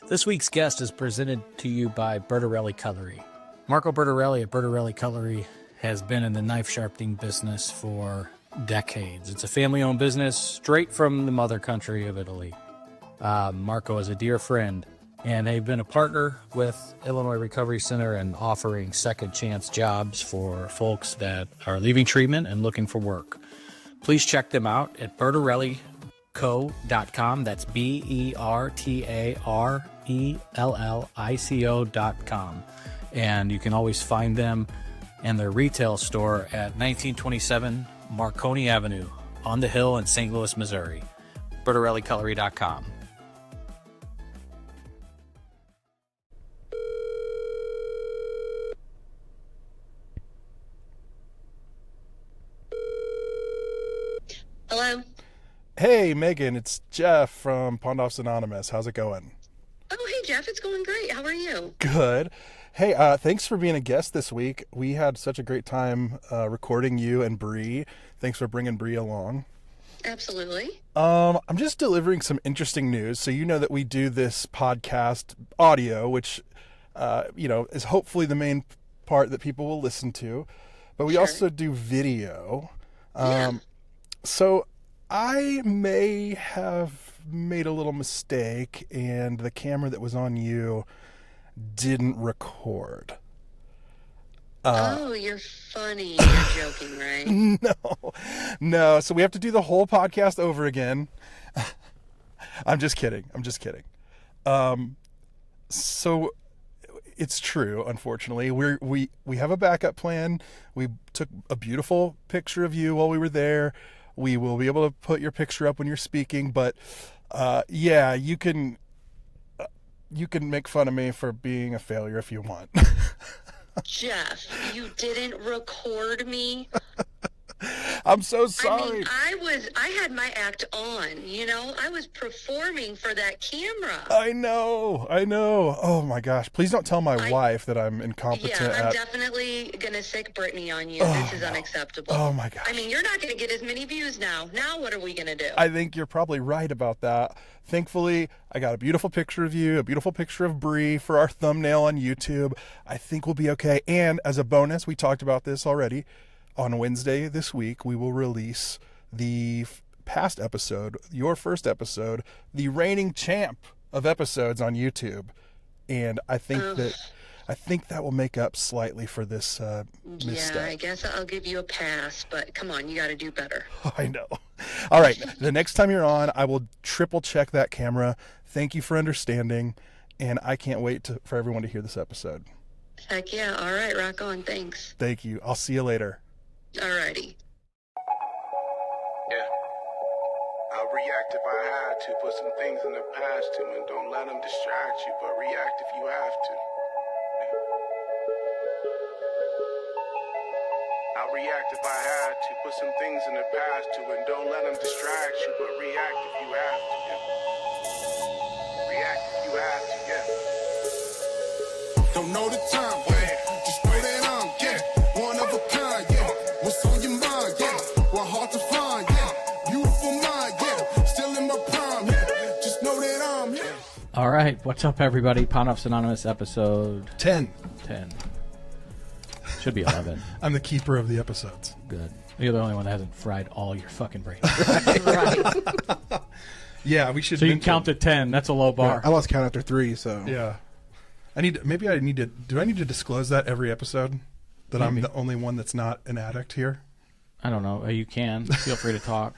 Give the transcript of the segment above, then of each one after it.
This week's guest is presented to you by Bertarelli Cutlery. Marco Bertarelli at Bertarelli Cutlery has been in the knife sharpening business for decades. It's a family-owned business straight from the mother country of Italy. Marco is a dear friend, and they've been a partner with Illinois Recovery Center and offering second chance jobs for folks that are leaving treatment and looking for work. Please check them out at bertarellico.com. That's BERTARELLICO.com. And you can always find them in their retail store at 1927 Marconi Avenue on the Hill in St. Louis, Missouri. bertarellicutlery.com. Hello. Hey, Megan, it's Jeff from Pond Offs Anonymous. How's it going? Oh, hey, Jeff. It's going great. How are you? Good. Hey, thanks for being a guest this week. We had such a great time recording you and Bree. Thanks for bringing Bree along. Absolutely. I'm just delivering some interesting news. So you know that we do this podcast audio, which, is hopefully the main part that people will listen to. But we also do video. So I may have made a little mistake and the camera that was on you didn't record. Oh, you're funny. You're joking, right? No. So we have to do the whole podcast over again. I'm just kidding. So it's true, unfortunately. We have a backup plan. We took a beautiful picture of you while we were there. We will be able to put your picture up when you're speaking, but you can make fun of me for being a failure if you want. Jeff, you didn't record me. I'm so sorry. I mean, I had my act on, I was performing for that camera. I know. Oh my gosh. Please don't tell my wife that I'm incompetent. Yeah, I'm definitely going to sick Brittany on you. This is unacceptable. Oh my gosh. I mean, you're not going to get as many views now. Now what are we going to do? I think you're probably right about that. Thankfully, I got a beautiful picture of you, a beautiful picture of Bree for our thumbnail on YouTube. I think we'll be okay. And as a bonus, we talked about this already. On Wednesday this week, we will release the past episode, your first episode, the reigning champ of episodes on YouTube. And I think that will make up slightly for this misstep. Yeah, I guess I'll give you a pass, but come on, you got to do better. I know. All right, the next time you're on, I will triple check that camera. Thank you for understanding, and I can't wait for everyone to hear this episode. Heck yeah. All right, rock on. Thanks. Thank you. I'll see you later. Alrighty. Yeah. I'll react if I had to. Put some things in the past too, and don't let them distract you, but react if you have to. Yeah. I'll react if I had to. Put some things in the past too, and don't let them distract you, but react if you have to. Yeah. React if you have to. Yeah. Don't know the time, yeah. Just know that I'm, one of a kind, What's on your mind, We're hard to find, Beautiful mind, Still in my prime, Just know that I'm, All right, what's up, everybody? Pond Offs Anonymous episode 10. 10. Should be 11. I'm the keeper of the episodes. Good. You're the only one that hasn't fried all your fucking brains. Right. Yeah, we should. So you can count to 10. That's a low bar. I lost count after 3, so. Yeah. Do I need to disclose that every episode? That I'm the only one that's not an addict here? I don't know. You can. Feel free to talk.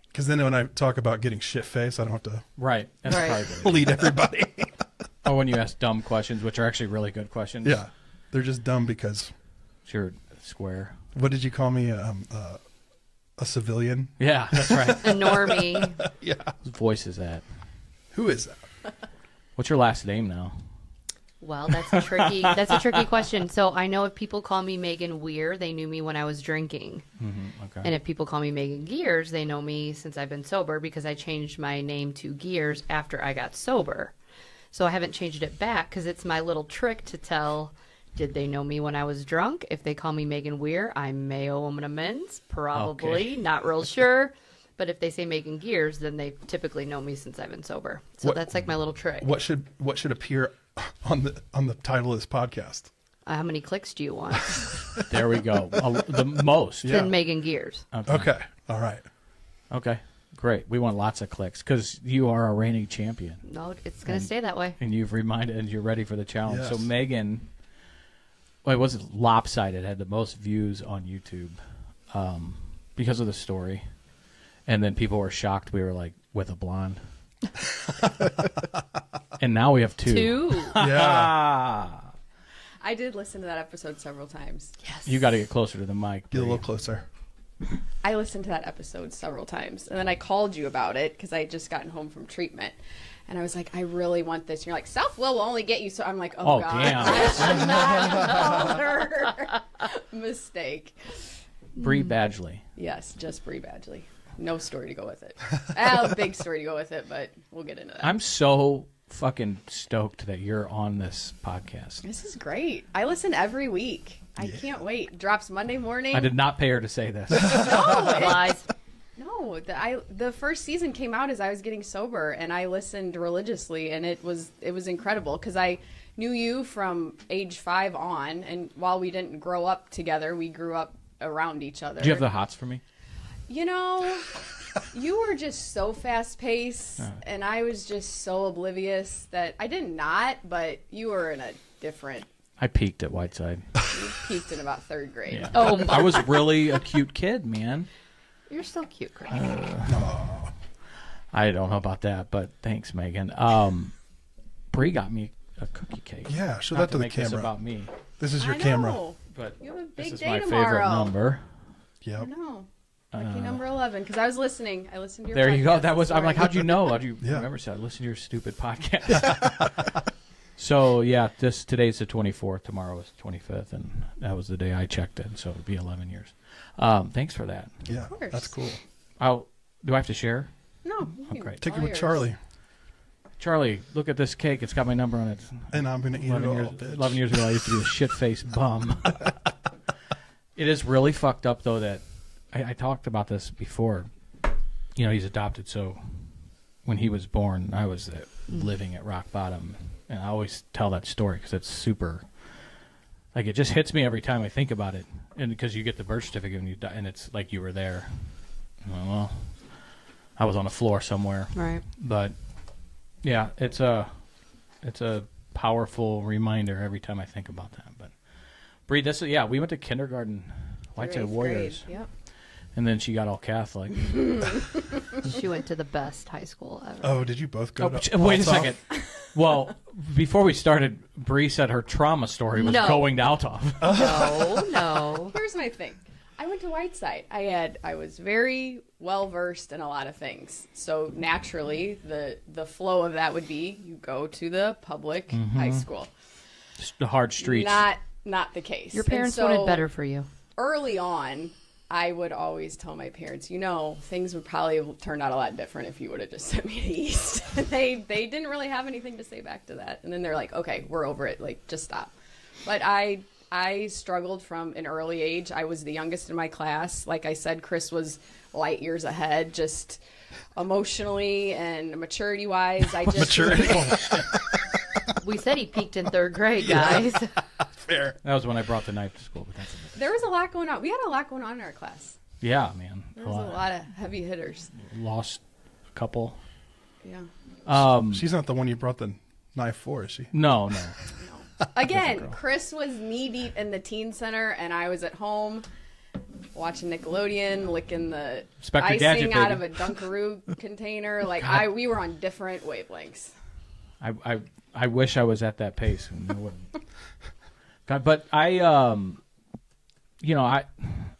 Because then when I talk about getting shit-faced, I don't have to Right. That's probably good. lead everybody. Or when you ask dumb questions, which are actually really good questions. Yeah. They're just dumb because... You're square. What did you call me? A civilian? Yeah, that's right. A normie. Yeah. Whose voice is that? Who is that? What's your last name now? Well, that's a tricky question. So I know if people call me Megan Weir, they knew me when I was drinking. Mm-hmm, okay. And if people call me Megan Gehrs, they know me since I've been sober because I changed my name to Gehrs after I got sober. So I haven't changed it back because it's my little trick to tell, did they know me when I was drunk? If they call me Megan Weir, I may owe them an amends. Probably. Okay. Not real sure. But if they say Megan Gehrs, then they typically know me since I've been sober. So that's like my little trick. What should appear on the title of this podcast? How many clicks do you want? There we go. The most. Yeah. Then Megan Gehrs. Okay. All right. Okay. Great. We want lots of clicks because you are a reigning champion. No, it's going to stay that way. And you've reminded, and you're ready for the challenge. Yes. So Megan, well, it was lopsided, had the most views on YouTube because of the story. And then people were shocked we were like with a blonde. And now we have two. Yeah. I did listen to that episode several times. Yes. You got to get closer to the mic. Get a Bree. little closer. I listened to that episode several times. And then I called you about it because I had just gotten home from treatment. And I was like, I really want this. And you're like, self-will will only get you. So I'm like, oh God. Damn. I should not have called her. Mistake. Bree Badgley. Yes, just Bree Badgley. No story to go with it. A big story to go with it, but we'll get into that. I'm so fucking stoked that you're on this podcast. This is great. I listen every week. I can't wait. Drops Monday morning. I did not pay her to say this. Lies. No, the first season came out as I was getting sober, and I listened religiously, and it was incredible because I knew you from age 5 on, and while we didn't grow up together, we grew up around each other. Do you have the hots for me? You know, you were just so fast paced, and I was just so oblivious that I did not, but you were in a different. I peaked at Whiteside. You peaked in about 3rd grade. Yeah. Oh, I was really a cute kid, man. you're so cute, Greg. I don't know about that, but thanks, Megan. Bree got me a cookie cake. Yeah, show Not that to the make this camera. about me, This is your I camera. know. but You have a this big is day my tomorrow. favorite number. Yep. No. Lucky number 11, because I was listening. I listened to your There you go. podcast That was. this I'm like, morning. how'd you know? How'd you Yeah. remember? So I listened to your stupid podcast. So yeah, today's the 24th. Tomorrow is the 25th, and that was the day I checked in. So it'd be 11 years. Thanks for that. Yeah. course. That's cool. Do I have to share? No. you great. Take it all with yours. Charlie, Charlie, look at this cake. It's got my number on it. and I'm gonna eat it 11 all, years, bitch. 11 years ago, I used to be a shit-faced bum. It is really fucked up, though, that I talked about this before. You know, he's adopted, so when he was born, I was living at rock bottom. And I always tell that story because it's super, like, it just hits me every time I think about it. And because you get the birth certificate when you die, and it's like you were there. Well, I was on the floor somewhere. Right. But yeah, it's a powerful reminder every time I think about that. But Bree, we went to kindergarten, Whiteside Through 8th Warriors, grade. Yep. and then she got all Catholic. She went to the best high school ever. Oh, did you both go to Wait a Althoff? second. Well, before we started, Bree said her trauma story was No. going to Althoff. No. Here's my thing. I went to Whiteside. I was very well versed in a lot of things. So naturally, the flow of that would be you go to the public high school. The hard streets. Not the case. Your parents And so wanted better for you. early on, I would always tell my parents, things would probably have turned out a lot different if you would have just sent me to East. they didn't really have anything to say back to that. And then they're like, okay, we're over it. Like, just stop. But I struggled from an early age. I was the youngest in my class. Like I said, Chris was light years ahead, just emotionally and maturity-wise. I just Maturity. We said he peaked in 3rd grade, guys. Fair. That was when I brought the knife to school. But that's There was a lot going on. We had a lot going on in our class. yeah, man. There was a lot of heavy hitters. Lost a couple. Yeah. She's not the one you brought the knife for, is she? No. Again, Chris was knee deep in the teen center, and I was at home watching Nickelodeon, licking the Inspector icing Gadget, out baby. of a Dunkaroo container. Like we were on different wavelengths. I wish I was at that pace. I wouldn't. God, but I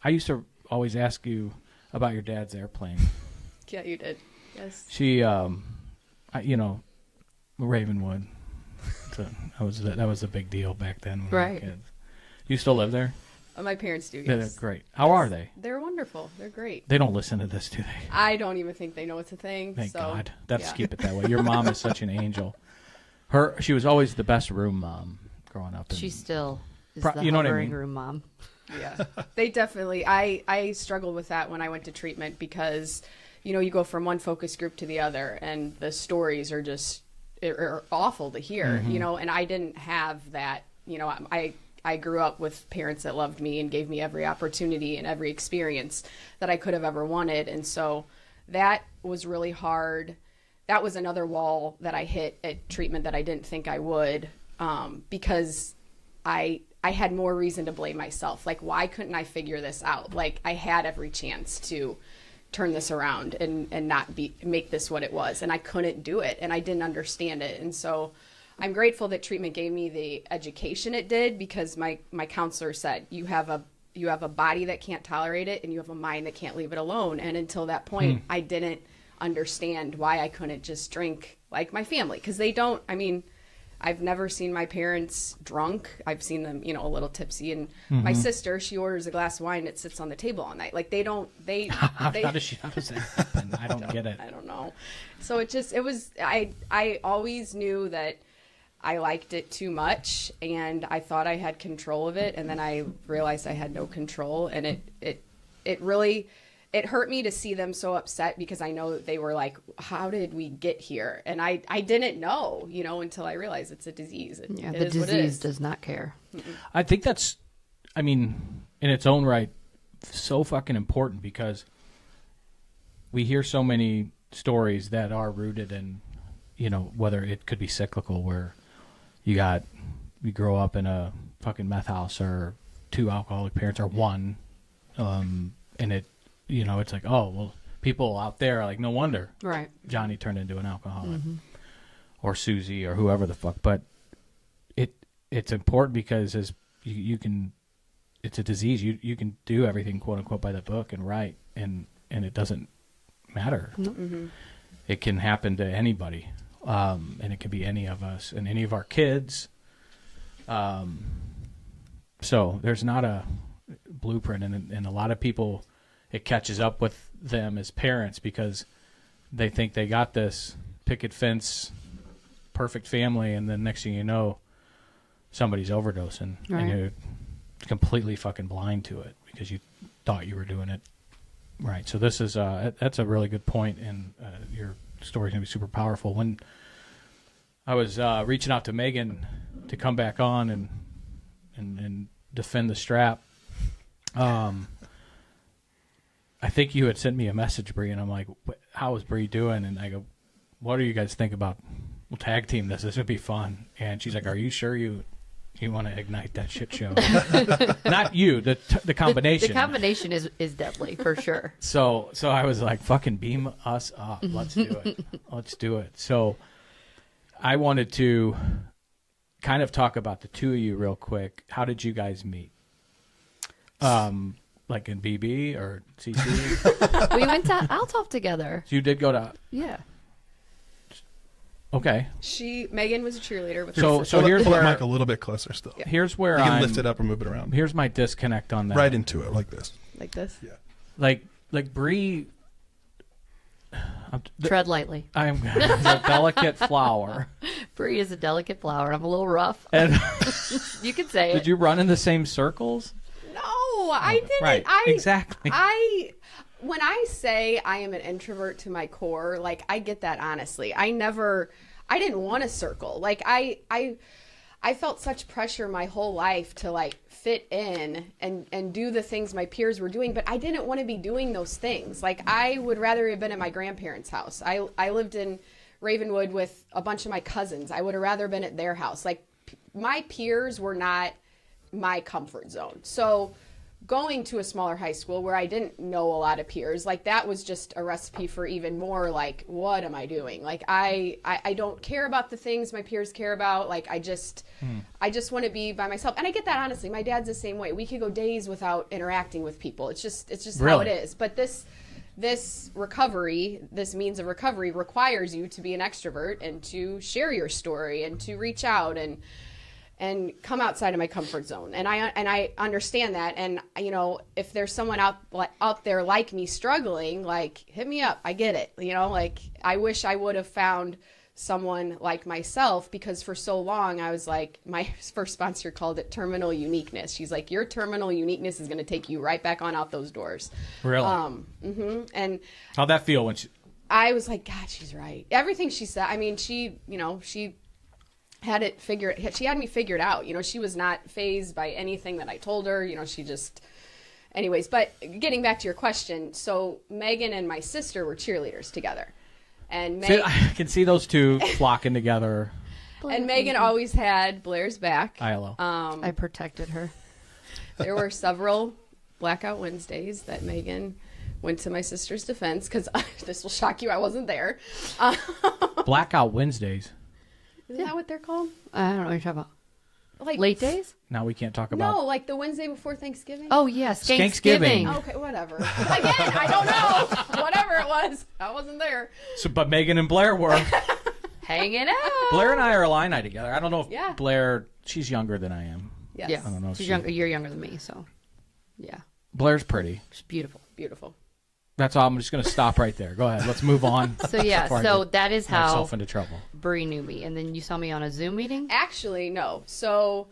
used to always ask you about your dad's airplane. Yeah, you did. Yes. She, Ravenwood. So that was a big deal back then. When we were Right. kids. You still live there? My parents do. They're Yes. great. How are they? They're wonderful. They're great. They don't listen to this, do they? I don't even think they know it's a thing. Thank so, God. Let's yeah. keep it that way. Your mom is such an angel. She was always the best room mom growing up. She still is Pro- the you know what I hovering mean? room mom. Yeah, they definitely. I struggled with that when I went to treatment because, you know, you go from one focus group to the other, and the stories are just are awful to hear, you know, and I didn't have that, you know, I grew up with parents that loved me and gave me every opportunity and every experience that I could have ever wanted. And so that was really hard. That was another wall that I hit at treatment that I didn't think I would, because I had more reason to blame myself. Like, why couldn't I figure this out? Like, I had every chance to turn this around and not make this what it was. And I couldn't do it, and I didn't understand it. And so I'm grateful that treatment gave me the education it did, because my counselor said, you have a body that can't tolerate it, and you have a mind that can't leave it alone. And until that point, I didn't understand why I couldn't just drink like my family, because they don't. I mean, I've never seen my parents drunk. I've seen them, you know, a little tipsy. And my sister, she orders a glass of wine, it sits on the table all night. Like, they don't, How does that happen? I don't get it. I don't know. So I always knew that I liked it too much, and I thought I had control of it. And then I realized I had no control. And it really, it hurt me to see them so upset, because I know that they were like, how did we get here? And I didn't know, you know, until I realized it's a disease. Yeah, the disease does not care. I think that's, I mean, in its own right, so fucking important, because we hear so many stories that are rooted in, you know, whether it could be cyclical, where you grow up in a fucking meth house, or two alcoholic parents, or one, and it, you know, it's like, oh, well, people out there are like, no wonder Right. Johnny turned into an alcoholic, or Susie, or whoever the fuck. But it's important, because as you can, it's a disease. You can do everything, quote unquote, by the book and write, and it doesn't matter. It can happen to anybody, and it can be any of us and any of our kids. So there's not a blueprint, and a lot of people, it catches up with them as parents, because they think they got this picket fence, perfect family, and then next thing you know, somebody's overdosing, Right. and you're completely fucking blind to it because you thought you were doing it right. So this is that's a really good point, and your story's gonna be super powerful. When I was reaching out to Megan to come back on and defend the strap, I think you had sent me a message, Bree, and I'm like, how is Bree doing? And I go, what do you guys think about, we'll tag team this. This would be fun. And she's like, are you sure you want to ignite that shit show? Not you, the combination. The combination is deadly, for sure. So I was like, fucking beam us up. Let's do it. Let's do it. So I wanted to kind of talk about the two of you real quick. How did you guys meet? Like in BB or CC? We went to Althoff together. So you did go to... Yeah. Okay. Megan was a cheerleader with So here's Pull that where... mic a little bit closer still. Yeah. Here's where You can I'm... lift it up or move it around. Here's my disconnect on that. Right into it, like this. like this. Yeah. Like Bree... Tread lightly. I'm a delicate flower. Bree is a delicate flower. I'm a little rough. And You could say did it. you run in the same circles? No, I didn't. Right, exactly. When I say I am an introvert to my core, like, I get that honestly. I didn't want a circle. Like, I felt such pressure my whole life to, like, fit in and do the things my peers were doing, but I didn't want to be doing those things. Like, I would rather have been at my grandparents' house. I lived in Ravenwood with a bunch of my cousins. I would have rather been at their house. Like, my peers were not my comfort zone. So going to a smaller high school where I didn't know a lot of peers, like, that was just a recipe for even more, like, what am I doing? Like, I don't care about the things my peers care about. Like, I just want to be by myself. And I get that, honestly. My dad's the same way. We could go days without interacting with people. It's just how it Really? is. But this recovery, this means of recovery, requires you to be an extrovert and to share your story and to reach out and come outside of my comfort zone. And I understand that. And, you know, if there's someone out there like me struggling, like, hit me up. I get it. You know, like, I wish I would have found someone like myself, because for so long I was like, my first sponsor called it terminal uniqueness. She's like, your terminal uniqueness is going to take you right back on out those doors. Really? And How'd that feel when I was like, God, she's right. Everything she said, I mean, she had it figured, she had me figured out. She was not fazed by anything that I told her. She just, anyways, but getting back to your question, so Megan and my sister were cheerleaders together. And I can see those two flocking together. And Megan always had Blair's back. ILO. I protected her. There were several Blackout Wednesdays that Megan went to my sister's defense, because this will shock you, I wasn't there. Blackout Wednesdays. Isn't that what they're called? I don't know what you're talking about. Like Late days? Now we can't talk about. No, like the Wednesday before Thanksgiving. Oh, yes. Thanksgiving. Okay, whatever. Again, I don't know. Whatever it was, I wasn't there. So, but Megan and Blair were. Hanging out. Blair and I are Illini together. I don't know if Yeah. Blair, she's younger than I am. Yes. Yeah. I don't know if She's she- younger, you're younger than me, so yeah. Blair's pretty. She's beautiful. Beautiful. That's all. I'm just going to stop right there. Go ahead. Let's move on. So yeah, before I so get that is how myself into trouble. Bree knew me, and then you saw me on a Zoom meeting. Actually, no. So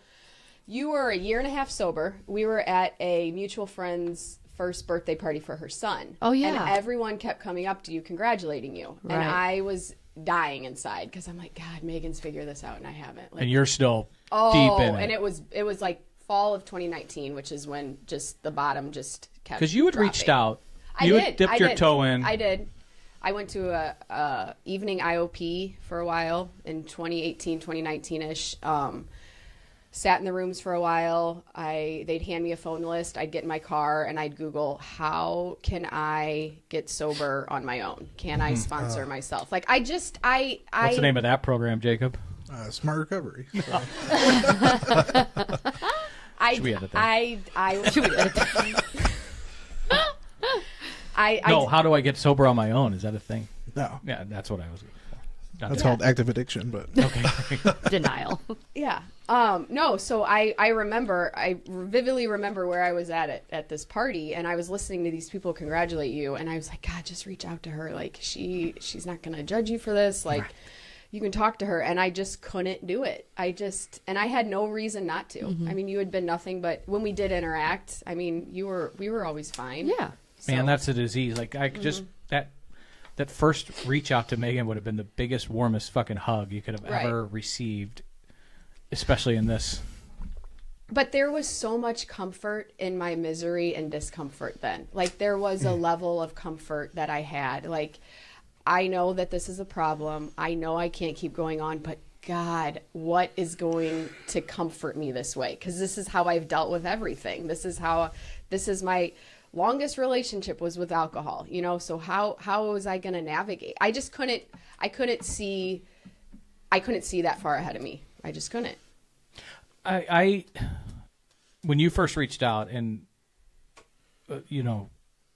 you were a year and a half sober. We were at a mutual friend's first birthday party for her son. Oh, yeah. And everyone kept coming up to you, congratulating you. And Right. I was dying inside, because I'm like, God, Megan's figured this out and I haven't. Like, And you're still deep in it. and it was like fall of 2019, which is when just the bottom just kept Because you had dropping. reached out. I You did. had dipped I your did. toe in. I did. I went to a evening IOP for a while in 2018, 2019-ish. Sat in the rooms for a while. They'd hand me a phone list. I'd get in my car and I'd Google, how can I get sober on my own? Can I sponsor myself? Like, What's the name of that program, Jacob? Smart Recovery. Should we edit that? Should we edit that? How do I get sober on my own? Is that a thing? No, Yeah, that's what I was looking for. that's called active addiction. But Okay. Denial. Yeah. No, so I vividly remember where I was at this party, and I was listening to these people congratulate you, and I was like, God, just reach out to her. Like, she's not going to judge you for this. Like, you can talk to her. And I just couldn't do it. And I had no reason not to. I mean, you had been nothing, but when we did interact, I mean, we were always fine. Yeah. Man, that's a disease. Like, I just, that first reach out to Megan would have been the biggest, warmest fucking hug you could have ever received, especially in this. But there was so much comfort in my misery and discomfort then. Like, there was a level of comfort that I had. Like, I know that this is a problem. I know I can't keep going on, but God, what is going to comfort me this way? Because this is how I've dealt with everything. This is my longest relationship was with alcohol, so how was I going to navigate? I couldn't see that far ahead of me. I just couldn't. I when you first reached out and,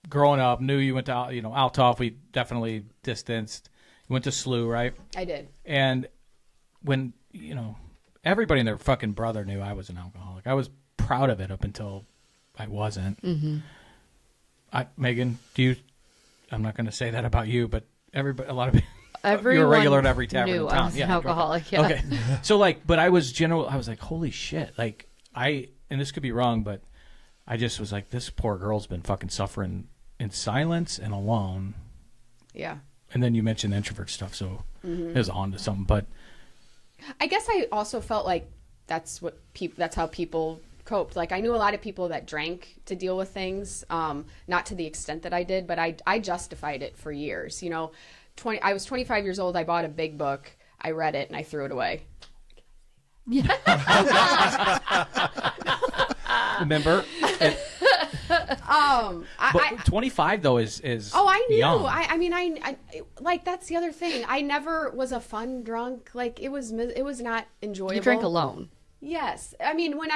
growing up, knew you went to, Althoff, we definitely distanced. You went to SLU, right? I did. And when, everybody and their fucking brother knew I was an alcoholic. I was proud of it up until I wasn't. Mm-hmm. Megan, I'm not going to say that about you, but a lot of people, you're a regular at every tavern knew in town. I was an alcoholic, yeah. Okay. So but I was like, holy shit. Like and this could be wrong, but I just was like, this poor girl's been fucking suffering in silence and alone. Yeah. And then you mentioned the introvert stuff, so it was on to something. But I guess I also felt like that's how people coped. Like, I knew a lot of people that drank to deal with things, not to the extent that I did, but I justified it for years. I was 25 years old. I bought a big book. I read it and I threw it away. Yeah. remember, but 25 though is Oh, I knew. young. I mean, I like, that's the other thing. I never was a fun drunk. Like, it was not enjoyable. You drank alone. Yes. I mean, when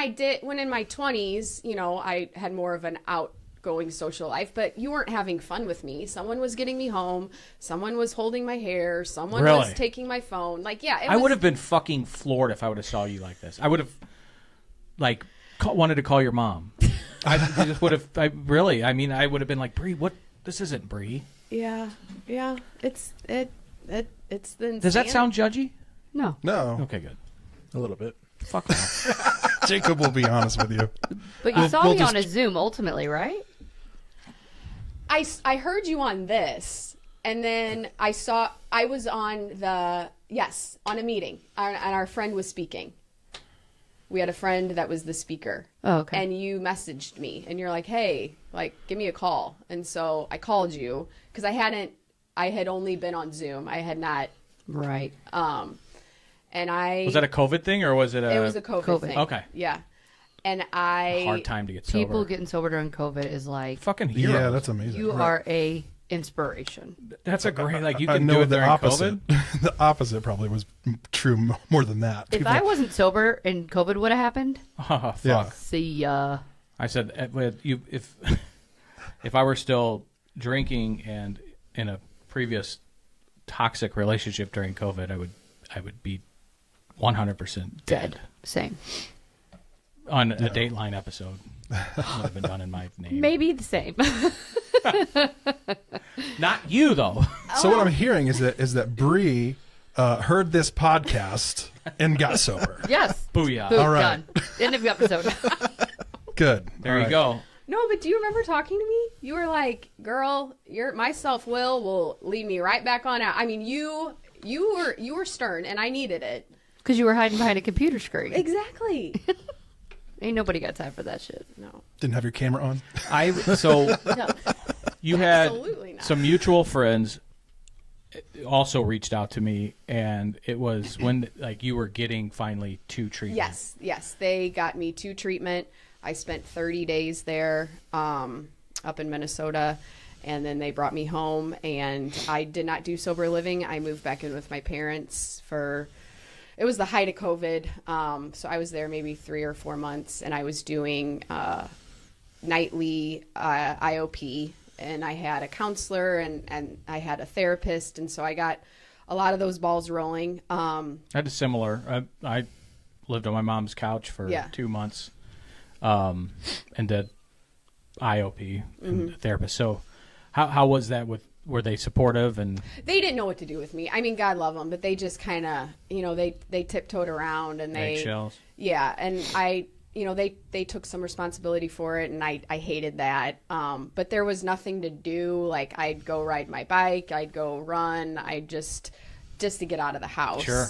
in my 20s, I had more of an outgoing social life, but you weren't having fun with me. Someone was getting me home. Someone was holding my hair. Someone was taking my phone. Like, yeah. I would have been fucking floored if I would have saw you like this. I would have, wanted to call your mom. I just would have, I would have been like, Bree, what? This isn't Bree. Yeah. Yeah. It's the Does that sound judgy? No. No, Okay, good. A little bit. Fuck off. Jacob will be honest with you. But you saw we'll me on a Zoom ultimately, right? I heard you on this, and then I was on on a meeting, and our friend was speaking. We had a friend that was the speaker. Oh, okay. And you messaged me, and you're like, hey, like, give me a call. And so I called you, because I had only been on Zoom. I had not, Right. and Was that a COVID thing or was it a... it was a COVID thing. Okay. Yeah. And I... hard time to get sober. People getting sober during COVID is like, Fucking heroes. Yeah, that's amazing. you are a inspiration. That's a great... Like, you I can know do it the during opposite. COVID? The opposite probably was true more than that. If I wasn't sober and COVID would have happened, Oh, fuck. Yeah. see ya. I said, if I were still drinking and in a previous toxic relationship during COVID, I would be 100% dead. Same. On a Dateline episode. Would have been done in my name. Maybe the same. Not you, though. So what I'm hearing is that Bree heard this podcast and got sober. Yes. Booyah. Boom, All right. done. End of the episode. Good. There All you right. go. No, but do you remember talking to me? You were like, girl, my self-will will lead me right back on out. I mean, you were stern, and I needed it. Because you were hiding behind a computer screen. Exactly. Ain't nobody got time for that shit. No. Didn't have your camera on. So No. you had Absolutely not. some mutual friends also reached out to me, and it was when like you were getting finally to treatment. Yes. They got me to treatment. I spent 30 days there up in Minnesota, and then they brought me home, and I did not do sober living. I moved back in with my parents it was the height of COVID, so I was there maybe 3 or 4 months, and I was doing nightly IOP, and I had a counselor, and I had a therapist, and so I got a lot of those balls rolling. I had a similar. I lived on my mom's couch for 2 months, and did IOP and a therapist. So, how was that? Were they supportive? And they didn't know what to do with me. I mean, God love them, but they just kind of, they tiptoed around, and they eggshells. Yeah, and they took some responsibility for it, and I hated that. But there was nothing to do. Like, I'd go ride my bike, I'd go run, just to get out of the house. Sure.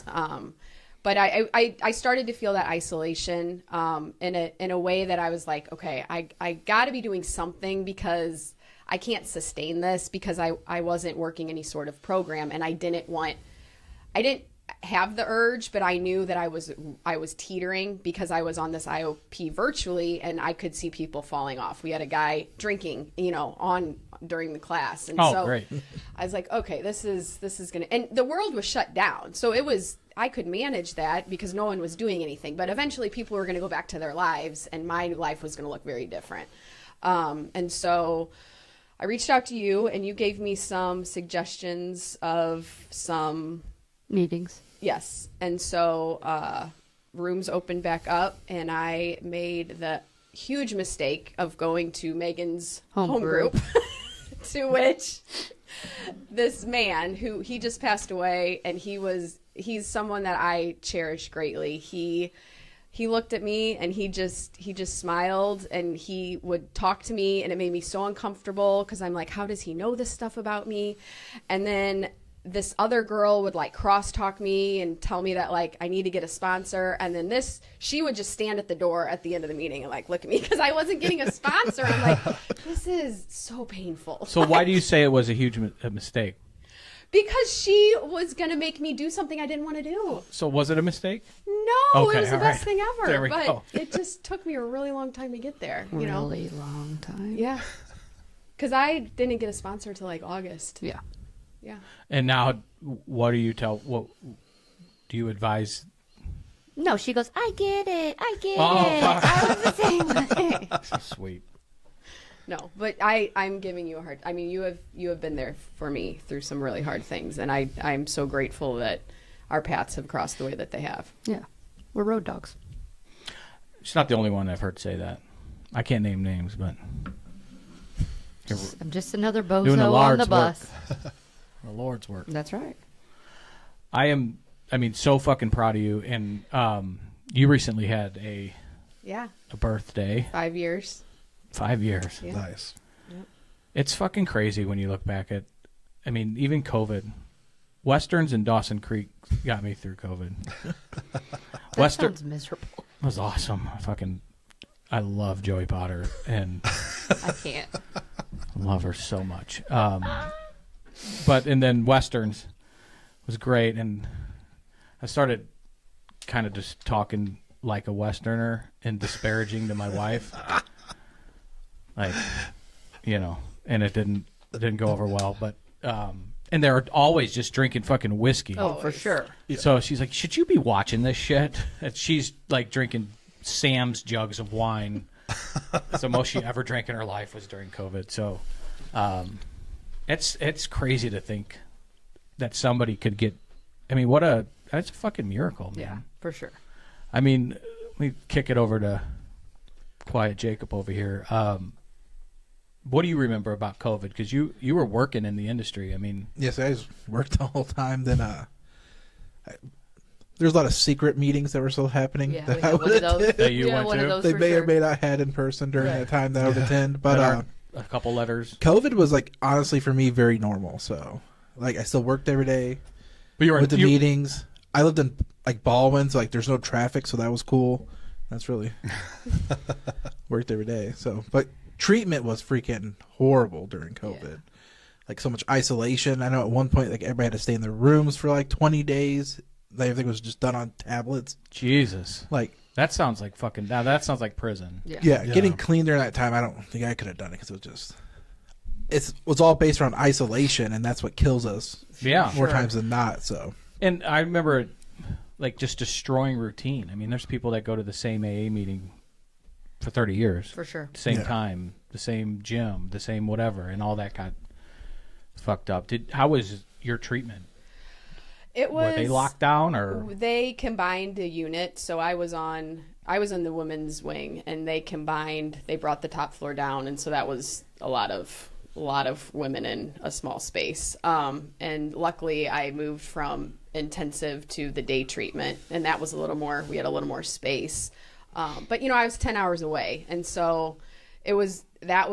But I started to feel that isolation in a way that I was like, okay, I got to be doing something, because I can't sustain this, because I wasn't working any sort of program, and I didn't have the urge, but I knew that I was teetering, because I was on this IOP virtually, and I could see people falling off. We had a guy drinking, during the class, and great. I was like, okay, this is gonna, and the world was shut down, so I could manage that because no one was doing anything. But eventually, people were going to go back to their lives, and my life was going to look very different. And so I reached out to you, and you gave me some suggestions of some Meetings. Yes. And so rooms opened back up, and I made the huge mistake of going to Megan's home group to which this man he just passed away, and he's someone that I cherish greatly. He looked at me, and he just smiled, and he would talk to me, and it made me so uncomfortable, because I'm like, how does he know this stuff about me? And then this other girl would like cross-talk me and tell me that like I need to get a sponsor, and then she would just stand at the door at the end of the meeting and like look at me because I wasn't getting a sponsor. I'm like, this is so painful. So why do you say it was a huge mistake? Because she was going to make me do something I didn't want to do. So was it a mistake? No, Okay, it was the all best right. thing ever. There we but go. it just took me a really long time to get there. You know? Really long time. Yeah. Because I didn't get a sponsor till like August. Yeah. Yeah. And now, what do you do you advise? No, she goes, I get it. I get Oh, it. fuck. I was the same way. So sweet. No, but I'm giving you a hard. I mean, you have been there for me through some really hard things, and I'm so grateful that our paths have crossed the way that they have. Yeah. We're road dogs. She's not the only one I've heard say that. I can't name names, but I'm just another Doing bozo the on Lord's the bus. the Lord's work. That's right. I am, so fucking proud of you. And you recently had a birthday. 5 years. 5 years. Yeah. Nice. It's fucking crazy when you look back at, even COVID. Westerns and Dawson Creek got me through COVID. That sounds miserable. Was awesome. I love Joey Potter and I can't. love her so much. And then Westerns was great, and I started kind of just talking like a Westerner and disparaging to my wife, and it didn't go over well. But and they're always just drinking fucking whiskey. Oh, for sure. Yeah. So she's like, "Should you be watching this shit?" And she's like drinking Sam's jugs of wine. So most she ever drank in her life was during COVID. So it's crazy to think that somebody could get. That's a fucking miracle, man. Yeah, for sure. Let me kick it over to Quiet Jacob over here. What do you remember about COVID? Because you were working in the industry. Yes, I just worked the whole time. Then there's a lot of secret meetings that were still happening. Yeah, that we I had one would of those. attend. That you Yeah, went one to? of those They for may sure. or may not had in person during that time that I would attend. But But a couple letters. COVID was honestly for me very normal. So I still worked every day But you were with the meetings. I lived in Baldwin, so there's no traffic, so that was cool. That's really worked every day. So, but treatment was freaking horrible during COVID. So much isolation. I know at one point everybody had to stay in their rooms for 20 days. Everything was just done on tablets. Jesus. That sounds like fucking. Now that sounds like prison. Yeah, getting clean during that time, I don't think I could have done it because it was all based around isolation, and that's what kills us. Yeah, more times than not. So, and I remember just destroying routine. There's people that go to the same AA meeting for 30 years. For sure. Same time, the same gym, the same whatever, and all that got fucked up. How was your treatment? It was. Were they locked down or? They combined a unit, so I was in the women's wing, and they brought the top floor down, and so that was a lot of women in a small space. And luckily I moved from intensive to the day treatment, and that was we had a little more space. But I was 10 hours away, and so was that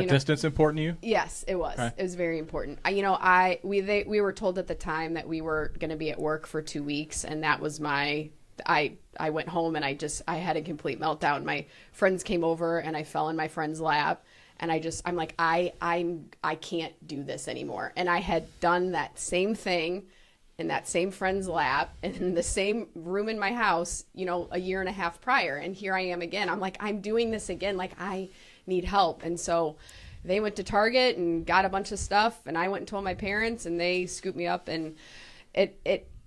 distance important to you? Yes, it was. Okay. It was very important. We were told at the time that we were going to be at work for 2 weeks, and that was I went home and I had a complete meltdown. My friends came over and I fell in my friend's lap, and I'm like, I can't do this anymore. And I had done that same thing in that same friend's lap and in the same room in my house, a year and a half prior. And here I am again. I'm like, I'm doing this again. I need help. And so they went to Target and got a bunch of stuff, and I went and told my parents, and they scooped me up. And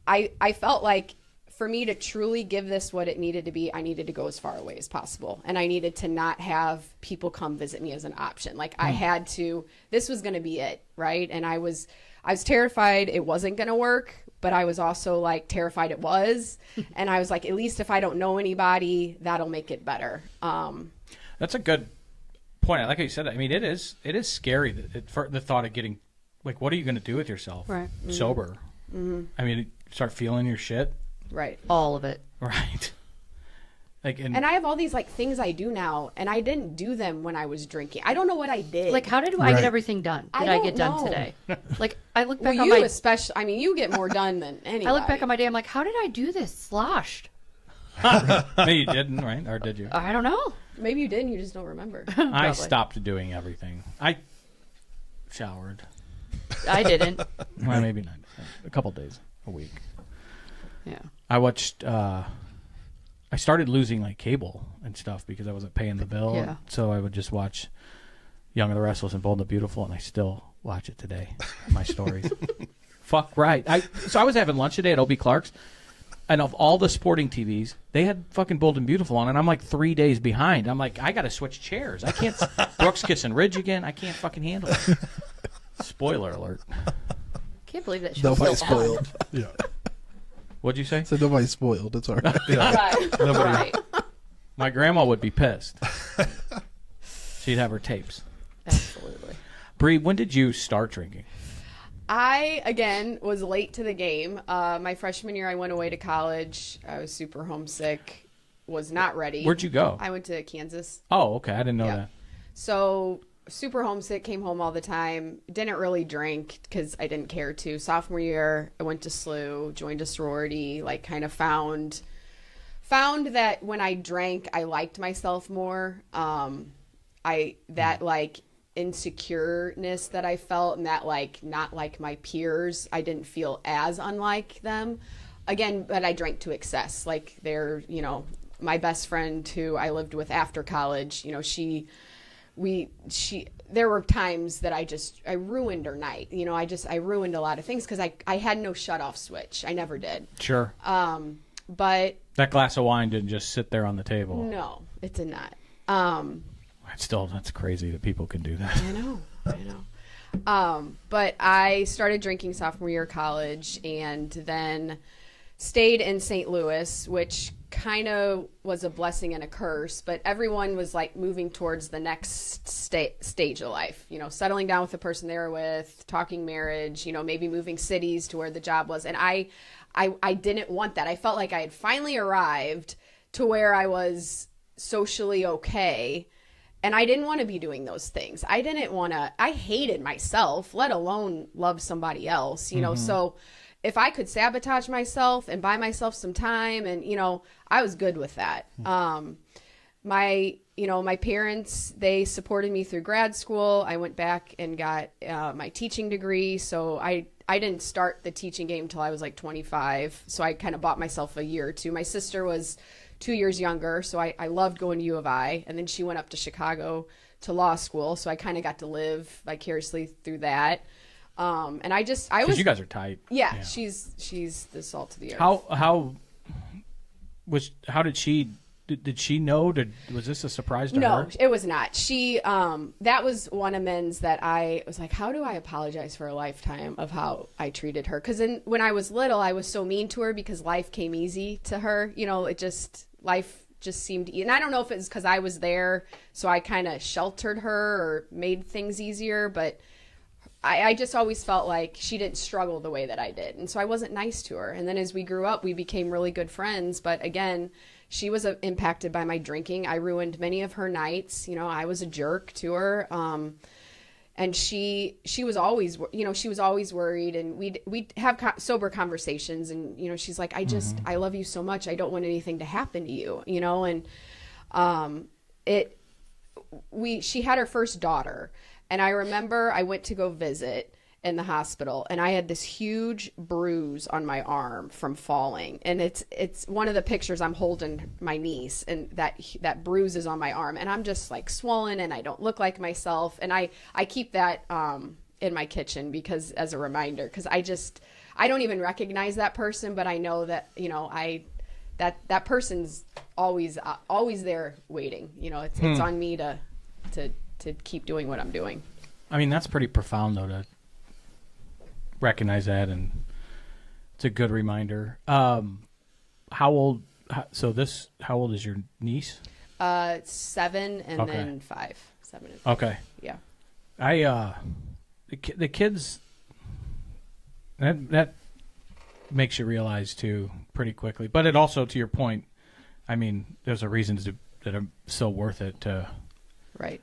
I felt like for me to truly give this what it needed to be, I needed to go as far away as possible. And I needed to not have people come visit me as an option. I had to, this was going to be it. Right. And I was terrified it wasn't going to work, but I was also terrified it was. And I was like, at least if I don't know anybody, that'll make it better. That's a good point. I like how you said that. It is scary for the thought of getting, what are you going to do with yourself? Right. Sober. Mm-hmm. Start feeling your shit. Right. All of it. Right. And I have all these things I do now, and I didn't do them when I was drinking. I don't know what I did. How did I get everything done? Did I get done today? I look back on my... especially, you get more done than anybody. I look back on my day, I'm like, how did I do this sloshed? No, you didn't, right? Or did you? I don't know. Maybe you did, and you just don't remember. I stopped doing everything. I showered. I didn't. Well, maybe not. A couple days a week. Yeah. I watched... I started losing cable and stuff because I wasn't paying the bill. Yeah. So I would just watch Young and the Restless and Bold and the Beautiful, and I still watch it today. My stories. Fuck right. So I was having lunch today at O.B. Clark's, and of all the sporting TVs, they had fucking Bold and Beautiful on, and I'm 3 days behind. I'm like, I got to switch chairs. I can't. Brooks kissing Ridge again. I can't fucking handle it. Spoiler alert. Can't believe that show's nobody's still on. spoiled. Yeah. What'd you say? So nobody's spoiled. It's all right. Right. Right. My grandma would be pissed. She'd have her tapes. Absolutely. Bree, when did you start drinking? I, again, was late to the game. My freshman year, I went away to college. I was super homesick, was not ready. Where'd you go? I went to Kansas. Oh, okay. I didn't know Yeah. that. So super homesick, came home all the time. Didn't really drink because I didn't care to. Sophomore year, I went to SLU, joined a sorority, like kind of found that when I drank, I liked myself more. That like insecureness that I felt and that like not like my peers, I didn't feel as unlike them. Again, but I drank to excess. Like they're, you know, my best friend who I lived with after college, you know, there were times that I ruined her night. You know, I ruined a lot of things because I had no shut off switch. I never did. Sure. But That glass of wine didn't just sit there on the table. no, it did not. That's crazy that people can do that. I know. But I started drinking sophomore year of college and then stayed in St. Louis, which kind of was a blessing and a curse, but everyone was like moving towards the next stage of life, you know, settling down with the person they were with, talking marriage, you know, maybe moving cities to where the job was. And I didn't want that. I felt like I had finally arrived to where I was socially okay. And I didn't want to be doing those things. I hated myself, let alone love somebody else, you know? So if I could sabotage myself and buy myself some time and, you know, I was good with that. My parents, they supported me through grad school. I went back and got my teaching degree. So I didn't start the teaching game until I was like 25. So I kind of bought myself a year or two. My sister was 2 years younger. So I loved going to U of I. And then she went up to Chicago to law school. So I kind of got to live vicariously through that. And I was, you guys are tight. yeah. She's the salt of the earth. How did she know? Was this a surprise to her? No, it was not. She, that was one amends that I was like, how do I apologize for a lifetime of how I treated her? Because when I was little, I was so mean to her because life came easy to her. You know, life just seemed, and I don't know if it was because I was there, so I kind of sheltered her or made things easier, but I just always felt like she didn't struggle the way that I did. And so I wasn't nice to her. And then as we grew up, we became really good friends. But again, she was impacted by my drinking. I ruined many of her nights. You know, I was a jerk to her. And she was always, you know, she was always worried. And we'd have sober conversations. And, you know, she's like, I love you so much. I don't want anything to happen to you, you know. And she had her first daughter. And I remember I went to go visit in the hospital and I had this huge bruise on my arm from falling. And it's one of the pictures, I'm holding my niece and that bruise is on my arm and I'm just like swollen and I don't look like myself. And I keep that in my kitchen because as a reminder, because I don't even recognize that person, but I know that, you know, that person's always there waiting, you know, it's on me to keep doing what I'm doing. I mean, that's pretty profound, though, to recognize that, and it's a good reminder. How old is your niece? 7 and then 5. 7 and 5. Okay. Yeah. The kids, that makes you realize, too, pretty quickly. But it also, to your point, I mean, there's a reason that are so worth it to... Right.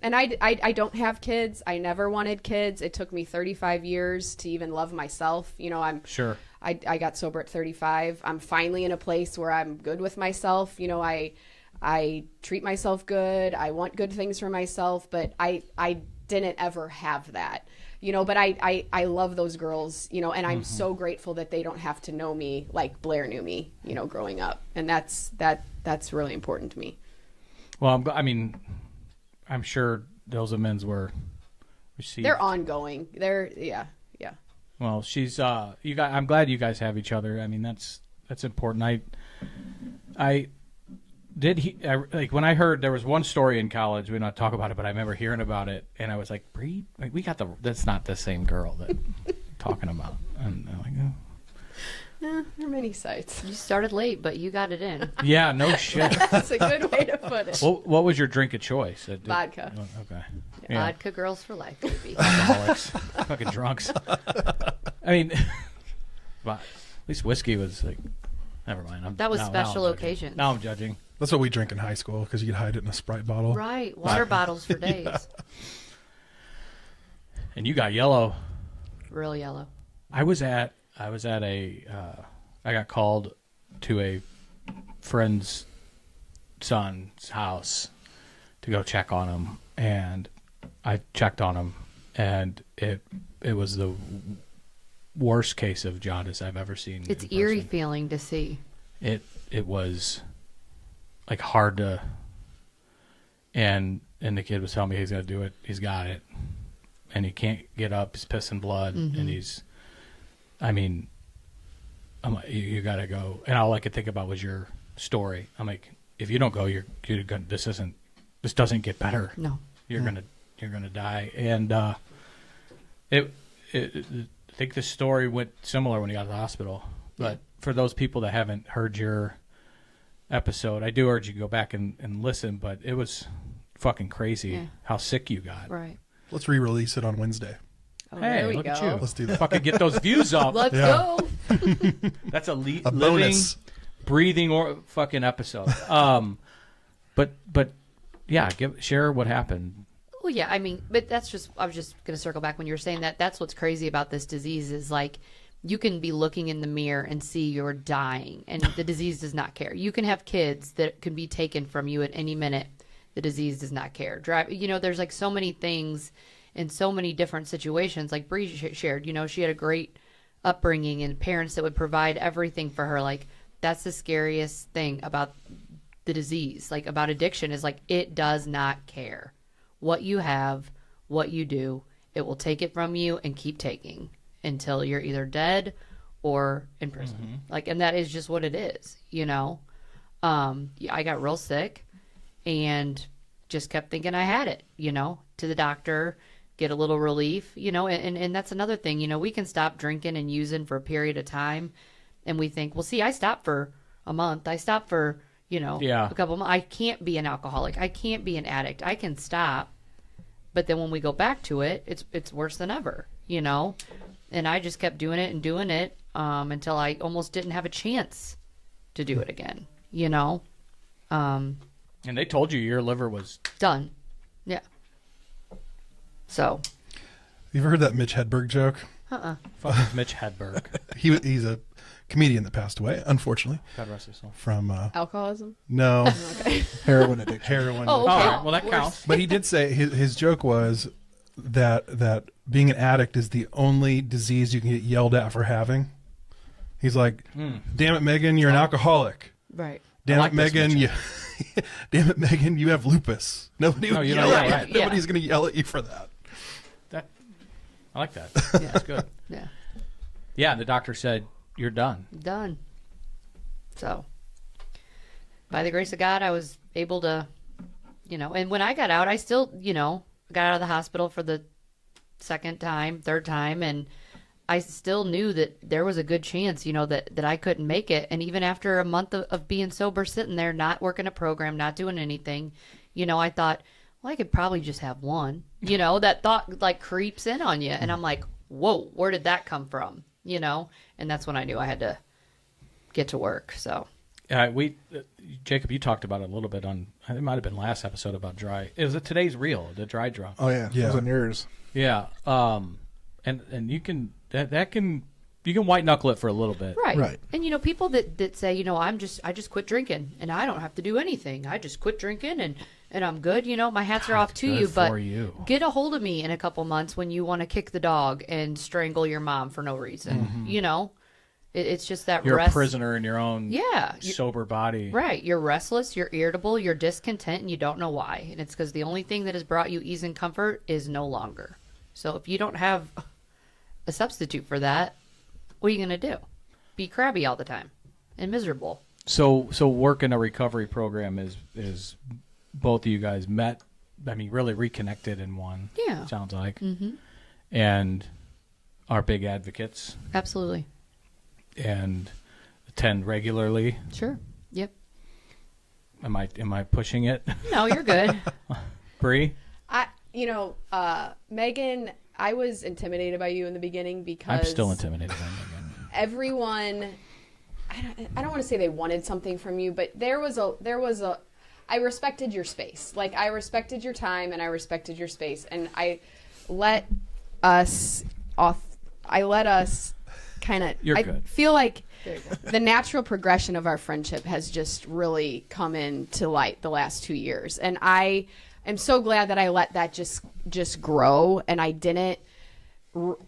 And I don't have kids. I never wanted kids. It took me 35 years to even love myself. You know, Sure. I got sober at 35. I'm finally in a place where I'm good with myself. You know, I treat myself good. I want good things for myself, but I didn't ever have that. You know, but I love those girls, you know, and I'm so grateful that they don't have to know me like Blair knew me, you know, growing up. And that's really important to me. Well, I'm sure those amends were received. They're ongoing. Yeah. Well, she's you guys. I'm glad you guys have each other. I mean, that's important. Like when I heard there was one story in college. We don't talk about it, but I remember hearing about it, and I was like, Bree, like that's not the same girl that talking about. And I'm like, oh. There are many sites. You started late, but you got it in. Yeah, no shit. That's a good way to put it. What was your drink of choice? Vodka. Okay. Yeah. Yeah. Vodka girls for life, baby. Alcoholics. Fucking drunks. I mean, but at least whiskey was like, never mind. That was now special I'm judging. occasions. Now I'm judging. That's what we drink in high school because you could hide it in a Sprite bottle. Right. Water bottles for days. Yeah. And you got yellow. Real yellow. I got called to a friend's son's house to go check on him, and I checked on him, and it was the worst case of jaundice I've ever seen. It's in eerie person. feeling to see. It was like hard to, and the kid was telling me he's gonna do it. He's got it, and he can't get up. He's pissing blood, and I'm like, you gotta go. And all I could think about was your story. I'm like, if you don't go, you're gonna. This doesn't get better. No. You're gonna die. And I think the story went similar when you got to the hospital. But for those people that haven't heard your episode, I do urge you to go back and listen. But it was fucking crazy how sick you got. Right. Let's re-release it on Wednesday. Oh, Hey, there we look go. at you. Let's do that. Fucking get those views up. Let's Yeah. go. That's a living, bonus. breathing fucking episode. But yeah, share what happened. Well, yeah, I mean, but that's just, I was just going to circle back when you were saying that. That's what's crazy about this disease is like, you can be looking in the mirror and see you're dying, and the disease does not care. You can have kids that can be taken from you at any minute. The disease does not care. There's like so many things in so many different situations. Like Bree shared, she had a great upbringing and parents that would provide everything for her. Like, that's the scariest thing about the disease, like about addiction, is like, it does not care what you have, what you do. It will take it from you and keep taking until you're either dead or in prison. Like, and that is just what it is, I got real sick and just kept thinking I had it, to the doctor, get a little relief, and that's another thing, we can stop drinking and using for a period of time. And we think, well, see, I stopped for a month. I stopped for, a couple months. I can't be an alcoholic. I can't be an addict. I can stop. But then when we go back to it, it's worse than ever, And I just kept doing it until I almost didn't have a chance to do it again, And they told you your liver was done. Yeah. So. You ever heard that Mitch Hedberg joke? fucking Mitch Hedberg. He's a comedian that passed away, unfortunately. God rest his soul. From Alcoholism? no Heroin addiction. heroin. Oh, okay. All right, well, that counts. But he did say his joke was that being an addict is the only disease you can get yelled at for having. He's like, damn it, Megan, you're an alcoholic. Right. Damn like it, this, Megan, damn it, Megan, you have lupus. Nobody would you yell know, at you. right. Nobody's going to yell at you for that. I like that. That's good. Yeah. Yeah, and the doctor said, you're done. Done. So, by the grace of God, I was able to, and when I got out, I still, got out of the hospital for the third time, and I still knew that there was a good chance, that I couldn't make it. And even after a month of being sober, sitting there, not working a program, not doing anything, I thought, well, I could probably just have one. That thought like creeps in on you. And I'm like, whoa, where did that come from? And that's when I knew I had to get to work. So, Jacob, you talked about it a little bit on, it might have been last episode about dry. It was today's reel, the dry drunk. Oh yeah, Yeah. It was on yours. Yeah. And you can, you can white knuckle it for a little bit. right. And people that say, I just quit drinking and I don't have to do anything. I just quit drinking and I'm good. My hats are off to good you, but for you. Get a hold of me in a couple months when you want to kick the dog and strangle your mom for no reason. It's just that You're a prisoner in your own sober body. Right. You're restless, you're irritable, you're discontent, and you don't know why. And it's because the only thing that has brought you ease and comfort is no longer. So if you don't have a substitute for that, what are you going to do? Be crabby all the time and miserable. So work in a recovery program is both of you guys met, really reconnected in one. Yeah. Sounds like. And are big advocates Absolutely. and attend regularly. Sure. Yep. Am I pushing it? No, you're good. Bree? Megan, I was intimidated by you in the beginning because I'm still intimidated by Megan. Everyone, I don't want to say they wanted something from you, but there was a I respected your space. Like, I respected your time and I respected your space, and I let us kind of, You're I good. feel like the natural progression of our friendship has just really come into light the last 2 years. And I am so glad that I let that just grow, and I didn't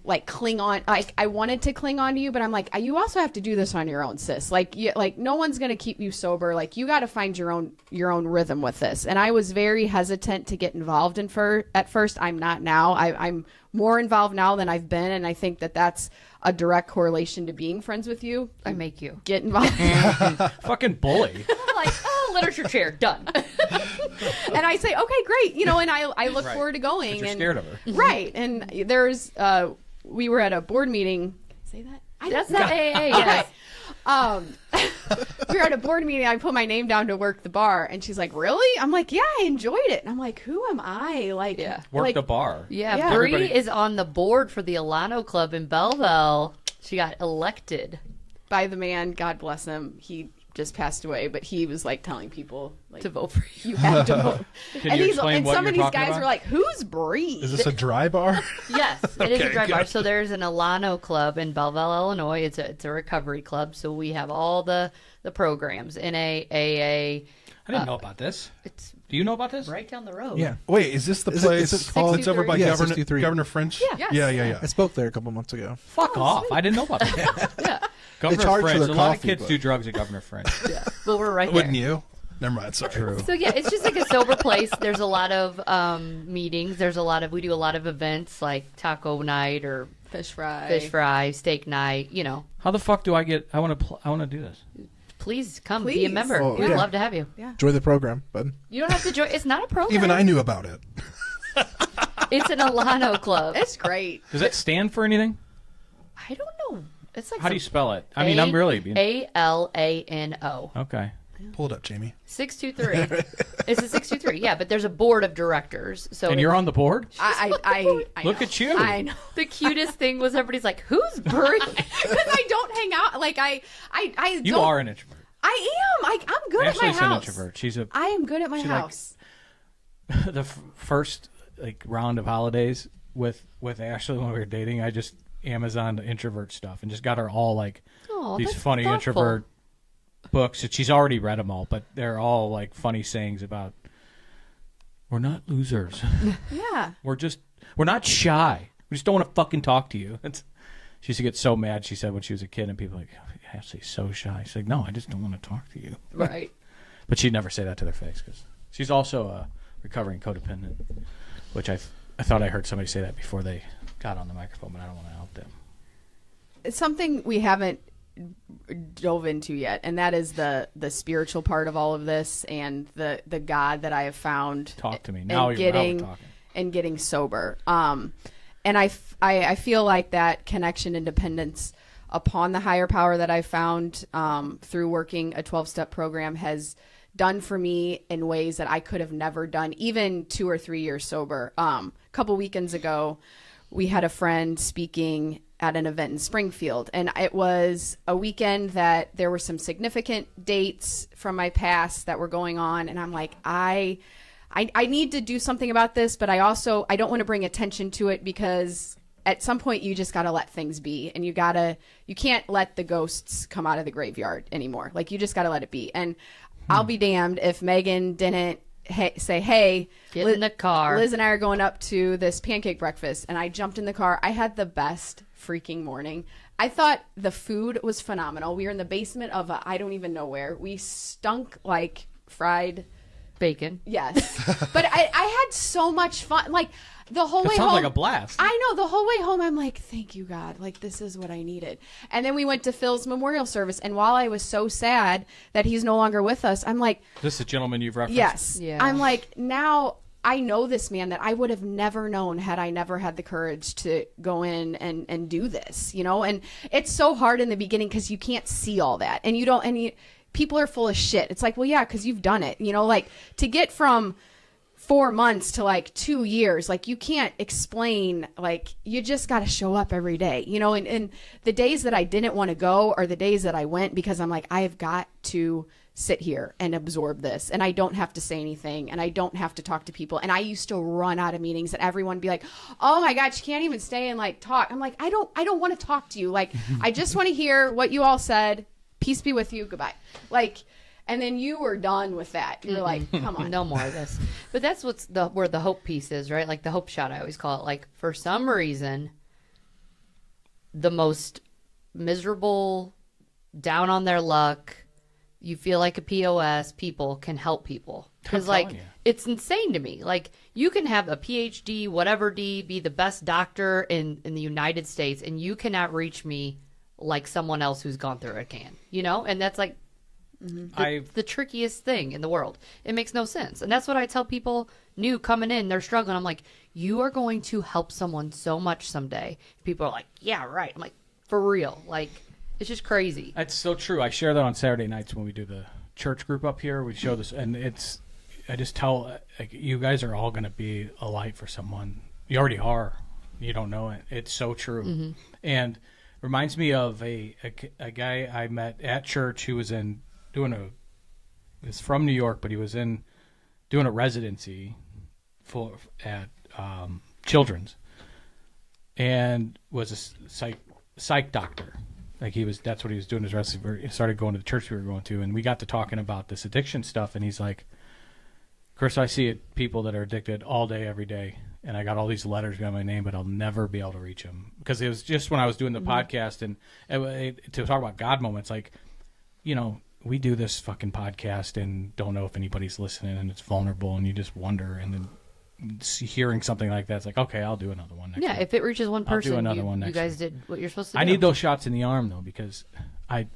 like cling on. Like, I wanted to cling on to you, but I'm like, you also have to do this on your own, sis. Like, no one's going to keep you sober. Like, you got to find your own rhythm with this. And I was very hesitant to get involved at first. I'm not now. I'm more involved now than I've been, and I think that that's a direct correlation to being friends with you. I make you. Get involved. Fucking bully. Like, literature chair, done. And I say, okay, great. And I look forward to going. You're and scared of her. Right. And there's, we were at a board meeting. Say that? That's not AA, yes. We were at a board meeting. I put my name down to work the bar, and she's like, "Really?" I'm like, "Yeah, I enjoyed it." And I'm like, "Who am I?" Like, Work the bar. Yeah, Yeah. Bree Everybody- is on the board for the Alano Club in Belleville. She got elected. by the man. God bless him. He just passed away, but he was like telling people like, To vote for you. you have to vote. Can you explain what some of you're these talking guys about? were like, "Who's Bree?" Is this a dry bar? Yes, it is a Okay, dry bar. good. So there's an Alano Club in Belleville, Illinois. It's a recovery club. So we have all the programs. NA, AA. I didn't know about this. It's Do you know about this? right down the road. Yeah. Wait, is this the Is it- place is it called- that's over by Yeah, Governor, 63. Governor French? Yeah. Yeah. I spoke there a couple months ago. Fuck off. I didn't know about that. Yeah. Governor charge for French. their A lot of coffee, kids but- do drugs at Governor French. Yeah. Well, we're right there. Wouldn't you? Never mind. Sorry. True. So yeah, it's just like a sober place. There's a lot of meetings. We do a lot of events like taco night or Fish fry. fish fry, steak night. How the fuck do I get? I want to do this. Please come be a Please. member. Oh, We'd yeah. love to have you. Enjoy the program, bud. You don't have to join. It's not a program. Even I knew about it. It's an Alano Club. It's great. Does that stand for anything? I don't know. It's like How do you spell it? I mean, I'm really being... ALANO. Okay. Pull it up, Jamie. 623. It's a 623. Yeah, but there's a board of directors. So And you're on the board? I Look know. at you. I know. the cutest thing was everybody's like, "Who's Bree?" Because I don't hang out. Like I You don't, are an introvert. I am. I'm good Ashley's at my an house. introvert. She's a I am good at my She, like, house. the first round of holidays with Ashley when we were dating. I just Amazoned introvert stuff and just got her all Aw, these that's funny thoughtful. introvert books. She's already read them all, but they're all like funny sayings about we're not losers. Yeah. We're not shy. We just don't want to fucking talk to you. She used to get so mad, she said, when she was a kid, and people were like, oh, Ashley's so shy. She's like, no, I just don't want to talk to you. Right. But she'd never say that to their face because she's also a recovering codependent, which I thought I heard somebody say that before they got on the microphone, but I don't want to out them. It's something we haven't dove into yet, and that is the spiritual part of all of this and the God that I have found. Talk to me. and Now we're talking. And getting sober. And I feel like that connection and dependence upon the higher power that I found through working a 12-step program has done for me in ways that I could have never done, even 2 or 3 years sober. A couple weekends ago, we had a friend speaking at an event in Springfield, and it was a weekend that there were some significant dates from my past that were going on, and I'm like, I need to do something about this, but I don't want to bring attention to it because at some point you just got to let things be, and you can't let the ghosts come out of the graveyard anymore. Like, you just got to let it be. And I'll be damned if Megan didn't say, hey, Get in the car. Liz and I are going up to this pancake breakfast, and I jumped in the car. I had the best freaking morning. I thought the food was phenomenal. We were in the basement of I don't even know where. We stunk like fried Bacon. Yes. But I had so much fun. Like, the whole That way sounds home. like a blast. I know. The whole way home, I'm like, thank you, God. Like, this is what I needed. And then we went to Phil's memorial service. And while I was so sad that he's no longer with us, I'm like, This is a gentleman you've referenced? yes. Yeah. I'm like, now I know this man that I would have never known had I never had the courage to go in and do this, And it's so hard in the beginning because you can't see all that. And you don't, people are full of shit. It's like, well, yeah, because you've done it, like to get from 4 months to like 2 years. Like you can't explain, like you just got to show up every day, you know, and the days that I didn't want to go are the days that I went because I'm like, I have got to sit here and absorb this, and I don't have to say anything, and I don't have to talk to people. And I used to run out of meetings and everyone be like, oh my God, you can't even stay and like talk. I'm like, I don't want to talk to you. Like, I just want to hear what you all said. Peace be with you. Goodbye. Like, and then you were done with that. You're like, come on. No more of this. But that's where the hope piece is, right? Like the hope shot, I always call it. Like, for some reason, the most miserable, down on their luck, you feel like a POS, people can help people. Because, like, it's insane to me. Like, you can have a PhD, whatever D, be the best doctor in the United States, and you cannot reach me like someone else who's gone through it can. You know? And that's, like, the trickiest thing in the world. It makes no sense. And that's what I tell people new coming in. They're struggling. I'm like, you are going to help someone so much someday. People are like, yeah, right. I'm like, for real. Like, it's just crazy. That's so true. I share that on Saturday nights when we do the church group up here. We show this, and I just tell, like, you guys are all going to be a light for someone. You already are. You don't know it. It's so true. And reminds me of a guy I met at church who was was from New York, but he was doing a residency at Children's, and was a psych doctor. Like that's what he was doing his residency. He started going to the church we were going to, and we got to talking about this addiction stuff. And he's like, Chris, I see people that are addicted all day, every day, and I got all these letters behind my name, but I'll never be able to reach them. Because it was just when I was doing the podcast and to talk about God moments, like, you know, we do this fucking podcast and don't know if anybody's listening, and it's vulnerable, and you just wonder, and then hearing something like that, it's like, okay, I'll do another one next week. If it reaches one person, I'll do another one next you guys week. did what you're supposed to do. I need those shots in the arm, though, because I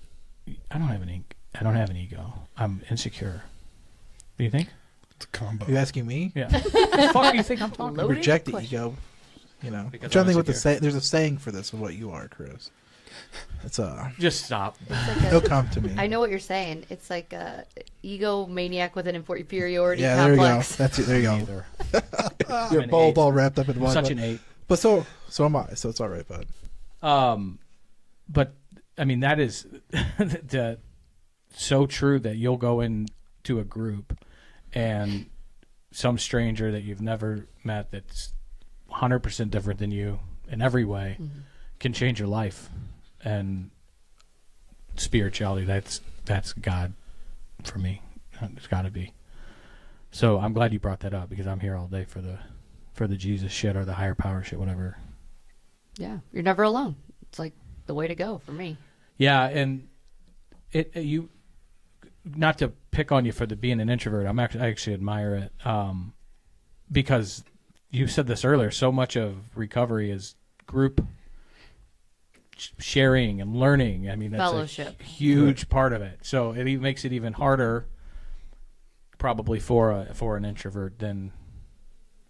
don't have an ego. I'm insecure. Do you think? It's a combo. You asking me? Yeah. The fuck do you think I'm talking about? Reject the ego. You know, Because I'm trying to think I'm what there's a saying for this of what you are, Chris. It's just stop. no come to me. I know what you're saying. It's like a egomaniac with an inferiority yeah, complex. There you go. That's it. There you go. You're an both 8. all wrapped up in one. Such an 8. But so am I. So it's all right, bud. But I mean, that is so true that you'll go into a group and some stranger that you've never met that's 100% different than you in every way can change your life. And spirituality, that's God for me. It's got to be. So I'm glad you brought that up, because I'm here all day for the Jesus shit or the higher power shit, whatever. Yeah, you're never alone. It's like the way to go for me. Yeah, and you, not to pick on you for being an introvert, I actually admire it, because you said this earlier. So much of recovery is group sharing and learning. I mean, that's Fellowship. a huge part of it. So it even makes it even harder, probably for an introvert than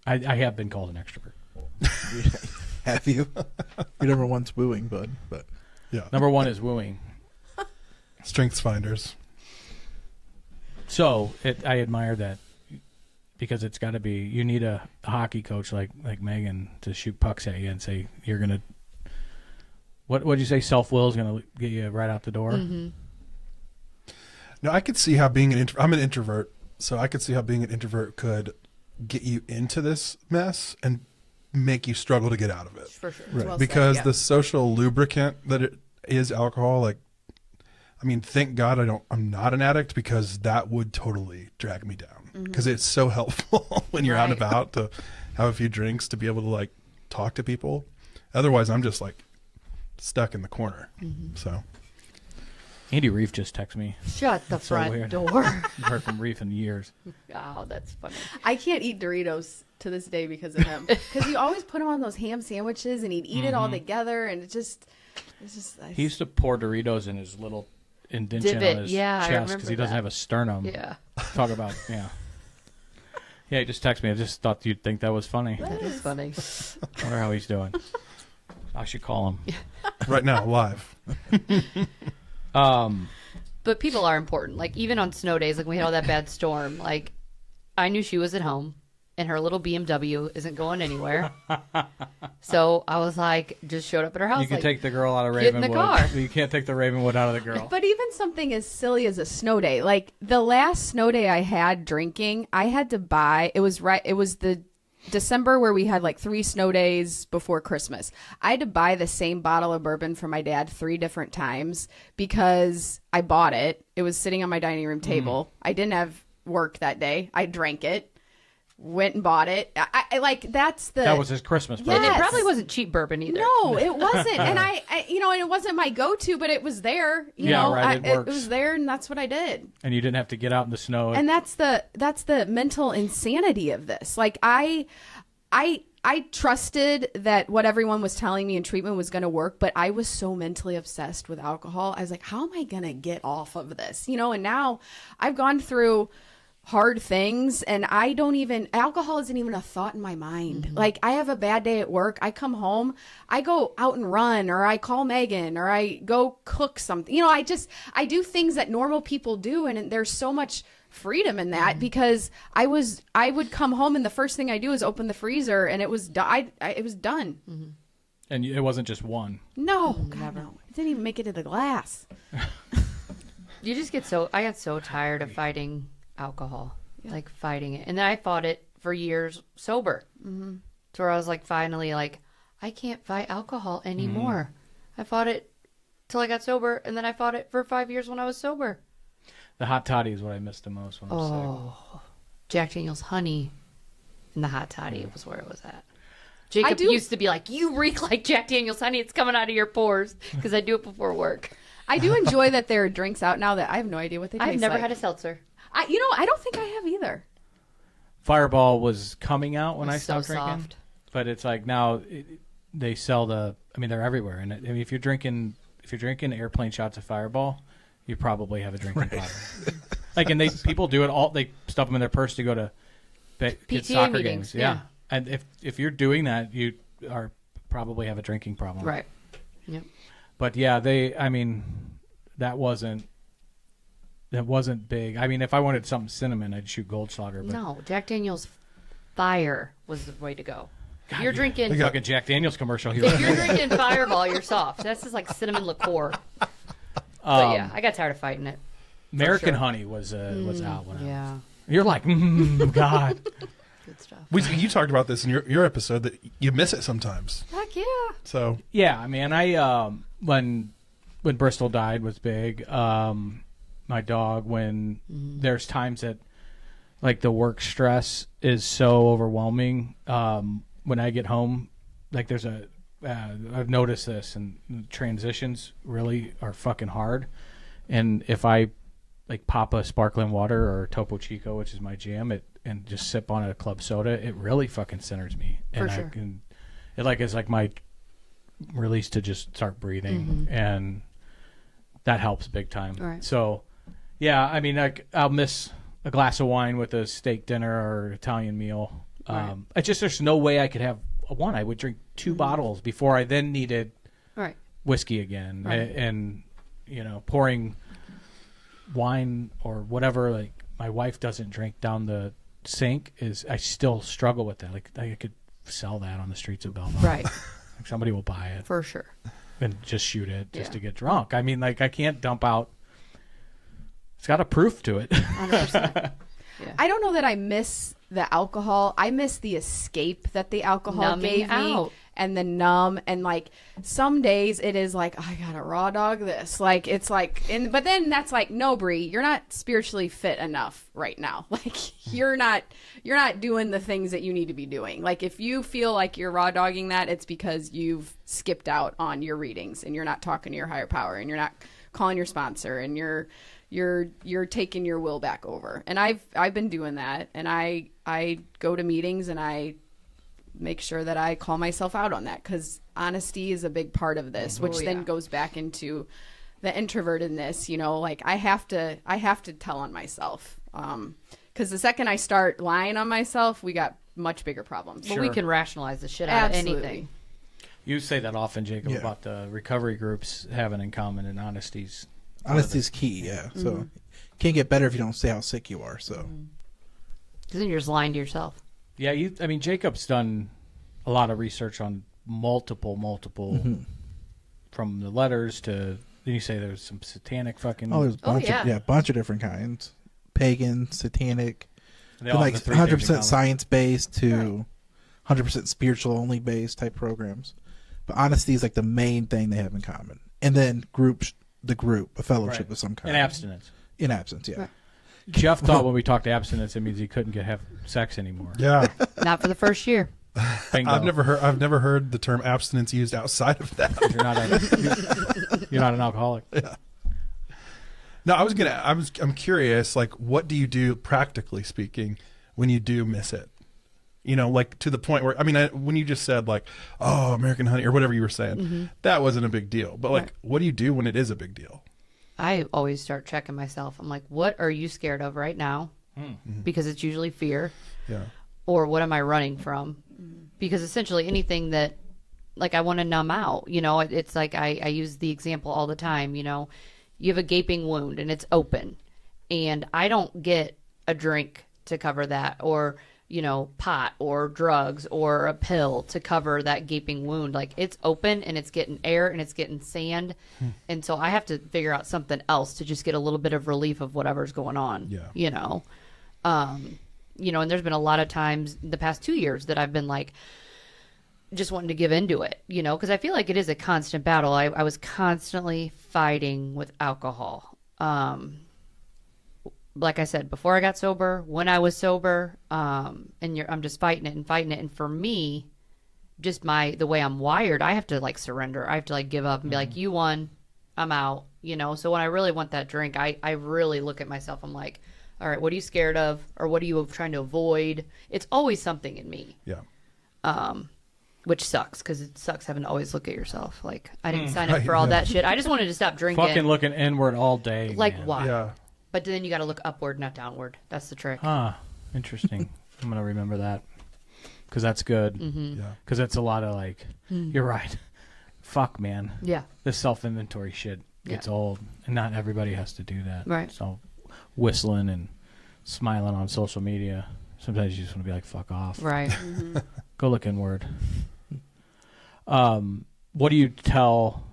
I have been called an extrovert. Have you? Your number one's wooing, bud. But Yeah. Number one is wooing. Strengths finders. So I admire that, because it's got to be, you need a hockey coach like Megan to shoot pucks at you and say, you're going to, what'd you say, self-will is going to get you right out the door? No, I could see how being I'm an introvert, so I could see how being an introvert could get you into this mess and make you struggle to get out of it. For sure. Right. Well said, Because yeah. the social lubricant that it is alcohol, like, I mean, thank God I'm not an addict, because that would totally drag me down. Because it's so helpful when you're out and Right. about to have a few drinks, to be able to like talk to people. Otherwise, I'm just like stuck in the corner. So Andy Reef just texted me. Shut the So front weird. door. I've heard from Reef in years. Oh, that's funny. I can't eat Doritos to this day because of him. Because you always put them on those ham sandwiches, and he'd eat it all together, and it's just. He used to pour Doritos in his little indentation Divot. on his Yeah, I chest, because remember he doesn't that. have a sternum. Yeah. Talk about, yeah. Yeah, he just texted me. I just thought you'd think that was funny. That is funny. Wonder how he's doing. I should call him. right now, live. But people are important. Like, even on snow days, like we had all that bad storm, like, I knew she was at home. and her little BMW isn't going anywhere. So I was like, just showed up at her house. You can like, take the girl out of get in Ravenwood. the car. You can't take the Ravenwood out of the girl. But even something as silly as a snow day, like the last snow day I had drinking, I had to buy, it was the December where we had like 3 snow days before Christmas. I had to buy the same bottle of bourbon for my dad 3 different times because I bought it. It was sitting on my dining room table. I didn't have work that day. I drank it, went and bought it. I like, that's the... That was his Christmas present. And Yes. it probably wasn't cheap bourbon either. No, it wasn't. And I and it wasn't my go-to, but it was there. You Yeah, know, right, it works. it was there, and that's what I did. And you didn't have to get out in the snow. And that's the mental insanity of this. Like I trusted that what everyone was telling me in treatment was going to work, but I was so mentally obsessed with alcohol. I was like, how am I going to get off of this? You know, and now I've gone through hard things and alcohol isn't even a thought in my mind. Like I have a bad day at work. I come home, I go out and run, or I call Megan, or I go cook something. You know, I do things that normal people do. And there's so much freedom in that because I would come home and the first thing I do is open the freezer and it was it was done. And it wasn't just one. No, God, no. It didn't even make it to the glass. You just I got so tired of fighting alcohol, like fighting it. And then I fought it for years sober. To where I was like, finally, like, I can't fight alcohol anymore. I fought it till I got sober, and then I fought it for 5 years when I was sober. The hot toddy is what I missed the most when I was sick. Jack Daniel's honey and the hot toddy was where it was at. Jacob used to be like, you reek like Jack Daniel's honey. It's coming out of your pores because I do it before work. I do enjoy that there are drinks out now that I have no idea what they taste like. I've never had a seltzer. I don't think I have either. Fireball was coming out when I so stopped drinking. soft. But it's like now they sell they're everywhere. And if you're drinking airplane shots of Fireball, you probably have a drinking problem. Like, and people do it all. They stuff them in their purse to go to get soccer meetings, games. Yeah. And if you're doing that, you are probably have a drinking problem. Right. Yep. But yeah, that wasn't big. I mean, if I wanted something cinnamon, I'd shoot Goldschlager. But No, Jack Daniel's Fire was the way to go. If you're drinking, fucking Jack Daniels commercial here. if you're drinking Fireball, you're soft. That's just like cinnamon liqueur. But yeah, I got tired of fighting it. American sure. Honey was out when Yeah, you're like, God. good stuff. You talked about this in your episode that you miss it sometimes. Heck yeah. So Yeah, I mean, I when Bristol died was big. My dog, when there's times that like the work stress is so overwhelming. When I get home, like there's I've noticed this, and transitions really are fucking hard. And if I like pop a sparkling water or Topo Chico, which is my jam, and just sip on a club soda, it really fucking centers me. And sure. It's like my release to just start breathing, and that helps big time. Right. So, yeah, I mean, I'll miss a glass of wine with a steak dinner or Italian meal. Right. It's just there's no way I could have one. I would drink 2 bottles before I then needed Right. whiskey again, Right. and pouring wine or whatever. Like my wife doesn't drink down the sink. I still struggle with that. Like I could sell that on the streets of Belmont. Right. Like somebody will buy it For sure. and just shoot it just Yeah. to get drunk. I mean, like I can't dump out. It's got a proof to it. 100%. I don't know that I miss the alcohol. I miss the escape that the alcohol Numbing gave me, out. and the numb. And like some days it is like, I gotta raw dog this. Like it's like, but then that's like, no, Bree, you're not spiritually fit enough right now. Like you're not doing the things that you need to be doing. Like if you feel like you're raw dogging that, it's because you've skipped out on your readings and you're not talking to your higher power and you're not calling your sponsor and you're taking your will back over. And I've been doing that, and I go to meetings and I make sure that I call myself out on that, because honesty is a big part of this, which then goes back into the introvertedness. Like I have to tell on myself, because the second I start lying on myself, we got much bigger problems. But we can rationalize the shit out Absolutely. of anything. You say that often, Jacob, Yeah. about the recovery groups having in common, and honesty's Honesty's key, yeah. So you can't get better if you don't say how sick you are. So Because then you're just lying to yourself. Yeah, I mean, Jacob's done a lot of research on multiple, from the letters to. Did you say there's some satanic fucking? Oh, there's a bunch yeah. of bunch of different kinds. Pagan, satanic, They all have like the three things in 100% common. science based to 100% spiritual only based type programs. But honesty is like the main thing they have in common. And then a fellowship Right. of some kind. And abstinence. In absence, yeah. Right. Jeff thought when we talked abstinence, it means he couldn't have sex anymore. Yeah. Not for the first year. Bingo. I've never heard the term abstinence used outside of that. You're not an alcoholic. Yeah. No, I'm curious, like, what do you do practically speaking when you do miss it? You know, like to the point where, I mean, when you just said like, oh, American Honey or whatever you were saying, that wasn't a big deal. But like, what do you do when it is a big deal? I always start checking myself. I'm like, what are you scared of right now? Because it's usually fear. Yeah. Or what am I running from? Because essentially anything that, like, I want to numb out, you know, it's like I use the example all the time, you know, you have a gaping wound and it's open and I don't get a drink to cover that or, you know, pot or drugs or a pill to cover that gaping wound. Like, it's open and it's getting air and it's getting sand. And so I have to figure out something else to just get a little bit of relief of whatever's going on, you know? You know, and there's been a lot of times the past 2 years that I've been like, just wanting to give into it, you know, because I feel like it is a constant battle. I was constantly fighting with alcohol. Like I said, before I got sober, when I was sober, I'm just fighting it. And for me, just the way I'm wired, I have to like surrender. I have to like give up and be like, you won, I'm out, you know? So when I really want that drink, I really look at myself. I'm like, all right, what are you scared of? Or what are you trying to avoid? It's always something in me. Yeah. Which sucks, because it sucks having to always look at yourself. Like, I didn't sign up for all that shit. I just wanted to stop drinking. Fucking looking inward all day. Like, man. why? Yeah. But then you got to look upward, not downward. That's the trick. Interesting. I'm going to remember that. Because that's good. Yeah. Because it's a lot of like, you're right. Fuck, man. Yeah. This self-inventory shit gets old. And not everybody has to do that. Right. So whistling and smiling on social media, sometimes you just want to be like, fuck off. Right. Go look inward. What do you tell,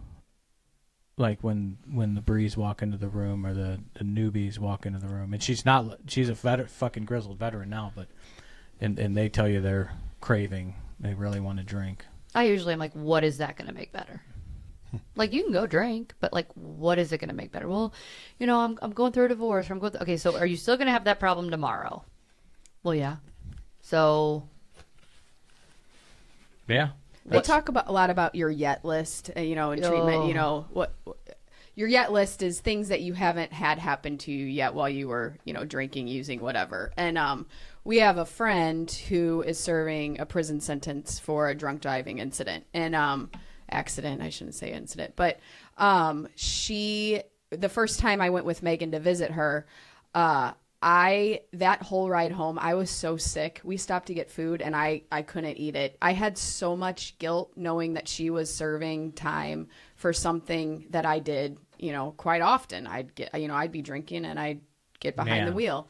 like, when the Brees walk into the room or the newbies walk into the room? And she's a fucking grizzled veteran now, but and they tell you they're craving, they really want to drink. I usually am like, what is that going to make better? Like, you can go drink, but like, what is it going to make better? Well, you know, I'm going through a divorce. Okay, so are you still going to have that problem tomorrow? Well, yeah. So. Yeah. We talk a lot about your yet list, you know, in treatment. You know, what your yet list is things that you haven't had happen to you yet while you were, you know, drinking, using, whatever. And we have a friend who is serving a prison sentence for a drunk driving incident and accident. I shouldn't say incident, but the first time I went with Megan to visit her, that whole ride home, I was so sick. We stopped to get food and I couldn't eat it. I had so much guilt knowing that she was serving time for something that I did, you know, quite often. I'd be drinking and I'd get behind the wheel.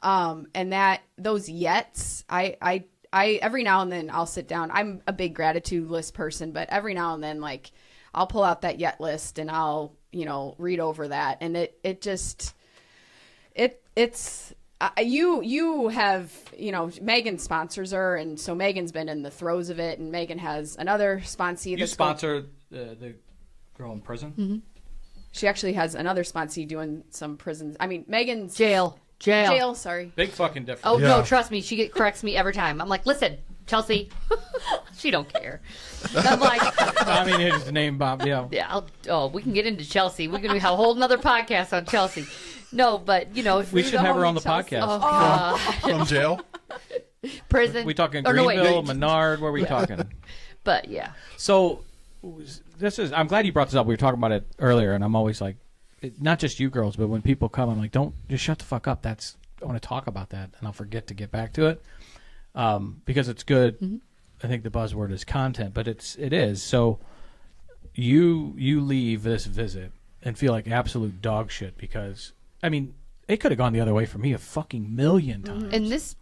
And those yets, I every now and then I'll sit down. I'm a big gratitude list person, but every now and then, like, I'll pull out that yet list and I'll, you know, read over that. And you have, you know, Megan sponsors her, and so Megan's been in the throes of it, and Megan has another sponsee. You sponsor the girl in prison? Mm-hmm. She actually has another sponsee doing some prisons. I mean, Megan's Jail. Sorry. Big fucking difference. Oh, no, trust me. She corrects me every time. I'm like, listen, Chelsea. She don't care. And I'm like, I mean, it's the name, Bob. Yeah. Yeah. We can get into Chelsea. We're going to have a whole nother podcast on Chelsea. No, but, you know. We should have her on the Chelsea. podcast. Oh, God. From jail? Prison. We talking Greenville, Menard? Where are we talking? But, yeah. So, I'm glad you brought this up. We were talking about it earlier, and I'm always like, not just you girls, but when people come, I'm like, don't, just shut the fuck up. I want to talk about that, and I'll forget to get back to it. Because it's good. Mm-hmm. I think the buzzword is content, but it is. So you leave this visit and feel like absolute dog shit because, I mean, it could have gone the other way for me a fucking million times. And this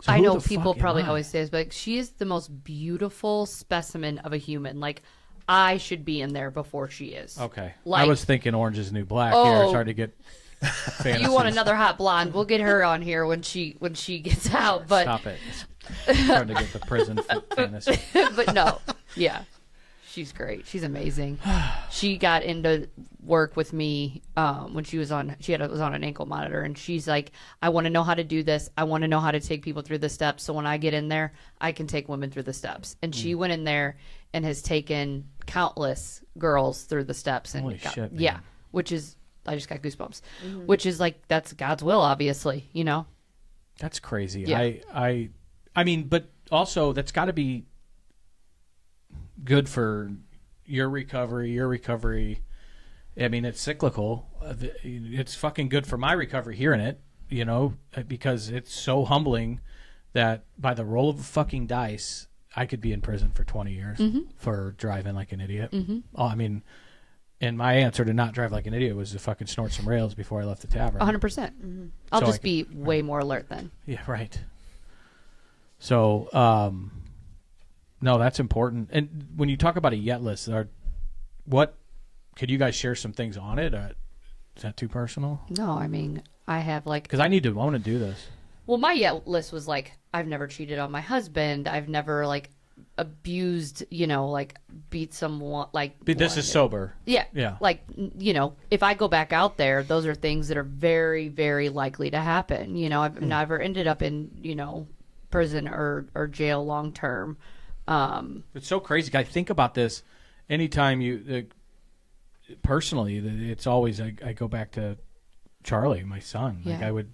So I who know the people fuck am probably I? always say this, but she is the most beautiful specimen of a human. Like, I should be in there before she is. Okay. Like, I was thinking Orange is the New Black here. Oh. It's hard to get fantasies. you want another hot blonde? We'll get her on here when she gets out. But Stop it. It's trying to get the prison fantasy. but no, yeah, she's great. She's amazing. She got into work with me when she was on. Was on an ankle monitor, and she's like, "I want to know how to do this. I want to know how to take people through the steps. So when I get in there, I can take women through the steps." And she went in there and has taken countless girls through the steps. And Holy shit, man. yeah, which is I just got goosebumps. Which is like that's God's will, obviously. You know. That's crazy. Yeah. I mean, but also that's got to be good for your recovery. I mean, it's cyclical. It's fucking good for my recovery hearing it, you know, because it's so humbling that by the roll of a fucking dice, I could be in prison for 20 years for driving like an idiot. Oh, I mean, and my answer to not drive like an idiot was to fucking snort some rails before I left the tavern. 100%. I'll So just be way more alert then. Yeah, right. So, no, that's important. And when you talk about a yet list, could you guys share some things on it? Is that too personal? No, I mean, I have like... Because I want to do this. Well, my yet list was like, I've never cheated on my husband. I've never like abused, you know, like beat someone. Like But this is sober. Yeah. Yeah. Like, you know, if I go back out there, those are things that are very, very likely to happen. You know, I've never ended up in, you know, prison or jail long term. It's so crazy. I think about this anytime personally, it's always, I go back to Charlie, my son. Yeah. Like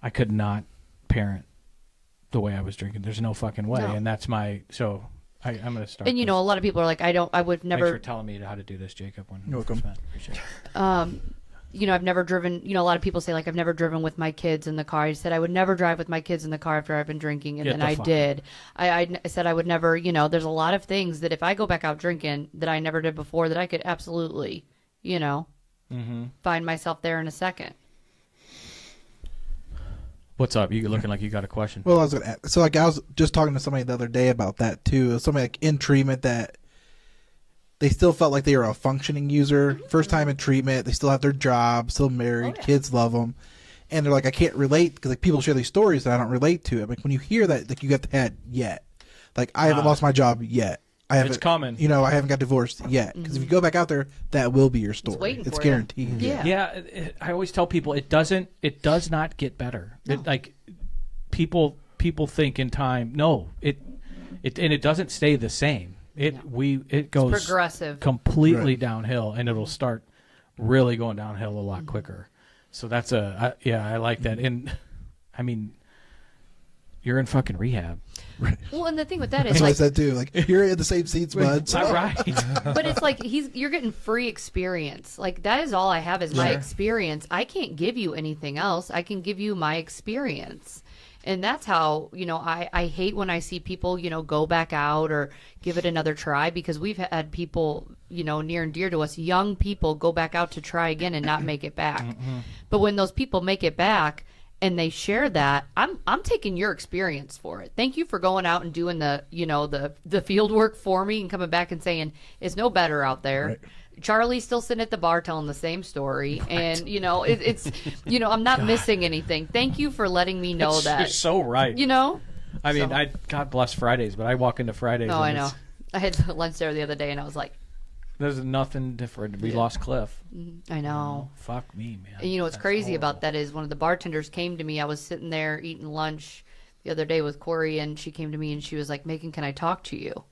I could not parent the way I was drinking. There's no fucking way. No. And that's I'm going to start. And, you know, a lot of people are like, I would never. Thanks for telling me how to do this, Jacob. You're welcome. Appreciate it. You know, I've never driven, you know, a lot of people say, like, I've never driven with my kids in the car. I said I would never drive with my kids in the car after I've been drinking, and Get then the I fuck did. I said I would never, you know, there's a lot of things that if I go back out drinking that I never did before that I could absolutely, you know, find myself there in a second. What's up? You looking like you got a question. Well, I was gonna ask, so like I was just talking to somebody the other day about that too. It was somebody like in treatment that they still felt like they were a functioning user. First time in treatment, they still have their job, still married, kids love them, and they're like, I can't relate because like people share these stories that I don't relate to. Like when you hear that, like you got that yet, like I haven't lost my job yet. I haven't, It's coming. You know, I haven't got divorced yet because if you go back out there, that will be your story. waiting It's for you. guaranteed. Yeah. Yeah, I always tell people it does not get better. Like people think in time. No, it doesn't stay the same. It goes progressive. completely downhill, and it'll start really going downhill a lot quicker. So that's I like that. And I mean, you're in fucking rehab. Right. Well, and the thing with that is That's what I like, said too. Like you're in the same seats, bud. So. All right. but it's like you're getting free experience. Like that is all I have is my experience. I can't give you anything else. I can give you my experience. And that's how, you know, I hate when I see people, you know, go back out or give it another try, because we've had people, you know, near and dear to us, young people go back out to try again and not make it back. But when those people make it back and they share that, I'm taking your experience for it. Thank you for going out and doing the, you know, the field work for me and coming back and saying it's no better out there. Right. Charlie's still sitting at the bar telling the same story, and you know it's you know, I'm not missing anything. Thank you for letting me know that. You're so right. You know, I mean, So- God bless Fridays, but I walk into Fridays. no, and I know. I had lunch there the other day, and I was like, There's nothing different. We lost Cliff. I know. Fuck me, man. And you know what's That's crazy horrible. about that is one of the bartenders came to me. I was sitting there eating lunch the other day with Corey, and she came to me and she was like, Megan, can I talk to you?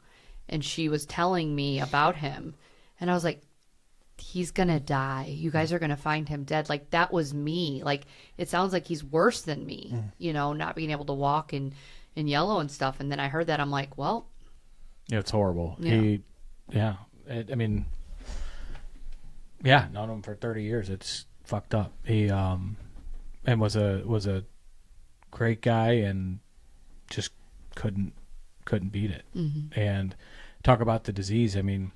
And she was telling me about him, and I was like, he's gonna die. You guys are gonna find him dead. Like that was me. Like it sounds like he's worse than me, you know, not being able to walk and yellow and stuff. And then I heard that, I'm like, well, Yeah, it's horrible. Yeah. I mean, known him for 30 years. It's fucked up. He and was a great guy and just couldn't beat it. And talk about the disease. I mean,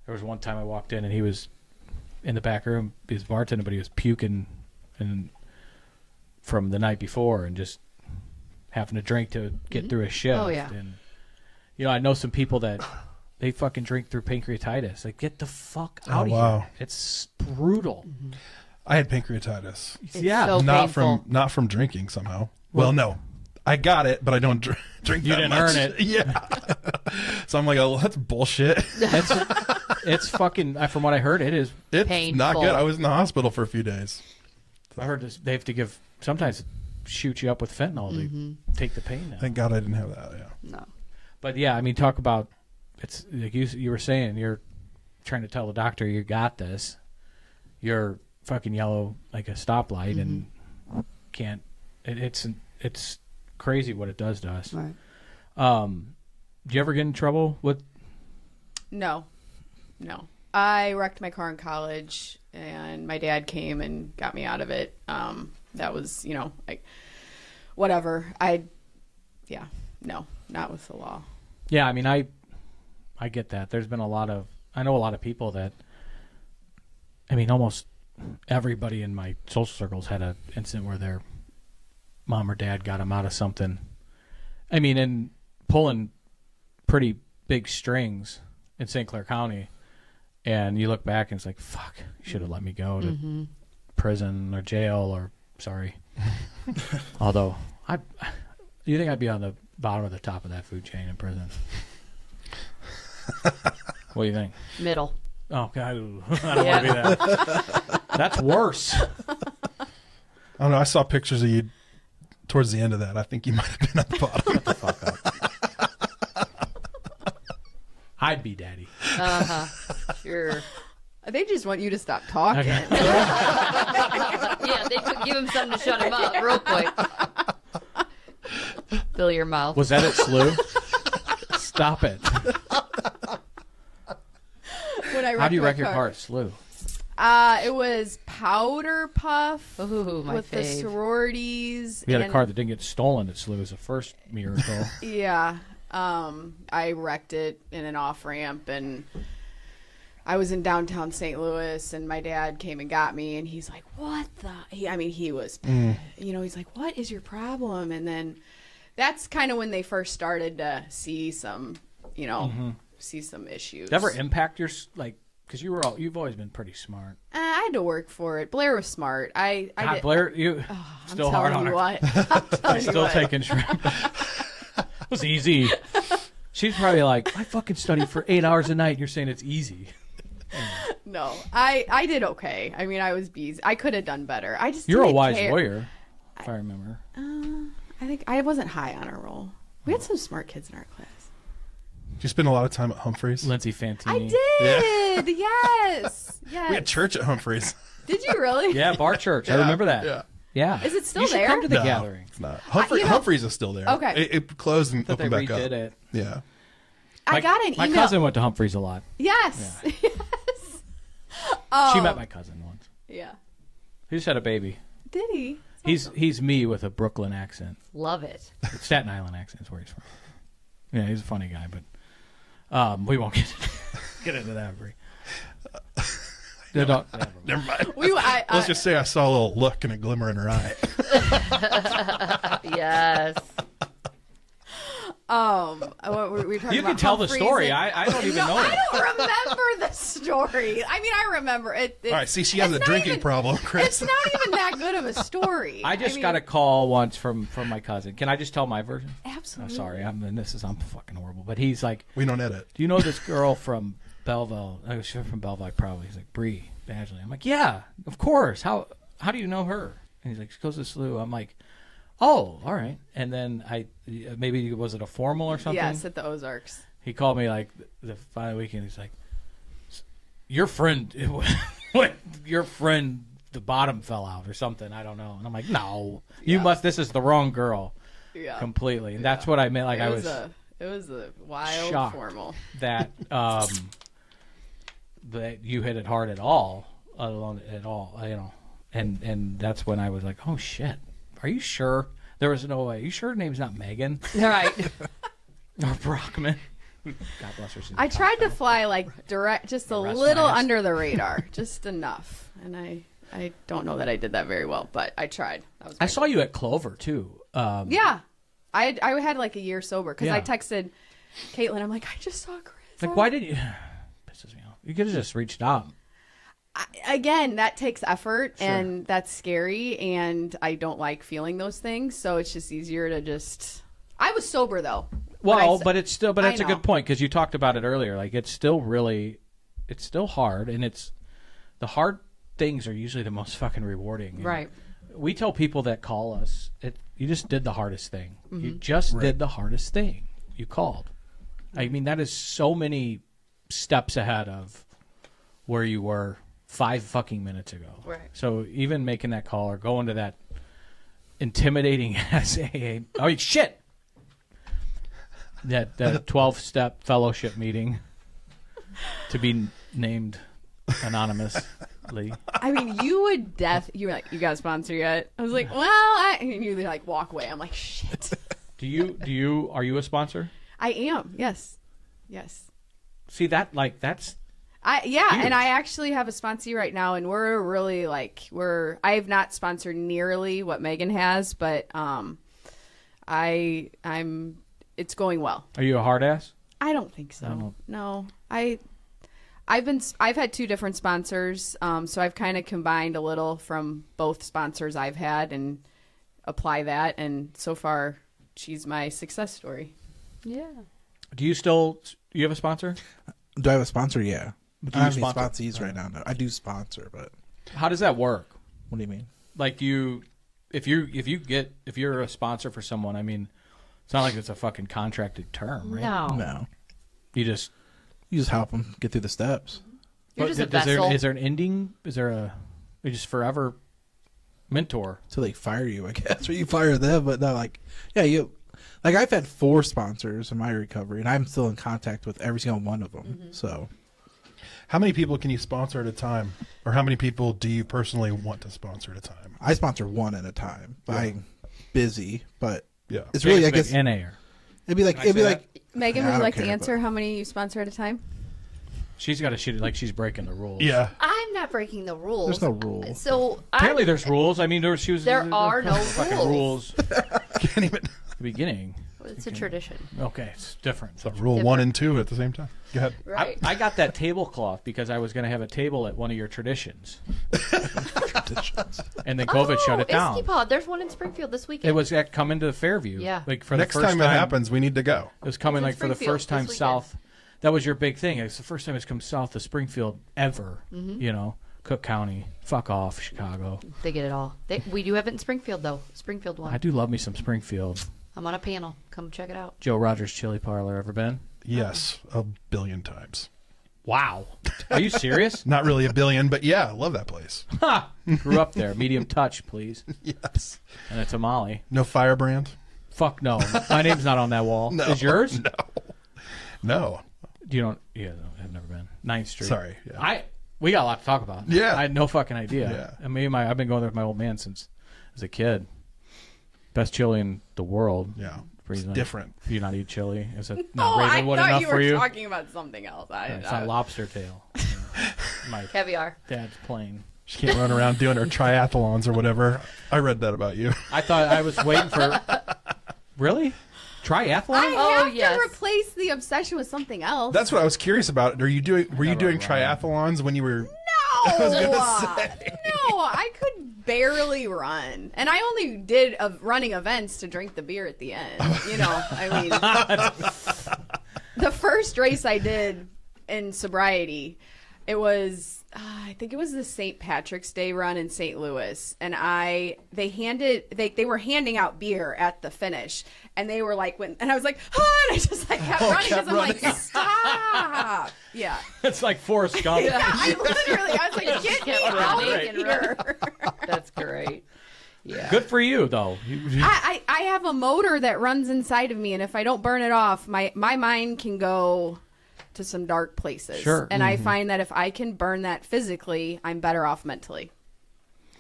there was one time I walked in and he was in the back room. He was bartending, but he was puking and from the night before and just having to drink to get through a shift. Oh, yeah. And, I know some people that they fucking drink through pancreatitis. Like, get the fuck out of here. It's brutal. I had pancreatitis. So Not painful. from drinking somehow. Well, no. I got it, but I don't drink You that didn't much. earn it. Yeah. So I'm like, oh, that's bullshit. It's fucking, from what I heard, it is. It's Painful. not good. I was in the hospital for a few days. I heard this, they have to sometimes shoot you up with fentanyl to take the pain out. Thank God I didn't have that. Yeah. No. But yeah, I mean, talk about, it's like you were saying, you're trying to tell the doctor you got this. You're fucking yellow like a stoplight and can't, it's crazy what it does to us. Right. Do you ever get in trouble with? No. I wrecked my car in college, and my dad came and got me out of it. That was, like, whatever. No, not with the law. Yeah, I mean, I get that. There's been I know a lot of people that, I mean, almost everybody in my social circles had an incident where their mom or dad got them out of something. I mean, and pulling pretty big strings in St. Clair County, and you look back and it's like, fuck, you should have let me go to prison or jail or, sorry. Although, you think I'd be on the bottom or the top of that food chain in prison? What do you think? Middle. Oh, God, I don't want to be that. That's worse. I don't know. I saw pictures of you towards the end of that. I think you might have been at the bottom. Shut the fuck up. I'd be daddy. Sure. They just want you to stop talking. Okay. Yeah, they could give him something to shut him up real quick. Fill your mouth. Was that it, Slew? Stop it. How do you wreck your car at Slew? It was Powder Puff Ooh, my with the fave. sororities. We had a and- car that didn't get stolen at Slew. It was the first miracle. Yeah. I wrecked it in an off ramp, and I was in downtown St. Louis, and my dad came and got me, and he's like, "What the?" He was, he's like, "What is your problem?" And then that's kind of when they first started to see some, see some issues. Did it ever impact your because you've always been pretty smart. I had to work for it. Blair was smart. I God, did. Blair, you still hard on you her. what. I'm telling you Still what. taking shrimp. It was easy. She's probably like, I fucking studied for 8 hours a night. And you're saying it's easy. No, I did okay. I mean, I was bees. I could have done better. I just You're a didn't wise care. lawyer, if I remember. I think I wasn't high on a roll. We had some smart kids in our class. Did you spend a lot of time at Humphreys? Lindsay Fantini. I did. Yes. Yes. We had church at Humphreys. Did you really? Yeah, Bar Church. I remember that. Yeah. Yeah. Is it still you should there? come to the No, gathering. it's not. you know- Humphreys is still there. Okay. It closed and They opened back up. redid it. Yeah. I got an email. My cousin went to Humphreys a lot. Yes. Yeah. Yes. She met my cousin once. Yeah. He just had a baby. Did he? He's me with a Brooklyn accent. Love it. Staten Island accent is where he's from. Yeah, he's a funny guy, but we won't get into that, Bree. Never mind. Let's just say I saw a little look and a glimmer in her eye. Yes. What were we talking You about? can tell the Humphreys story. and- I don't even know I it. don't remember the story. I mean, I remember it. All right, see, she has it's a not drinking even- problem, Chris. It's not even that good of a story. I just mean, got a call once from my cousin. Can I just tell my version? Absolutely. I'm sorry. I'm fucking horrible. But he's like, We don't edit. do you know this girl from Belleville? I was from Belleville, probably. He's like, Bree Badgley. I'm like, yeah, of course. How do you know her? And he's like, she goes to SLU. I'm like, oh, all right. And then maybe was it a formal or something? Yes, at the Ozarks. He called me like the final weekend. He's like, your friend, the bottom fell out or something. I don't know. And I'm like, no, you must. This is the wrong girl. Yeah. Completely. And that's what I meant. Like It was a wild shocked formal. that that you hit it hard at all, and that's when I was like, oh shit, are you sure? There was no way. Are you sure her name's not Megan All right. or Brockman? God bless her. I tried to fly like direct, just a Rest little my ass. under the radar, just enough. And I don't know that I did that very well, but I tried. That was I great. saw you at Clover too. Yeah, I had like a year sober because Yeah. I texted Caitlin. I'm like, I just saw Chris. Like, why did you? Pisses me off. You could have just reached out. Again, that takes effort and that's scary, and I don't like feeling those things. So it's just easier to just. I was sober though. Well, but it's still, but I that's a know. good point because you talked about it earlier. Like, it's still hard, and the hard things are usually the most fucking rewarding. And Right. we tell people that call us, you just did the hardest thing. You just did the hardest thing. You called. I mean, that is so many steps ahead of where you were 5 fucking minutes ago. Right. So even making that call or going to that intimidating AA, oh shit, that 12-step fellowship meeting to be named anonymously. I mean, you would you were like, you got a sponsor yet? I was like, well, and you like walk away. I'm like, shit. Are you a sponsor? I am. Yes. See that, like, that's huge. And I actually have a sponsee right now, and we're really like I have not sponsored nearly what Megan has, but it's going well. Are you a hard ass? I don't think so. I don't know. No, I've had 2 different sponsors, so I've kind of combined a little from both sponsors I've had and apply that, and so far she's my success story. Yeah. Do you have a sponsor? Do I have a sponsor? Yeah. But Do I you don't have any sponsor? sponsees right now. No. I do sponsor, but How does that work? what do you mean? Like, if you're a sponsor for someone, I mean, it's not like it's a fucking contracted term, right? No. You just help them get through the steps. You're just a vessel. Is there an ending? You're just forever mentor? So they fire you, I guess, or you fire them. But no, like, yeah, I've had 4 sponsors in my recovery, and I'm still in contact with every single one of them. Mm-hmm. So, How many people can you sponsor at a time? Or how many people do you personally want to sponsor at a time? I sponsor 1 at a time. Yeah. I'm busy, but Yeah. it's really, I guess, NA. it'd be like Megan, Yeah, I would you don't like to care, answer how many you sponsor at a time? She's got to shoot it like she's breaking the rules. Yeah. I'm not breaking the rules. There's no rules. So Apparently, there's rules. I mean, there are no fucking rules. Can't even. At the beginning. It's a tradition. Okay, it's different. So rule 1 and 2 at the same time. Go ahead. Right. I got that tablecloth because I was going to have a table at one of your traditions. And then COVID shut it down. Pod. There's one in Springfield this weekend. It was at coming to Fairview. Yeah. Like for Next the first time it happens, we need to go. It was coming It's in like for the Springfield first time this weekend. south. That was your big thing. It's the first time it's come south of Springfield ever. Mm-hmm. You know, Cook County. Fuck off, Chicago. They get it all. We do have it in Springfield, though. Springfield one. I do love me some Springfield. I'm on a panel. Come check it out. Joe Rogers Chili Parlor. Ever been? Yes, a billion times. Wow. Are you serious? Not really a billion, but yeah, I love that place. Ha! Grew up there. Medium touch, please. Yes. And a tamale. No Firebrand? Fuck no. My name's not on that wall. No. Is yours? No. You don't? Yeah, no, I've never been. 9th Street. Sorry. Yeah. We got a lot to talk about. Yeah. I had no fucking idea. Yeah. I mean, I've been going there with my old man since as a kid. Best chili in the world. Yeah. It's different. Do you not eat chili? Is it Oh, not I Ravenwood thought enough you for were you? talking about something else. It's not lobster tail. My Caviar. dad's plane. She can't run around doing her triathlons or whatever. I read that about you. I thought I was waiting for. Really? Triathlon? I have yes. to replace the obsession with something else. That's what I was curious about. Were you doing triathlons when you were? No, I was gonna say. no, I could barely run, and I only did running events to drink the beer at the end. You know, I mean, the first race I did in sobriety, it was I think it was the St. Patrick's Day run in St. Louis, and they were handing out beer at the finish, and they were like and I was like, and I just like kept running because I'm like, stop, yeah. It's like Forrest Gump. Yeah, I was like, get me out of here. That's great. Yeah. Good for you, though. I have a motor that runs inside of me, and if I don't burn it off, my mind can go to some dark places. Sure. And I find that if I can burn that physically, I'm better off mentally.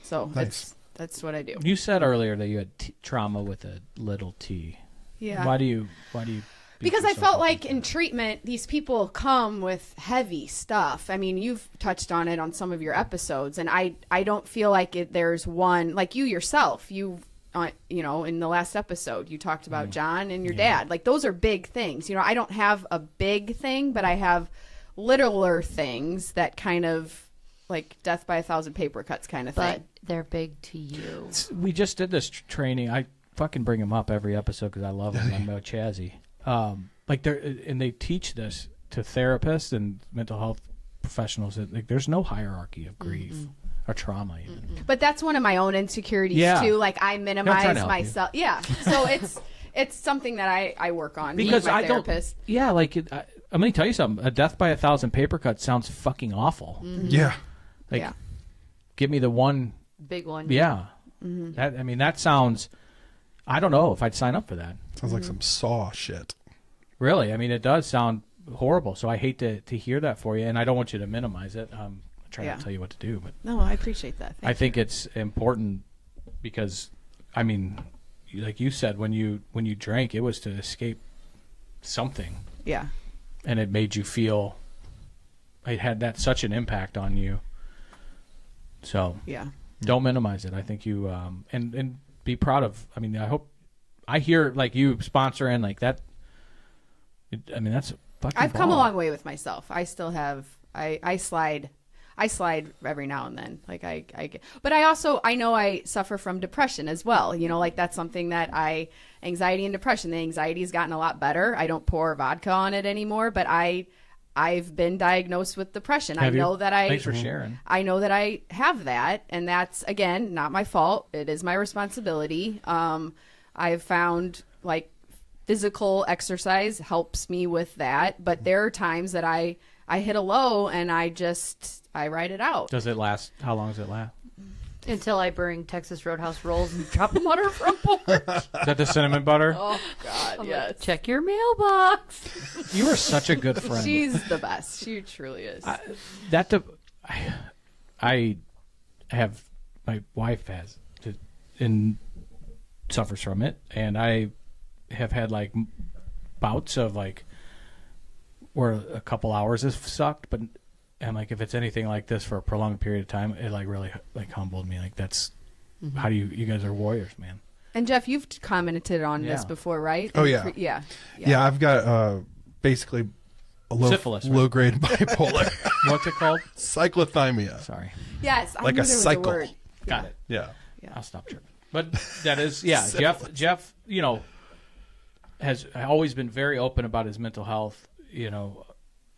So Nice. that's what I do. You said earlier that you had trauma with a little t. Yeah. Why do you? Because I yourself felt up like with in that? treatment, these people come with heavy stuff. I mean, you've touched on it on some of your episodes, and I don't feel like there's one, like you yourself, you know, in the last episode, you talked about John and your dad. Like, those are big things. You know, I don't have a big thing, but I have littler things that kind of, like, death by 1,000 paper cuts kind of thing. But they're big to you. We just did this training. I fucking bring him up every episode because I love him. I'm Chazzy. Like, they teach this to therapists and mental health professionals. That, like, there's no hierarchy of grief or trauma even. But that's one of my own insecurities too. Like, I minimize myself. Yeah. So it's something that I work on because with my I therapist. don't. Yeah, like I'm going to tell you something. A death by 1,000 paper cuts sounds fucking awful. Yeah. Like, give me the one Big one. Yeah. That, I mean, that sounds. I don't know if I'd sign up for that. Sounds like some Saw shit. Really, I mean, it does sound horrible. So I hate to hear that for you, and I don't want you to minimize it. I'm trying to tell you what to do, but No, I appreciate that. I think it's important because, I mean, like you said, when you drank, it was to escape something. Yeah. And it made you feel. It had that such an impact on you. So Yeah. don't minimize it. I think you and be proud of. I mean, I hear like you sponsoring like that. I mean, that's fucking. I've come a baller. long way with myself. I still have. I slide every now and then. Like but I know I suffer from depression as well. You know, like that's something that anxiety and depression. The anxiety has gotten a lot better. I don't pour vodka on it anymore, but I've been diagnosed with depression. Have I know you? that I. Thanks for sharing. I know that I have that, and that's again not my fault. It is my responsibility. I've found like physical exercise helps me with that, but there are times that I hit a low and I ride it out. Does it last? How long does it last? Until I bring Texas Roadhouse rolls and drop them on her front porch. Is that the cinnamon butter? Oh God, I'm yes. like, check your mailbox. You are such a good friend. She's the best. She truly is. I have, my wife has, and suffers from it, and I have had like bouts of like where a couple hours has sucked, but and like if it's anything like this for a prolonged period of time, it like really like humbled me. Like that's how do you guys are warriors, man. And Jeff, you've commented on this Yeah. before, right? Oh, yeah. Yeah. I've got basically a Syphilis, right? low grade bipolar. What's it called? Cyclothymia. Sorry. Yes. I Like knew a there was cycle. word. Got it. Yeah. I'll stop tripping. But that is, yeah, Jeff, you know, has always been very open about his mental health. You know,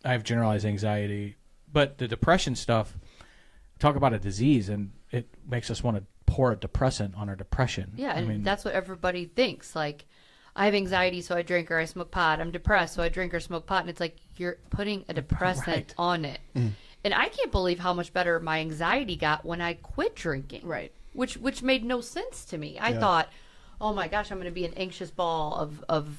I have generalized anxiety, but the depression stuff, talk about a disease, and it makes us want to pour a depressant on our depression. Yeah, and I mean, that's what everybody thinks. Like, I have anxiety, so I drink or I smoke pot. I'm depressed, so I drink or smoke pot. And it's like you're putting a depressant Right. on it. And I can't believe how much better my anxiety got when I quit drinking. Right. Which made no sense to me. I thought, oh my gosh, I'm going to be an anxious ball of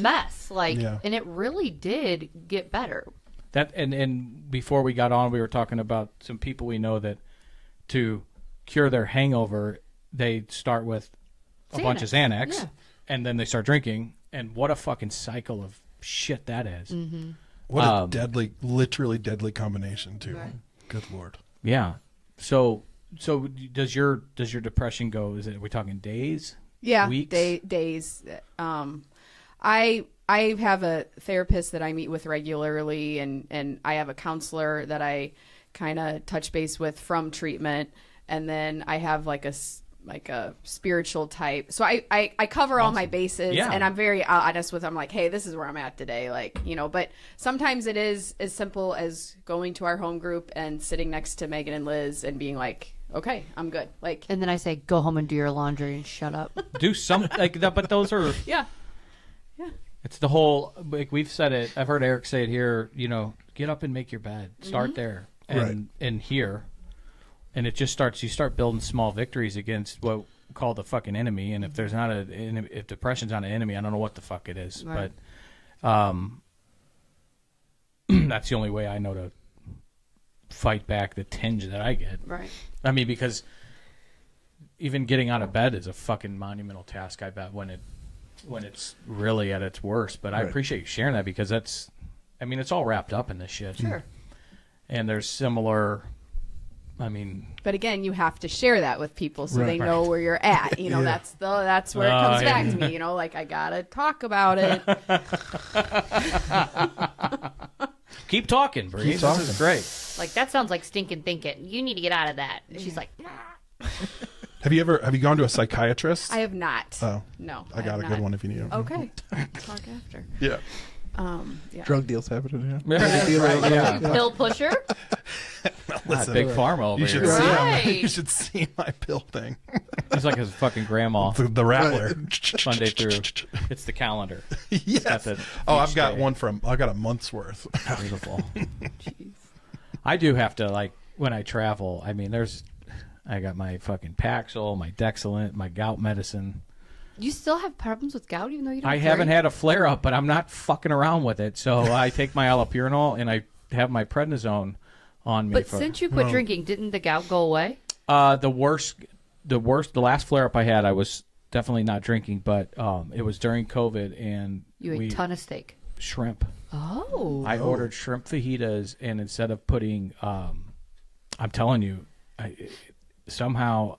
mess. Like, and it really did get better. that and before we got on, we were talking about some people we know that to cure their hangover, they start with a bunch of Xanax, Yeah. and then they start drinking. And what a fucking cycle of shit that is. What a deadly, literally deadly combination too. Right. Good Lord. Yeah. So does your depression go? Are we talking days? Yeah, Weeks? days. I have a therapist that I meet with regularly, and I have a counselor that I kind of touch base with from treatment, and then I have like a spiritual type. So I cover all my bases, Yeah. and I'm very honest with them. Like, hey, this is where I'm at today. Like, you know, but sometimes it is as simple as going to our home group and sitting next to Megan and Liz and being like, okay, I'm good. Like, And then I say, go home and do your laundry and shut up. Do some like that, but those are. yeah. It's the whole, like we've said it, I've heard Eric say it here, you know, get up and make your bed. Start there and here. And it just starts, you start building small victories against what we call the fucking enemy. And if there's not if depression's not an enemy, I don't know what the fuck it is. Right. But that's the only way I know to fight back the tinge that I get. Right. I mean, because even getting out of bed is a fucking monumental task, I bet, when it's really at its worst. But I appreciate you sharing that, because that's, I mean, it's all wrapped up in this shit. Sure. And there's similar I mean, But again, you have to share that with people so Right. they know where you're at. You know, that's where it comes back to me. You know, like I gotta talk about it. keep talking, Bree. Keep This talking. is great. Like, that sounds like stinking thinking. You need to get out of that. And she's like, nah. Have you gone to a psychiatrist? I have not. Oh, No, I got a good one if you need it. Okay, talk after. Yeah. Yeah. Drug deals happening. Yeah. Pill pusher? Listen, Big pharma over you should here. see Right. you should see my pill thing. He's like his fucking grandma. The rattler. Monday through. It's the calendar. Yes. got the I've each got day. one I got a month's worth. Beautiful. I do have to, like, when I travel, I mean, I got my fucking Paxil, my Dexalent, my gout medicine. You still have problems with gout even though you don't I drink? haven't had a flare up, but I'm not fucking around with it. So I take my allopurinol and I have my prednisone on me. But since you quit drinking, didn't the gout go away? The last flare up I had, I was definitely not drinking, but it was during COVID and You ate a ton of steak. shrimp. Oh. I ordered shrimp fajitas, and instead of putting, I'm telling you, somehow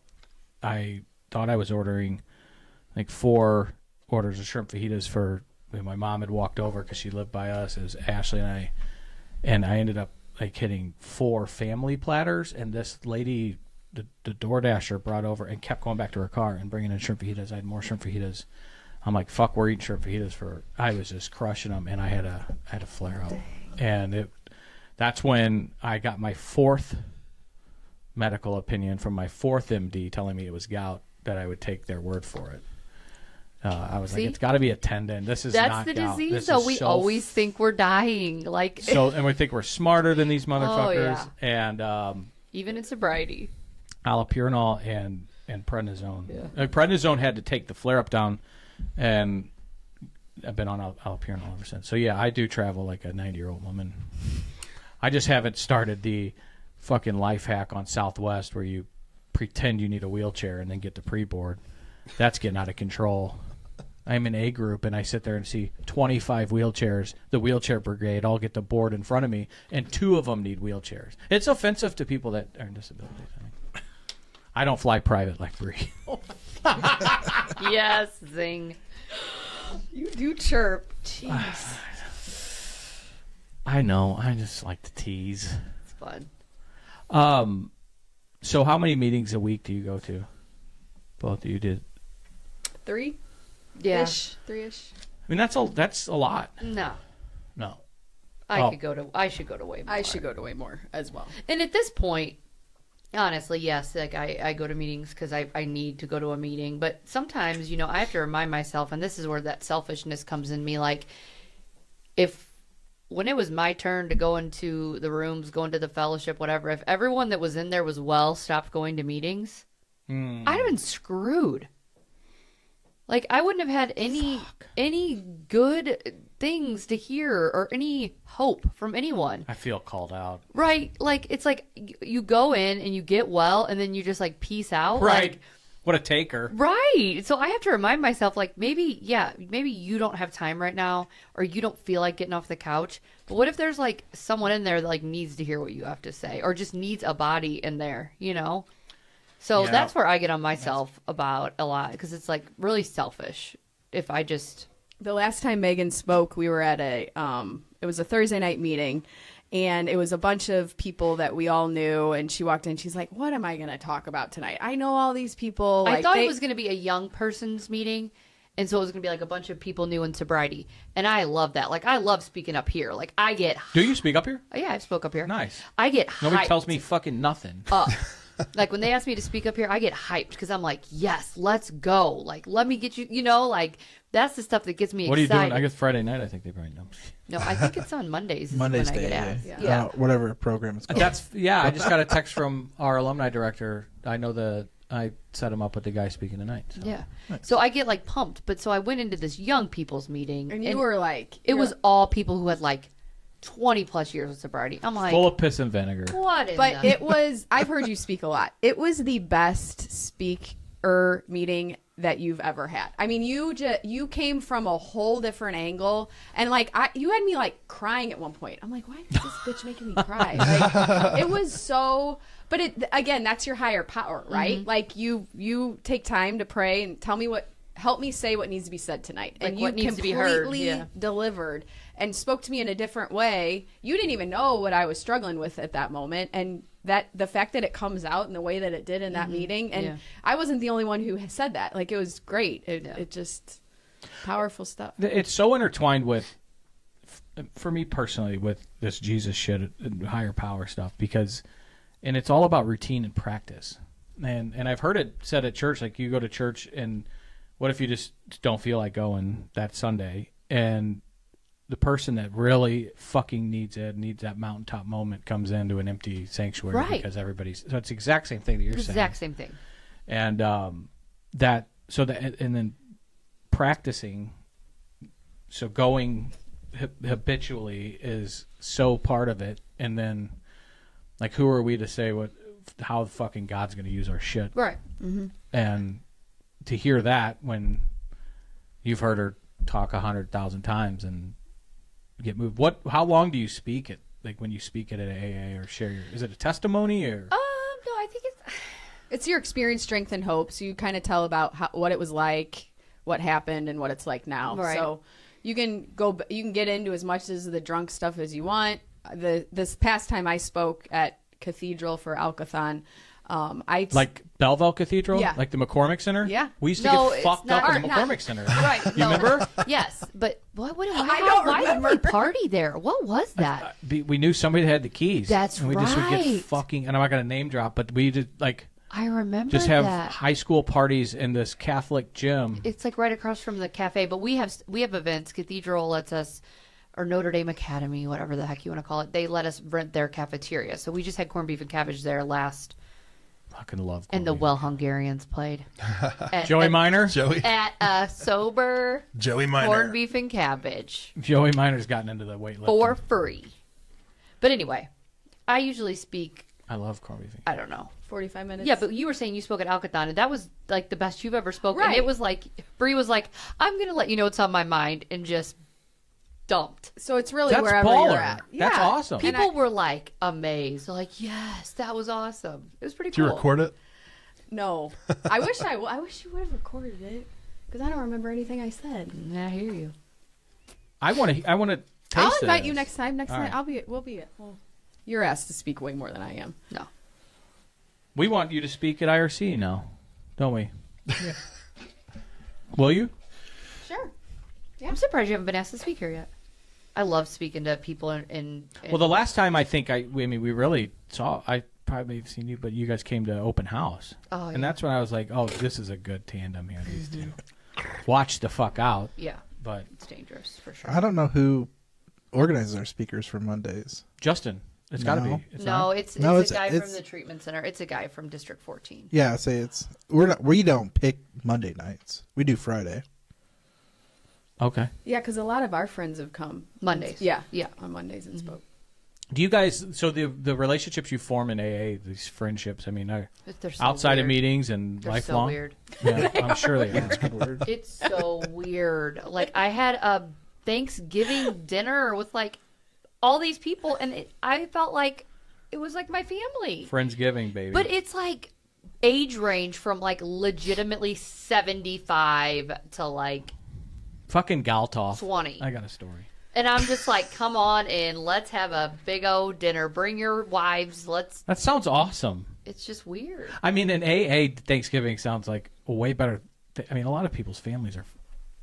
I thought I was ordering like 4 orders of shrimp fajitas for my mom had walked over because she lived by us. It was Ashley and I ended up like hitting 4 family platters, and this lady, the DoorDasher, brought over and kept going back to her car and bringing in shrimp fajitas. I had more shrimp fajitas. I'm like, fuck, we're eating shrimp fajitas I was just crushing them, and I had a flare up. And that's when I got my 4th medical opinion from my 4th MD telling me it was gout, that I would take their word for it. I was like, it's got to be a tendon. This is That's not the gout. disease, This though. is We so always think we're dying. Like, and we think we're smarter than these motherfuckers. yeah. And even in sobriety. allopurinol and prednisone. Yeah. Prednisone had to take the flare up down, and I've been on allopurinol ever since. So yeah, I do travel like a 90-year-old woman. I just haven't started the fucking life hack on Southwest where you pretend you need a wheelchair and then get the pre-board. That's getting out of control. I'm in A group, and I sit there and see 25 wheelchairs, the wheelchair brigade, all get the board in front of me, and 2 of them need wheelchairs. It's offensive to people that are in disabilities, I think. I don't fly private like Bree. Yes, zing. You do chirp. Jeez. I know. I just like to tease. It's fun. So how many meetings a week do you go to? Both of you did. 3? Yeah. 3-ish. I mean, that's a lot. No. No. I Oh. should go to way more. I should go to way more as well. And at this point, honestly, yes, like I go to meetings because I need to go to a meeting. But sometimes, I have to remind myself, and this is where that selfishness comes in me, like when it was my turn to go into the rooms, go into the fellowship, whatever, if everyone that was in there was stopped going to meetings, I'd have been screwed. Like, I wouldn't have had any good things to hear or any hope from anyone. I feel called out. Right? Like, it's like you go in and you get well, and then you just, like, peace out. Right. Like, What a taker. right. So I have to remind myself, like, maybe you don't have time right now, or you don't feel like getting off the couch. But what if there's, like, someone in there that, like, needs to hear what you have to say, or just needs a body in there, So Yeah. that's where I get on myself about a lot, because it's, like, really selfish if I just... The last time Megan spoke, we were at it was a Thursday night meeting, and it was a bunch of people that we all knew, and she walked in, she's like, what am I going to talk about tonight? I know all these people. I thought it was going to be a young person's meeting, and so it was going to be like a bunch of people new in sobriety, and I love that. Like, I love speaking up here. Like, I get... Do you speak up here? Oh, yeah, I spoke up here. Nice. I get Nobody hyped tells me fucking nothing. up. Like, when they ask me to speak up here, I get hyped because I'm like, yes, let's go. Like, let me get you, like, that's the stuff that gets me What are you excited. doing? I guess Friday night, I think they probably know. No, I think it's on Mondays. Monday's when I day, get asked. yeah. Yeah. Whatever program it's called. I just got a text from our alumni director. I know I set him up with the guy speaking tonight. So. Yeah. So I get, like, pumped. But so I went into this young people's meeting. And you were like... It was all people who had, like, 20 plus years of sobriety. I'm like, Full of piss and vinegar. what in But the... it was... I've heard you speak a lot. It was the best speaker meeting that you've ever had. I mean, you came from a whole different angle, and like you had me like crying at one point. I'm like, why is this bitch making me cry? Like, it was so. But again, that's your higher power, right? Like you take time to pray and tell me help me say what needs to be said tonight, Like and what you needs to be heard. completely delivered and spoke to me in a different way. You didn't even know what I was struggling with at that moment, and that the fact that it comes out in the way that it did in that meeting, and I wasn't the only one who said that. Like, it was great. It just powerful stuff. It's so intertwined with, for me personally, with this Jesus shit and higher power stuff, because, and it's all about routine and practice. And I've heard it said at church, like, you go to church and what if you just don't feel like going that Sunday, and the person that really fucking needs that mountaintop moment comes into an empty sanctuary because everybody's, so it's the exact same thing that you're saying. Exact same thing. And and then practicing, so going habitually is so part of it. And then, like, who are we to say how fucking God's going to use our shit? Right. And to hear that when you've heard her talk 100,000 times and get moved. How long do you speak it? Like, when you speak it at AA or share is it a testimony or? No, I think It's your experience, strength, and hope. So you kind of tell about what it was like, what happened, and what it's like now. Right. So you can get into as much as the drunk stuff as you want. This past time I spoke at Cathedral for Alcathon, like Belleville Cathedral, Yeah. like the McCormick Center. Yeah. We used to No, get it's fucked not- up in the or not. McCormick Center. Right. You remember? Yes, but why don't did we party there? What was that? We knew somebody that had the keys. That's and we just would get right. fucking. And I'm not gonna name drop, but we did like I remember just have that. high school parties in this Catholic gym. It's like right across from the cafe, but we have events. Cathedral lets us, or Notre Dame Academy, whatever the heck you want to call it. They let us rent their cafeteria. So we just had corned beef and cabbage there last. Fucking love. And the corned beef. Well Hungarians played. Joey Miner. At a sober Joey Miner. corned beef and cabbage Joey Miner's gotten into the weightlifting. for free. But anyway, I usually speak. I love corned beef. I don't know. 45 minutes. Yeah, but you were saying you spoke at Alcathon, and that was like the best you've ever spoken. And Right. it was like Bree was like, "I'm gonna let you know what's on my mind," and just dumped. So it's really That's wherever baller. you're at. That's Yeah. awesome. People were like amazed. They're like, "Yes, that was awesome. It was pretty Did cool." you record it? No, I wish you would have recorded it, because I don't remember anything I said. Yeah, I hear you. I want to. Taste I'll invite this. you next time. Next All night, right. Well, you're asked to speak way more than I am. No. We want you to speak at IRC now, don't we? Yeah. Will you? Sure. I'm surprised you haven't been asked to speak here yet. I love speaking to people in Well, the last time I think we really saw, I probably have seen you, but you guys came to open house. Oh, And yeah. that's when I was like, oh, this is a good tandem here, these two. Watch the fuck out. Yeah, But it's dangerous for sure. I don't know who organizes our speakers for Mondays. Justin, it's got to No. be. It's No, not? it's No, a it's- guy it's- from the treatment center. It's a guy from District 14. Yeah, we don't pick Monday nights. We do Friday. Okay. Yeah, because a lot of our friends have come Mondays. Yeah, Yeah. on Mondays and spoke. Do you guys, so the relationships you form in AA, these friendships, I mean, are They're so outside weird. of meetings and They're lifelong? so weird. Yeah, I'm sure they are. It's so weird. Like, I had a Thanksgiving dinner with like all these people, and I felt like it was like my family. Friendsgiving, baby. But it's like age range from like legitimately 75 to like Fucking Galtoff. 20. I got a story. And I'm just like, come on in, let's have a big old dinner. Bring your wives. That sounds awesome. It's just weird. I mean, an AA Thanksgiving sounds like a way better. I mean, a lot of people's families are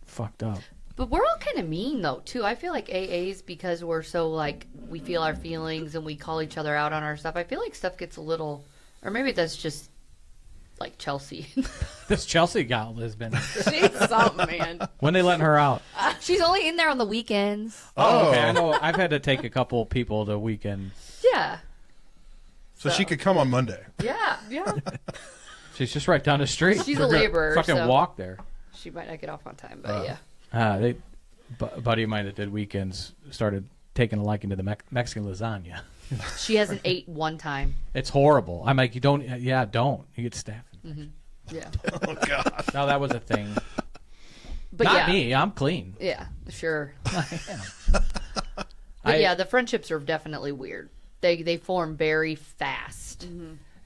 fucked up. But we're all kind of mean though too. I feel like AAs, because we're so like we feel our feelings and we call each other out on our stuff. I feel like stuff gets a little, or maybe that's just like Chelsea. This Chelsea gal has been. She's something, man. When they letting her out? She's only in there on the weekends. Oh, okay. I know. I've had to take a couple people to weekend. Yeah. So she could come on Monday. Yeah. Yeah. She's just right down the street. She's We're a gonna laborer, Fucking so- walk there. She might not get off on time, but yeah. A buddy of mine that did weekends started taking a liking to the Mexican lasagna. She hasn't ate one time. It's horrible. I'm like, you don't. Yeah, don't. You get staph. Mm-hmm. Yeah. Oh God. No, that was a thing. But Not yeah. me. I'm clean. Yeah, sure. I- But yeah, the friendships are definitely weird. They form very fast.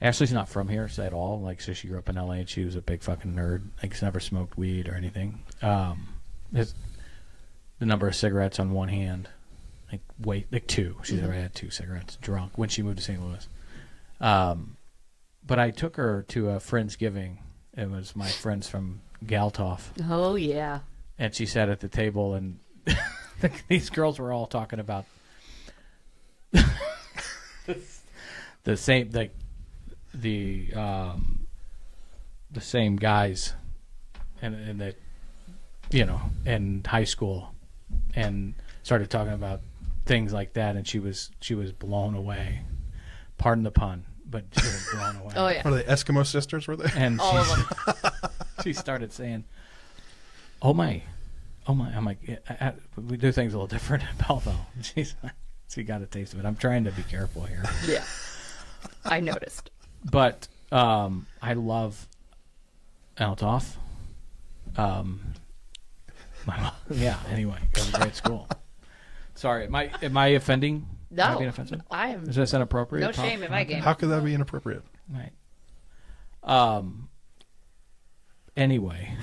Ashley's not from here at all. Like, so she grew up in LA and she was a big fucking nerd. Like, she's never smoked weed or anything. The number of cigarettes on one hand, like two. She's already had 2 cigarettes drunk when she moved to St. Louis. But I took her to a Friendsgiving. It was my friends from Galtoff. Oh yeah. And she sat at the table and these girls were all talking about the same the same guys and that, you know, in high school, and started talking about things like that, and she was blown away. Pardon the pun, but she was blown away. Oh yeah. Were they Eskimo sisters? Were they? And All of them. she started saying, "Oh my." I'm like, we do things a little different at Belleville. She got a taste of it. I'm trying to be careful here. Yeah. I noticed. But I love Altoff. Yeah, anyway, it was a great school. Sorry, am I offending? No. Am I being offensive? I am. Is this inappropriate? No shame in my game. How could that be inappropriate? Right. Anyway.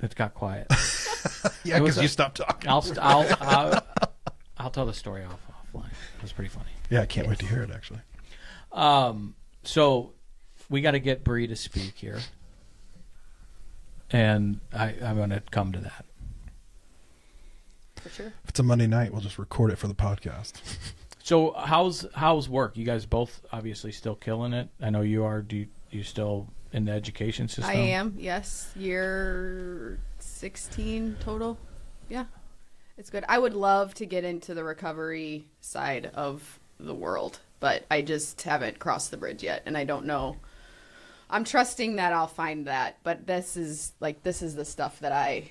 It got quiet. Yeah, because you stopped talking. I'll tell the story offline. It was pretty funny. Yeah, I can't wait to hear it, actually. So we got to get Bree to speak here, and I'm going to come to that. For sure. If it's a Monday night, we'll just record it for the podcast. So how's work? You guys both obviously still killing it. I know you are. Do you still in the education system? I am, yes. Year 16 total. Yeah. It's good. I would love to get into the recovery side of the world, but I just haven't crossed the bridge yet, and I don't know. I'm trusting that I'll find that, but this is the stuff that I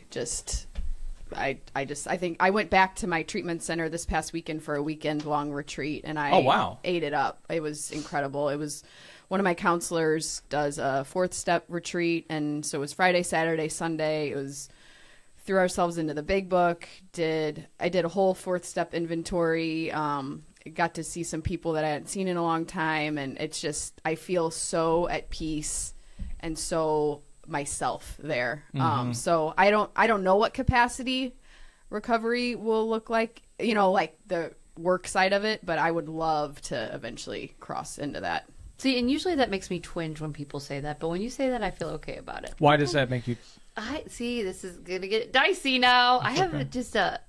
think I went back to my treatment center this past weekend for a weekend-long retreat, and I ate it up. It was incredible. It was one of my counselors does a 4th step retreat, and so it was Friday, Saturday, Sunday. It was threw ourselves into the big book. I did a whole 4th step inventory. Got to see some people that I hadn't seen in a long time, and it's just I feel so at peace and so myself there. So I don't know what capacity recovery will look like, like the work side of it, but I would love to eventually cross into that. See, and usually that makes me twinge when people say that, but when you say that, I feel okay about it. Why does that make you? I see. This is gonna get dicey now. I have just this.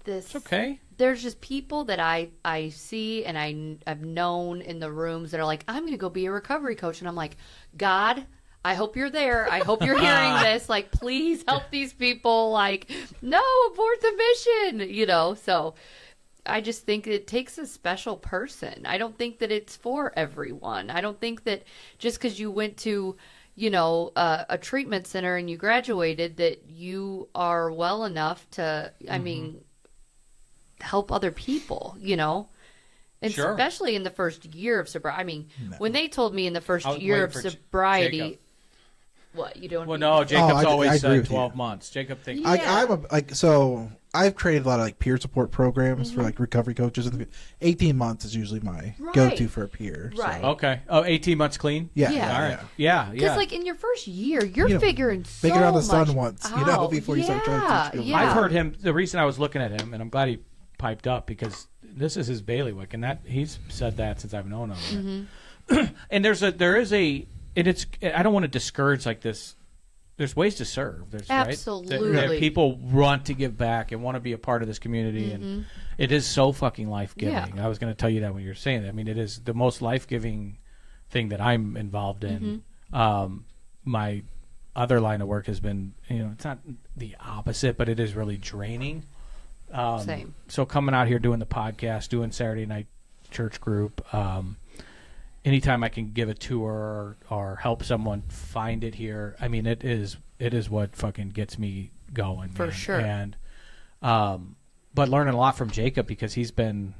It's okay. There's just people that I see and I've known in the rooms that are like, I'm gonna go be a recovery coach, and I'm like, God, I hope you're there. I hope you're hearing this. Like, please help these people. Like, no, abort the mission. So I just think it takes a special person. I don't think that it's for everyone. I don't think that just because you went to, a treatment center and you graduated that you are well enough to, help other people, And Sure. especially in the first year of sobriety. When they told me in the first year of sobriety, Jacob. what, you don't? Well, no, Jacob's I always agree said with 12 you. months. Jacob thinks. Yeah. I've created a lot of peer support programs for recovery coaches. 18 months is usually my go-to for a peer. Right. So. Okay. Oh, 18 months clean? Yeah. Yeah. All right. Yeah. Because, in your first year, you're figuring so figure out the sun much once, out. before you start trying to teach people. I've heard him. The reason I was looking at him, and I'm glad he piped up, because this is his bailiwick, and that he's said that since I've known him. And it's. I don't want to discourage like this. There's ways to serve. There's Absolutely. Right? People want to give back and want to be a part of this community, and it is so fucking life-giving. Yeah. I was going to tell you that when you were saying that. I mean, it is the most life-giving thing that I'm involved in. My other line of work has been, it's not the opposite, but it is really draining. Same. So coming out here doing the podcast, doing Saturday night church group, anytime I can give a tour or help someone find it here, I mean, it is what fucking gets me going. For man. sure. And, but learning a lot from Jacob, because he's been,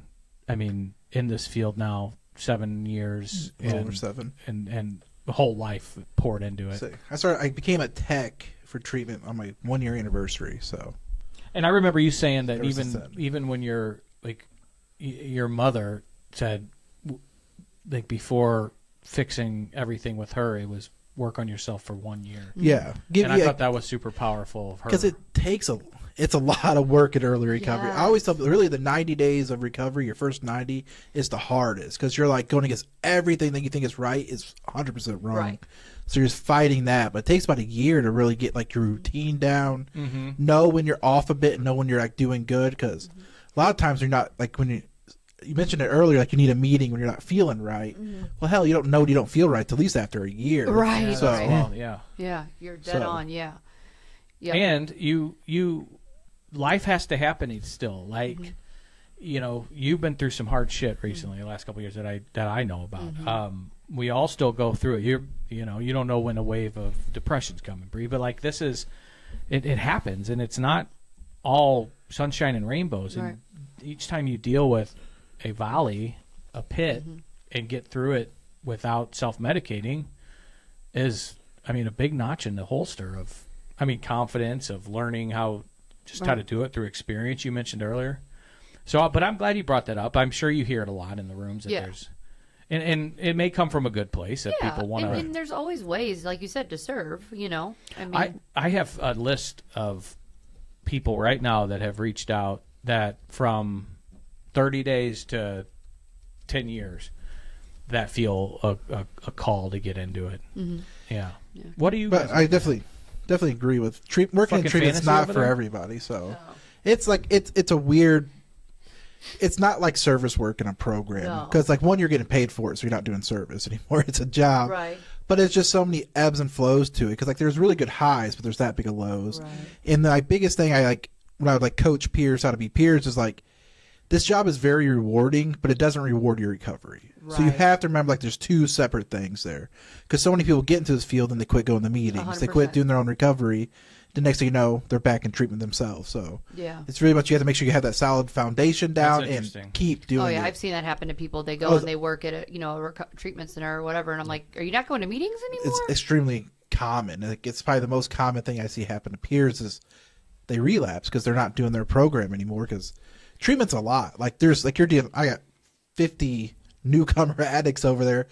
in this field now 7 years. Over 7. And whole life poured into it. So I became a tech for treatment on my 1-year anniversary. So, and I remember you saying that Ever since then. even when you're like your mother said, like before fixing everything with her, it was work on yourself for 1 year. yeah. And I thought that was super powerful of her. Because it takes it's a lot of work in early recovery. Yes. I always tell people, really the 90 days of recovery, your first 90 is the hardest because you're like going against everything that you think is right is 100% wrong. Right. So you're just fighting that. But it takes about a year to really get like your routine down, Mm-hmm. know when you're off a bit, and know when you're like doing good. Because a lot of times you're not like when you mentioned it earlier, like you need a meeting when you're not feeling right. Well, hell, you don't know you don't feel right till at least after a year. Right. Yeah, So that's- well, yeah. Yeah, you're dead So- on. Yeah. Yeah. And you life has to happen still. Like, you've been through some hard shit recently, the last couple of years that I know about. We all still go through it. You don't know when a wave of depression's coming, Bree, but like this is, it happens, and it's not all sunshine and rainbows. Right. And each time you deal with a valley, a pit, and get through it without self-medicating is, a big notch in the holster of, confidence, of learning how to do it through experience you mentioned earlier. So, but I'm glad you brought that up. I'm sure you hear it a lot in the rooms that there's, and it may come from a good place that people want to. And there's always ways, like you said, to serve. I have a list of people right now that have reached out that from 30 days to 10 years that feel a call to get into it. Yeah. What do you? But I definitely agree with working in Fucking treatment's fantasy not over for there? everybody. So it's like it's a weird. It's not like service work in a program No. because like one, you're getting paid for it, so you're not doing service anymore. It's a job, Right. But it's just so many ebbs and flows to it because like there's really good highs, but there's that big of lows. Right. And the biggest thing I like when I would like coach peers how to be peers is like this job is very rewarding, but it doesn't reward your recovery. So you Right. have to remember like there's two separate things there because so many people get into this field and they quit going to meetings, they quit 100%. doing their own recovery. The next thing you know, they're back in treatment themselves. So Yeah. it's really much you have to make sure you have that solid foundation down and interesting. keep doing Oh yeah, it. I've seen that happen to people. They go Oh, and they work at a treatment center or whatever, and I'm like, are you not going to meetings anymore? It's extremely common. Like, it's probably the most common thing I see happen to peers is they relapse because they're not doing their program anymore because treatment's a lot. Like there's like you're dealing. I got 50 newcomer addicts over there.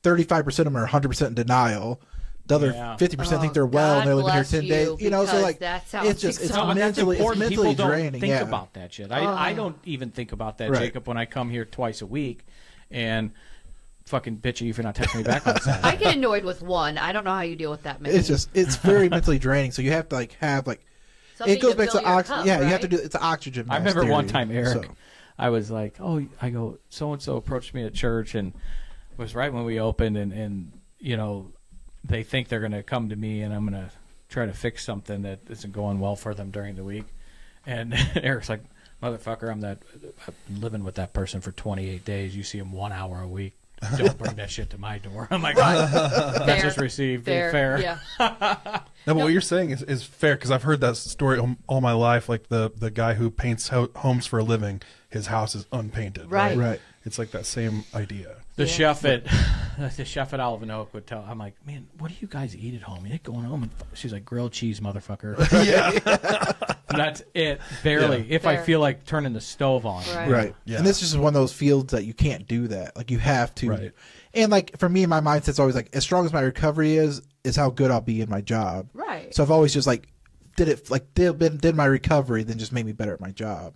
35% of them are 100% in denial. The other Yeah. 50% think Oh, they're well and they're God living here bless 10 you, days. You know, so because like that sounds it's just it's exhausting. No, but that's mentally important. it's mentally People don't draining. think Yeah. about that shit. I don't even think about that, Right. Jacob, when I come here twice a week and fucking bitch you if you're not texting me back on Saturday. I get annoyed with one. I don't know how you deal with that many. It's very mentally draining. So you have to like have like Something it goes to back fill to your oxygen. cup, Yeah, you have to right? do it's an oxygen. I mask remember one theory. time, Eric, So- I was like, I go, so-and-so approached me at church, and it was right when we opened, and they think they're going to come to me, and I'm going to try to fix something that isn't going well for them during the week. And Eric's like, motherfucker, I've been living with that person for 28 days. You see him 1 hour a week. Don't bring that shit to my door. I'm like, message received. Fair. Yeah. No, but what you're saying is fair because I've heard that story all my life. Like the guy who paints homes for a living, his house is unpainted. Right. Right. It's like that same idea. The chef at Olive and Oak would tell. I'm like, man, what do you guys eat at home? You ain't going home. And she's like, grilled cheese, motherfucker. And that's it. Barely. Yeah. If I Fair. feel like turning the stove on. Right. Right. Yeah. And this is just one of those fields that you can't do that. Like you have to. Right. And like for me, my mindset's always like, as strong as my recovery is how good I'll be in my job. Right. So I've always just like did my recovery, then just made me better at my job.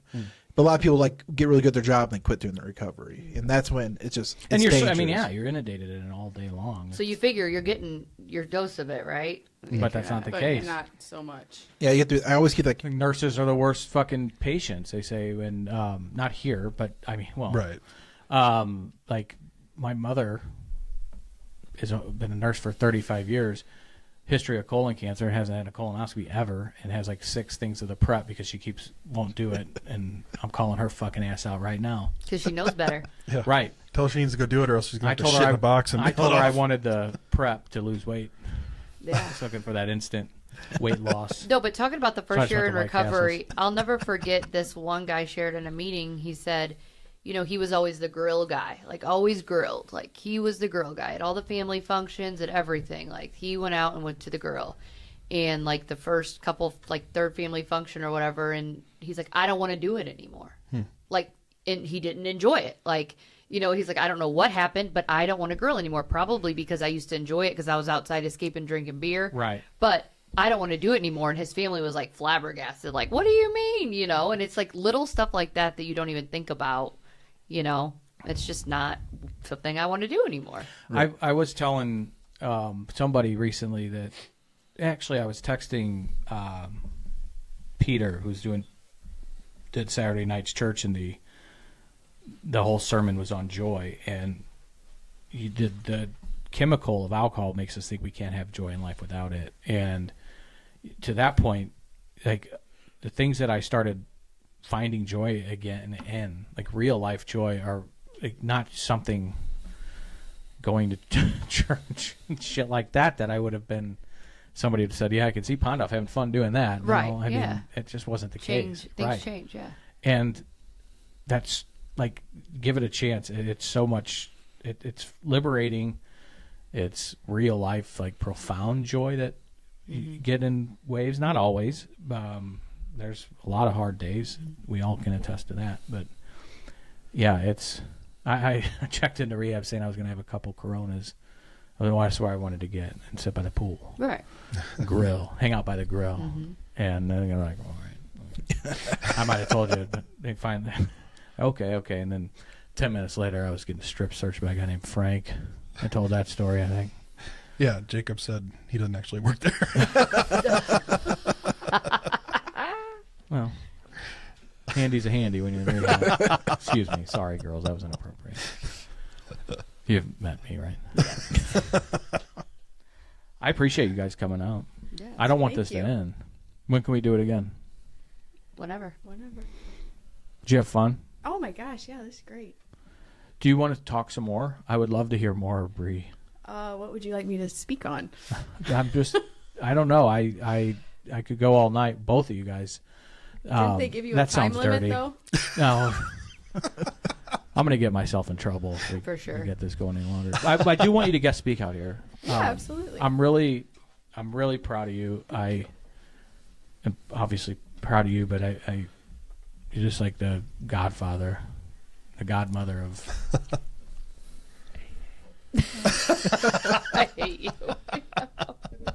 But a lot of people like get really good at their job and then quit doing their recovery, and that's when it's just And it's you're, dangerous. you're inundated in it all day long. So you figure you're getting your dose of it, right? But that's not the but case. not so much. Yeah, you have to. I always keep like Like, nurses are the worst fucking patients. They say when not here, but I mean, well, Right. Like my mother has been a nurse for 35 years. History of colon cancer, hasn't had a colonoscopy ever, and has like 6 things of the prep because she won't do it, and I'm calling her fucking ass out right now. Because she knows better. Yeah. Right. Tell her she needs to go do it, or else she's I going to told shit her in a box and I mail told it her I off. wanted the prep to lose weight. Yeah. I was looking for that instant weight loss. No, but talking about the So I first just year went in to White recovery, I'll never forget this one guy shared in a meeting. He said, you know, he was always the grill guy, like always grilled. Like he was the grill guy at all the family functions and everything. Like he went out and went to the grill. And like the first couple, like third family function or whatever, and he's like, I don't want to do it anymore. Like, and he didn't enjoy it. Like, you know, he's like, I don't know what happened, but I don't want to grill anymore. Probably because I used to enjoy it because I was outside escaping drinking beer. Right. But I don't want to do it anymore. And his family was like flabbergasted, like, what do you mean? You know, and it's like little stuff like that that you don't even think about, you know. It's just not something I want to do anymore. I was telling somebody recently that actually I was texting Peter, who's did Saturday night's church, and the whole sermon was on joy, and he did the chemical of alcohol makes us think we can't have joy in life without it. And to that point, like the things that I started finding joy again in, like real life joy, are like not something going to church and shit like that I would have been. Somebody had said, yeah, I can see Pondoff having fun doing that. Right, I mean, it just wasn't the case. Things change, yeah. And that's like, give it a chance. It's so much, it's liberating. It's real life, like profound joy that you get in waves. Not always. There's a lot of hard days. We all can attest to that. But yeah, it's, I checked into rehab saying I was going to have a couple Coronas. That's where I wanted to get and sit by the pool. Right. Grill. Hang out by the grill. And then they're like, all right. I might have told you, but they finally, okay. And then 10 minutes later, I was getting strip searched by a guy named Frank. I told that story, I think. Yeah, Jacob said he doesn't actually work there. Well, handy's a handy when you're in rehab. Excuse me. Sorry, girls. That was inappropriate. You've met me, right? I appreciate you guys coming out. Yes, I don't want thank this you. to end. When can we do it again? Whenever. Did you have fun? Oh my gosh, yeah, this is great. Do you want to talk some more? I would love to hear more, Bree. What would you like me to speak on? I'm just, I don't know. I could go all night, both of you guys. Didn't they give you a that time sounds limit dirty. though? No. I'm going to get myself in trouble if we, For sure. we get this going any longer. I do want you to guest speak out here. Yeah, absolutely. I'm really proud of you. I am obviously proud of you, but you're just like the godfather, the godmother of. I hate you.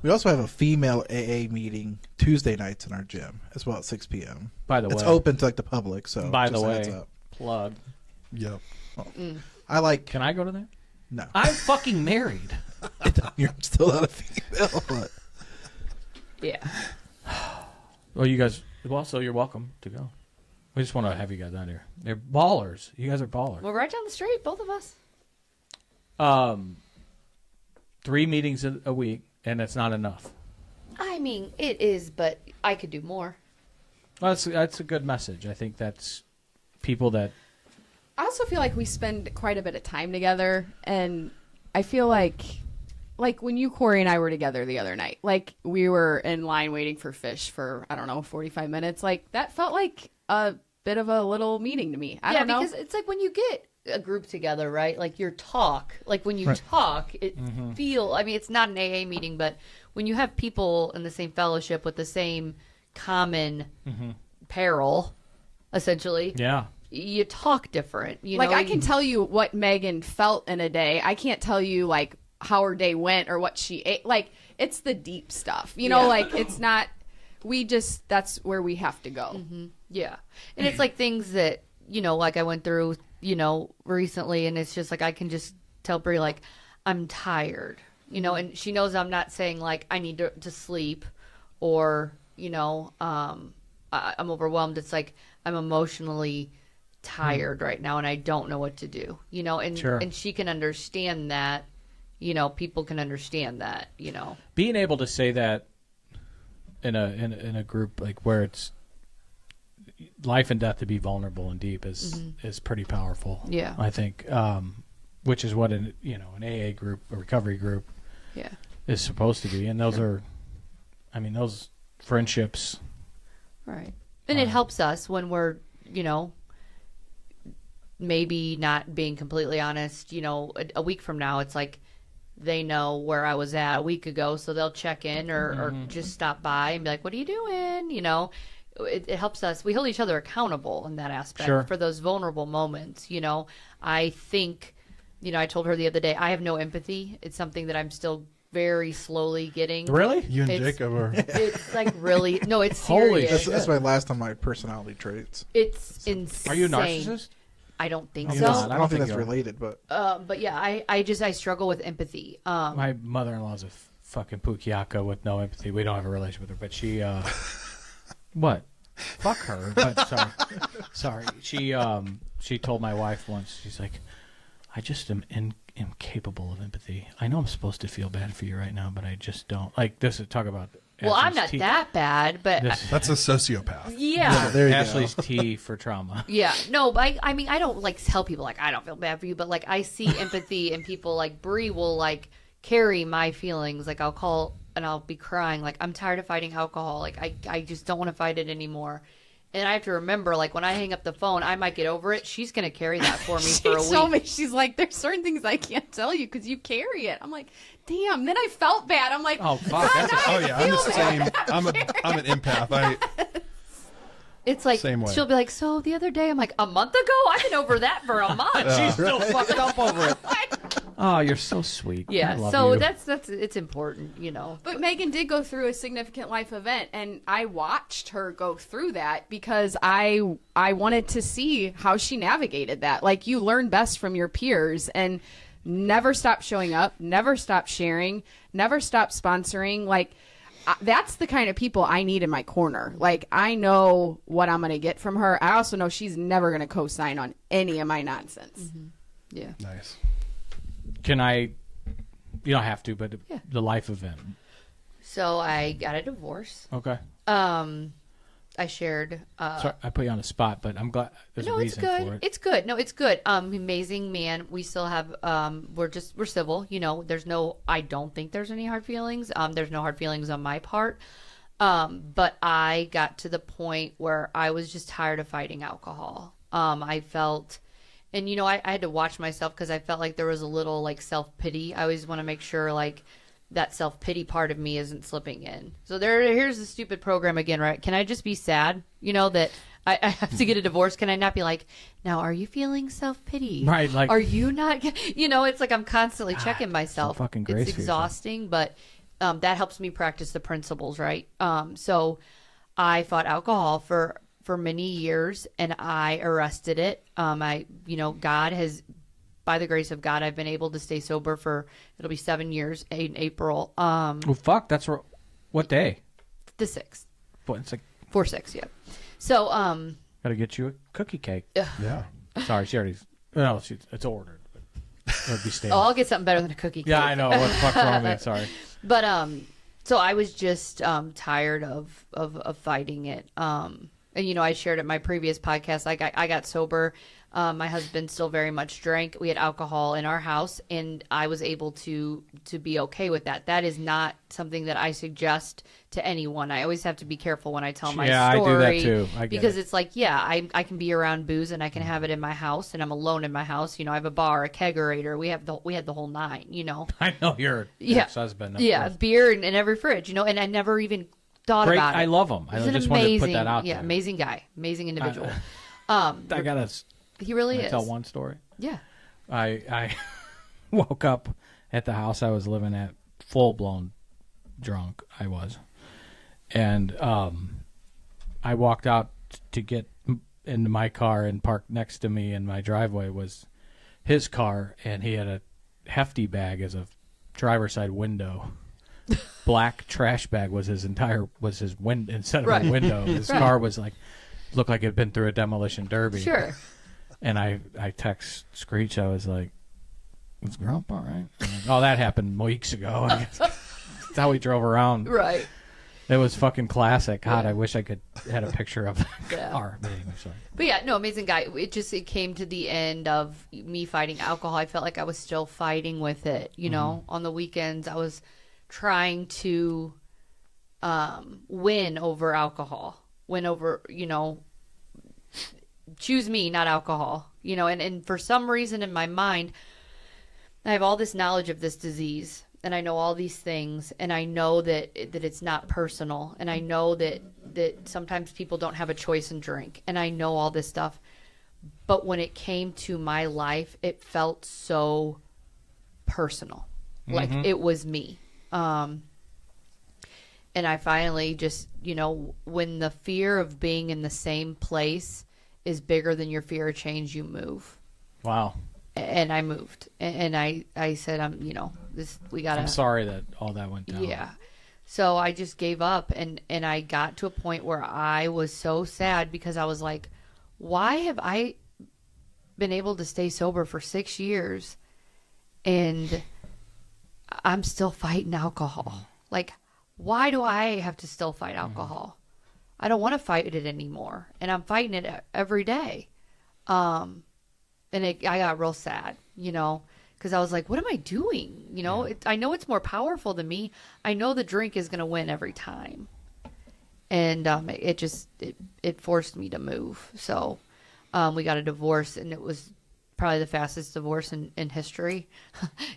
We also have a female AA meeting Tuesday nights in our gym as well at 6 p.m. By the way, It's open to like the public, so By the just a way, heads up. plug. Yep. I like. Can I go to that? No, I'm fucking married. you're still not a female, but Yeah. Well, you guys. Well, so you're welcome to go. We just want to have you guys out here. They're ballers. You guys are ballers. We're right down the street, both of us. 3 meetings a week, and it's not enough. I mean, it is, but I could do more. Well, that's a good message. I think that's people that. I also feel like we spend quite a bit of time together, and I feel like when you, Corey, and I were together the other night, like we were in line waiting for fish for, I don't know, 45 minutes. Like that felt like a bit of a little meeting to me. I don't know. Because it's like when you get a group together, right? Like your talk, like when you talk, it I mean, it's not an AA meeting, but when you have people in the same fellowship with the same common peril, essentially. Yeah. You talk different. You Like know, I can tell you what Megan felt in a day. I can't tell you like how her day went or what she ate. Like it's the deep stuff, you know. Yeah. Like it's not. That's where we have to go. Yeah. And it's like things that, you know, like I went through, you know, recently, and it's just like I can just tell Bree, like, I'm tired, you know, and she knows I'm not saying like I need to sleep or, you know, I'm overwhelmed. It's like I'm emotionally tired right now and I don't know what to do, you know, and and she can understand that, you know, people can understand that, you know. Being able to say that in a group like where it's life and death, to be vulnerable and deep is pretty powerful. Yeah. I think, which is what an AA group, a recovery group, is supposed to be. And those are, I mean, those friendships. Right. And it helps us when we're, you know, maybe not being completely honest, a week from now, it's like they know where I was at a week ago, so they'll check in or just stop by and be like, what are you doing? It helps us. We hold each other accountable in that aspect for those vulnerable moments. I think, I told her the other day, I have no empathy. It's something that I'm still very slowly getting. Really? You and Jacob are. It's like really, no, it's Holy serious. That's my last on my personality traits. It's insane. Are you a narcissist? I don't think I'm so. not. I don't think that's you are. related, but But yeah, I struggle with empathy. My mother-in-law's a fucking pukiaka with no empathy. We don't have a relationship with her, but she, what? Fuck her. But sorry. She told my wife once. She's like, I just am incapable of empathy. I know I'm supposed to feel bad for you right now, but I just don't. Like this is talk about. Well, Ashley's I'm not tea. that bad, but That's a sociopath. yeah. there you Ashley's go. tea for trauma. Yeah, no, but I mean, I don't like tell people like I don't feel bad for you, but like I see empathy in people. Like Bree will like carry my feelings. Like I'll call and I'll be crying. Like I'm tired of fighting alcohol. Like I just don't want to fight it anymore. And I have to remember, like when I hang up the phone, I might get over it. She's gonna carry that for me for a week. She told me, she's like, there's certain things I can't tell you because you carry it. I'm like, damn. Then I felt bad. I'm like, Oh fuck! God, That's I Oh yeah, I'm the feel bad. same. I'm an empath. It's like Same way. she'll be like, so the other day, I'm like, a month ago, I've been over that for a month. She's still fucked up over it. Oh, you're so sweet. I Yeah, love so you. that's it's important, But Megan did go through a significant life event, and I watched her go through that because I wanted to see how she navigated that. Like, you learn best from your peers, and never stop showing up, never stop sharing, never stop sponsoring. Like, that's the kind of people I need in my corner. Like, I know what I'm going to get from her. I also know she's never going to co-sign on any of my nonsense. Yeah. Nice. Can I? You don't have to, but the life event. So I got a divorce. Okay. I shared. Sorry, I put you on the spot, but I'm glad there's a No, it's reason good. for it. It's good. No, it's good. Amazing man. We still have. We're civil. There's no. I don't think there's any hard feelings. There's no hard feelings on my part. But I got to the point where I was just tired of fighting alcohol. I felt. And, I had to watch myself because I felt like there was a little, like, self-pity. I always want to make sure, like, that self-pity part of me isn't slipping in. So here's the stupid program again, right? Can I just be sad, that I have to get a divorce? Can I not be like, now, are you feeling self-pity? Right, like- Are you not? It's like I'm constantly checking myself. fucking grace It's for yourself. exhausting, but that helps me practice the principles, right? So I fought alcohol for many years, and I arrested it. God has, by the grace of God, I've been able to stay sober for, it'll be 7 years in April. Well, fuck. That's what day? The 6th. But it's like 4/6, yeah. So, gotta get you a cookie cake. Yeah. Sorry, she already. No, it's ordered. But it'll be stale. I'll get something better than a cookie cake. Yeah, I know. What the fuck's wrong with me? Sorry. But, so I was just tired of fighting it. And, I shared at my previous podcast, I got sober. My husband still very much drank. We had alcohol in our house, and I was able to be okay with that. That is not something that I suggest to anyone. I always have to be careful when I tell my Yeah, story. I do that too. I get because it. it's like, I can be around booze and I can have it in my house, and I'm alone in my house. I have a bar, a kegerator. We had the whole nine. I know you're ex-husband. of Yeah, course. beer in every fridge. And I never even thought Great. about it. I love him. I He's an just wanted to put amazing, that out yeah, there. amazing guy, amazing individual. I gotta. He really Can I is. tell one story? Yeah. I woke up at the house I was living at, full blown drunk. I was, and I walked out to get into my car, and parked next to me in my driveway was his car, and he had a hefty bag as a driver's side window. Black trash bag was his window instead of Right. a window. His car was looked like it had been through a demolition derby. Sure. And I text Screech. I was like, "Is Grandpa all right?" I'm like, oh, that happened weeks ago. I guess. That's how we drove around. Right. It was fucking classic. God, Yeah. I wish I could had a picture of the Yeah. car. But anyway, sorry. But yeah, no, amazing guy. It came to the end of me fighting alcohol. I felt like I was still fighting with it. On the weekends, I was trying to win over alcohol. Win over, choose me, not alcohol. you know, and for some reason in my mind, I have all this knowledge of this disease, and I know all these things, and I know that it's not personal, and I know that sometimes people don't have a choice in drink, and I know all this stuff. But when it came to my life, it felt so personal. Like it was me. And I finally just, you know, when the fear of being in the same place is bigger than your fear of change, you move. Wow. And I moved. And I said, you know, we got to. I'm sorry that all that went down. Yeah. So I just gave up. And I got to a point where I was so sad because I was like, why have I been able to stay sober for 6 years and I'm still fighting alcohol? Like, why do I have to still fight alcohol? I don't want to fight it anymore. And I'm fighting it every day. And I got real sad, you know, because I was like, what am I doing? You know, I know it's more powerful than me. I know the drink is going to win every time. And it forced me to move. So we got a divorce, and it was probably the fastest divorce in history.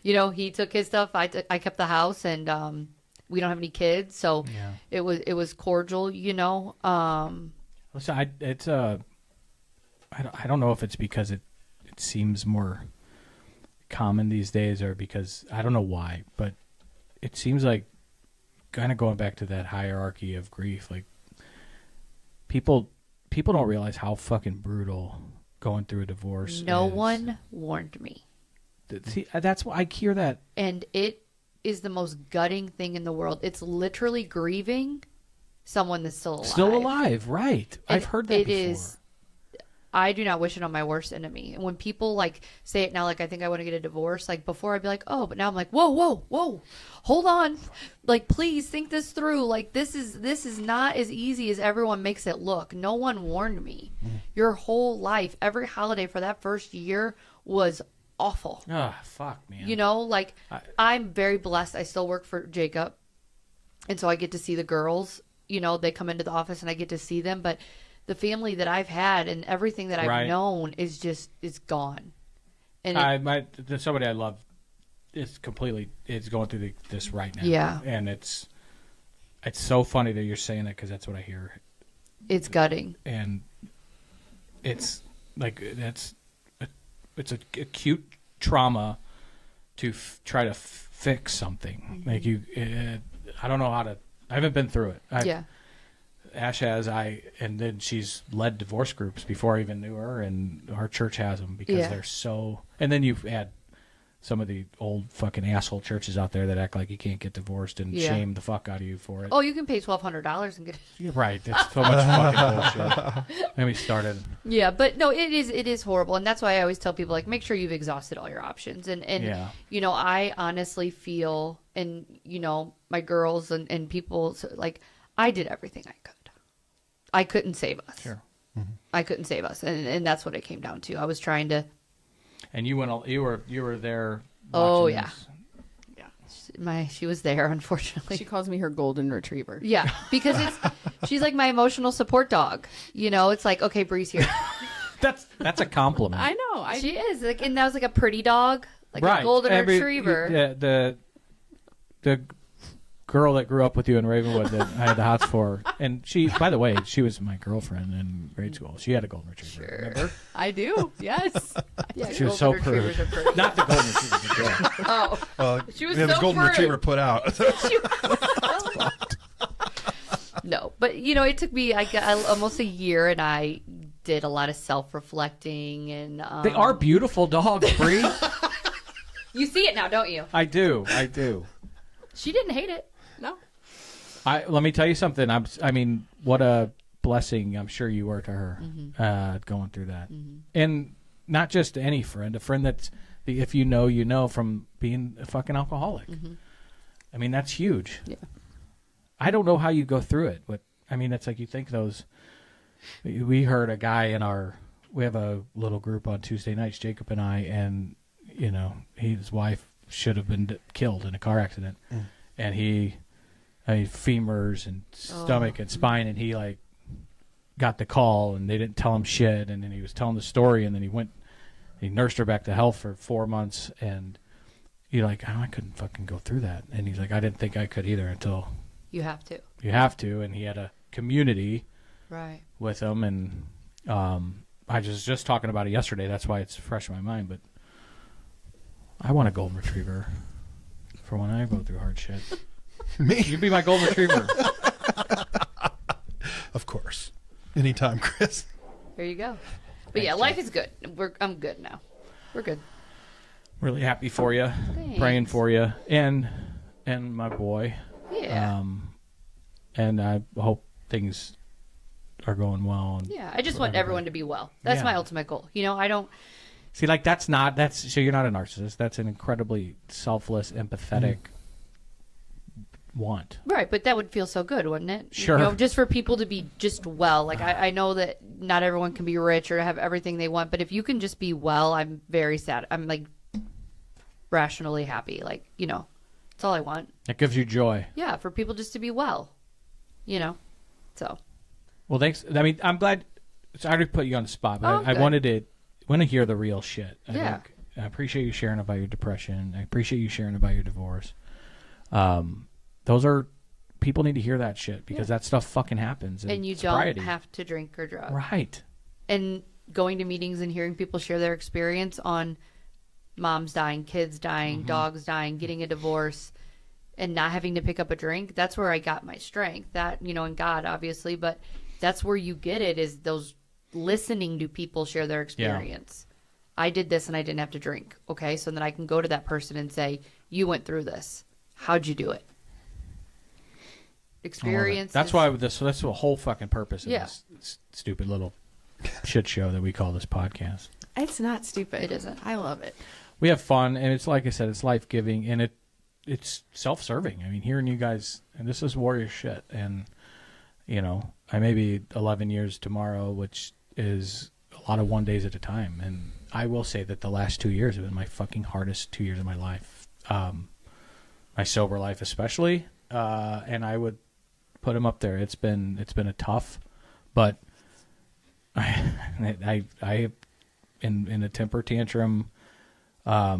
You know, he took his stuff. I kept the house, and we don't have any kids. So it was cordial, you know. Listen, I don't know if it's because it seems more common these days, or because I don't know why, but it seems like kind of going back to that hierarchy of grief. Like people don't realize how fucking brutal going through a divorce. No is. one warned me. See, that's why I hear that, and it is the most gutting thing in the world. It's literally grieving someone that's still alive. Still alive, right? I've heard that before. I do not wish it on my worst enemy. And when people like say it now, like I think I want to get a divorce, like before I'd be like, oh, but now I'm like, whoa, hold on. Like, please think this through. Like, this is not as easy as everyone makes it look. No one warned me. Your whole life, every holiday for that first year was awful. Ah, fuck, man. You know, like I'm very blessed. I still work for Jacob. And so I get to see the girls, you know, they come into the office and I get to see them. But the family that I've had and everything that I've known is gone. And somebody I love is going through this right now. Yeah. And it's so funny that you're saying that, because that's what I hear. It's gutting. And it's like, it's a acute trauma to try to fix something. Like I don't know how to, I haven't been through it. Ash has, and then she's led divorce groups before I even knew her, and our church has them because they're so. And then you've had some of the old fucking asshole churches out there that act like you can't get divorced and shame the fuck out of you for it. Oh, you can pay $1,200 and get it. You're right. That's so much fucking bullshit. Then we started. Yeah, but no, it is horrible, and that's why I always tell people, like, make sure you've exhausted all your options. And you know, I honestly feel, and you know, my girls and people, like, I did everything I could. I couldn't save us. Sure. I couldn't save us, and that's what it came down to. I was trying to. And you were there. Oh yeah, yeah. She was there, unfortunately. She calls me her golden retriever. Yeah, because she's like my emotional support dog. You know, it's like, okay, Bree's here. That's a compliment. I know. She is, like, and that was like a pretty dog, like a golden retriever. The girl that grew up with you in Ravenwood that I had the hots for, and she, by the way, she was my girlfriend in grade school. She had a golden retriever. Sure. Remember? I do. Yes. Yeah, she was so pretty. Not the golden retriever. The girl. Oh, Well, she was the so golden pretty. retriever put out. No, but you know, it took me almost a year, and I did a lot of self-reflecting, and they are beautiful dogs, Bree. You see it now, don't you? I do. She didn't hate it. No. Let me tell you something. I mean, what a blessing I'm sure you were to her, going through that, and not just any friend, a friend that's if you know from being a fucking alcoholic. I mean, that's huge. Yeah. I don't know how you go through it, but I mean, it's like you think those. We heard a guy we have a little group on Tuesday nights, Jacob and I, and you know, his wife should have been killed in a car accident, and he femurs and stomach and spine, and he like got the call, and they didn't tell him shit, and then he was telling the story, and then he went He nursed her back to health for 4 months, and you're like, oh, I couldn't fucking go through that. And he's like, I didn't think I could either until You have to. you have to. And he had a community Right. with him, and I was just talking about it yesterday. That's why it's fresh in my mind. But I want a golden retriever for when I go through hard shit. Me? You'd be my golden retriever. Of course. Anytime, Chris. There you go. But yeah, life is good. I'm good now. We're good. Really happy for you. Thanks. Praying for you, and my boy. Yeah. And I hope things are going well. And Yeah, I just want everyone to be well. That's Yeah. my ultimate goal. You know, I don't. see, like that's so you're not a narcissist. That's an incredibly selfless, empathetic want. Right, but that would feel so good, wouldn't it? Sure. You know, just for people to be just well. Like, I know that not everyone can be rich or have everything they want, but if you can just be well, I'm very sad. I'm, like, rationally happy. Like, you know, that's all I want. It gives you joy. Yeah, for people just to be well. You know? So. Well, thanks. I mean, I'm glad. So I already put you on the spot, but I good. wanted to hear the real shit. Yeah. I appreciate you sharing about your depression. I appreciate you sharing about your divorce. Those are people need to hear that shit because that stuff fucking happens. And you sobriety. don't have to drink or drug. Right. And going to meetings and hearing people share their experience on moms dying, kids dying, dogs dying, getting a divorce, and not having to pick up a drink, that's where I got my strength. That, you know, and God, obviously, but that's where you get it, is those listening to people share their experience. I did this and I didn't have to drink. Okay, so then I can go to that person and say, you went through this. How'd you do it? Experience. That's why that's the whole fucking purpose of Yeah. this stupid little shit show that we call this podcast. It's not stupid. It isn't. I love it. We have fun, and it's like I said, it's life giving, and it's self-serving. I mean, hearing you guys, and this is warrior shit, and you know, I may be 11 years tomorrow, which is a lot of one days at a time, and I will say that the last 2 years have been my fucking hardest 2 years of my life, my sober life especially, and I would put them up there. It's been a tough, but I in a temper tantrum, a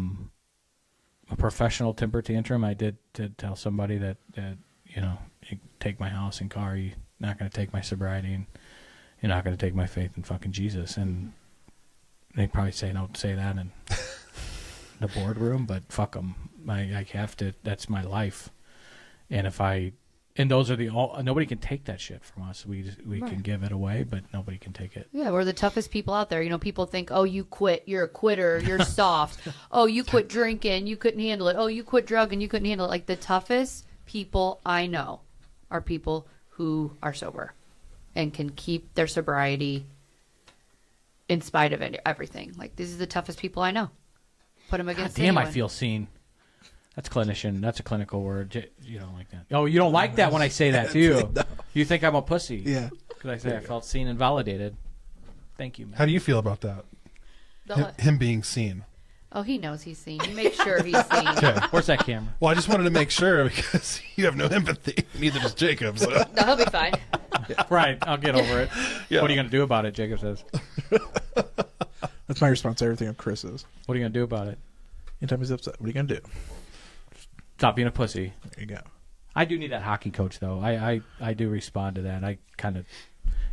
professional temper tantrum, I did to tell somebody that you know, you take my house and car, you're not going to take my sobriety, and you're not going to take my faith in fucking Jesus. And they probably say don't say that in the boardroom, but fuck them. I have to. That's my life. And those are nobody can take that shit from us. We can give it away, but nobody can take it. Yeah, we're the toughest people out there. You know, people think, oh, you quit, you're a quitter, you're soft. Oh, you quit drinking, you couldn't handle it. Oh, you quit drugging, you couldn't handle it. Like, the toughest people I know are people who are sober and can keep their sobriety in spite of everything. Like, these are the toughest people I know. Put them against Damn, anyone. I feel seen. That's clinician. That's a clinical word. You don't like that. Oh, you don't like that when I say that to you. No. You think I'm a pussy. Yeah. Because I say I felt seen and validated. Thank you, man. How do you feel about that? Him being seen. Oh, he knows he's seen. You make sure he's seen. Okay. Where's that camera? Well, I just wanted to make sure because you have no empathy. Neither does Jacob. So. No, he'll be fine. Right. I'll get over it. Yeah. What are you going to do about it, Jacob says. That's my response to everything of Chris's. What are you going to do about it? Anytime he's upset, what are you going to do? Stop being a pussy. There you go. I do need that hockey coach, though. I do respond to that. I kind of...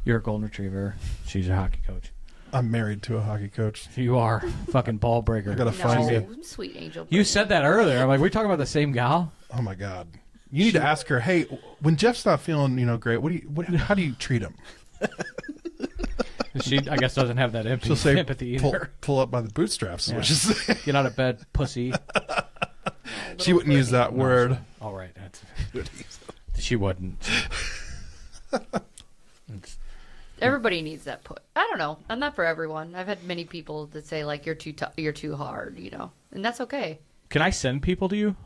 You're a golden retriever. She's a hockey coach. I'm married to a hockey coach. You are. Fucking ball breaker. I gotta find No, you. sweet angel. You said that earlier. I'm like, we're talking about the same gal? Oh my God. You need to ask her. Hey, when Jeff's not feeling, great, how do you treat him? She, I guess, doesn't have that She'll say, empathy pull, either. pull up by the bootstraps. Yeah. Which is Get out of bed, pussy. she wouldn't use that word. All right. She wouldn't. Everybody needs that put. I don't know. I'm not for everyone. I've had many people that say, like, you're too hard, and that's okay. Can I send people to you?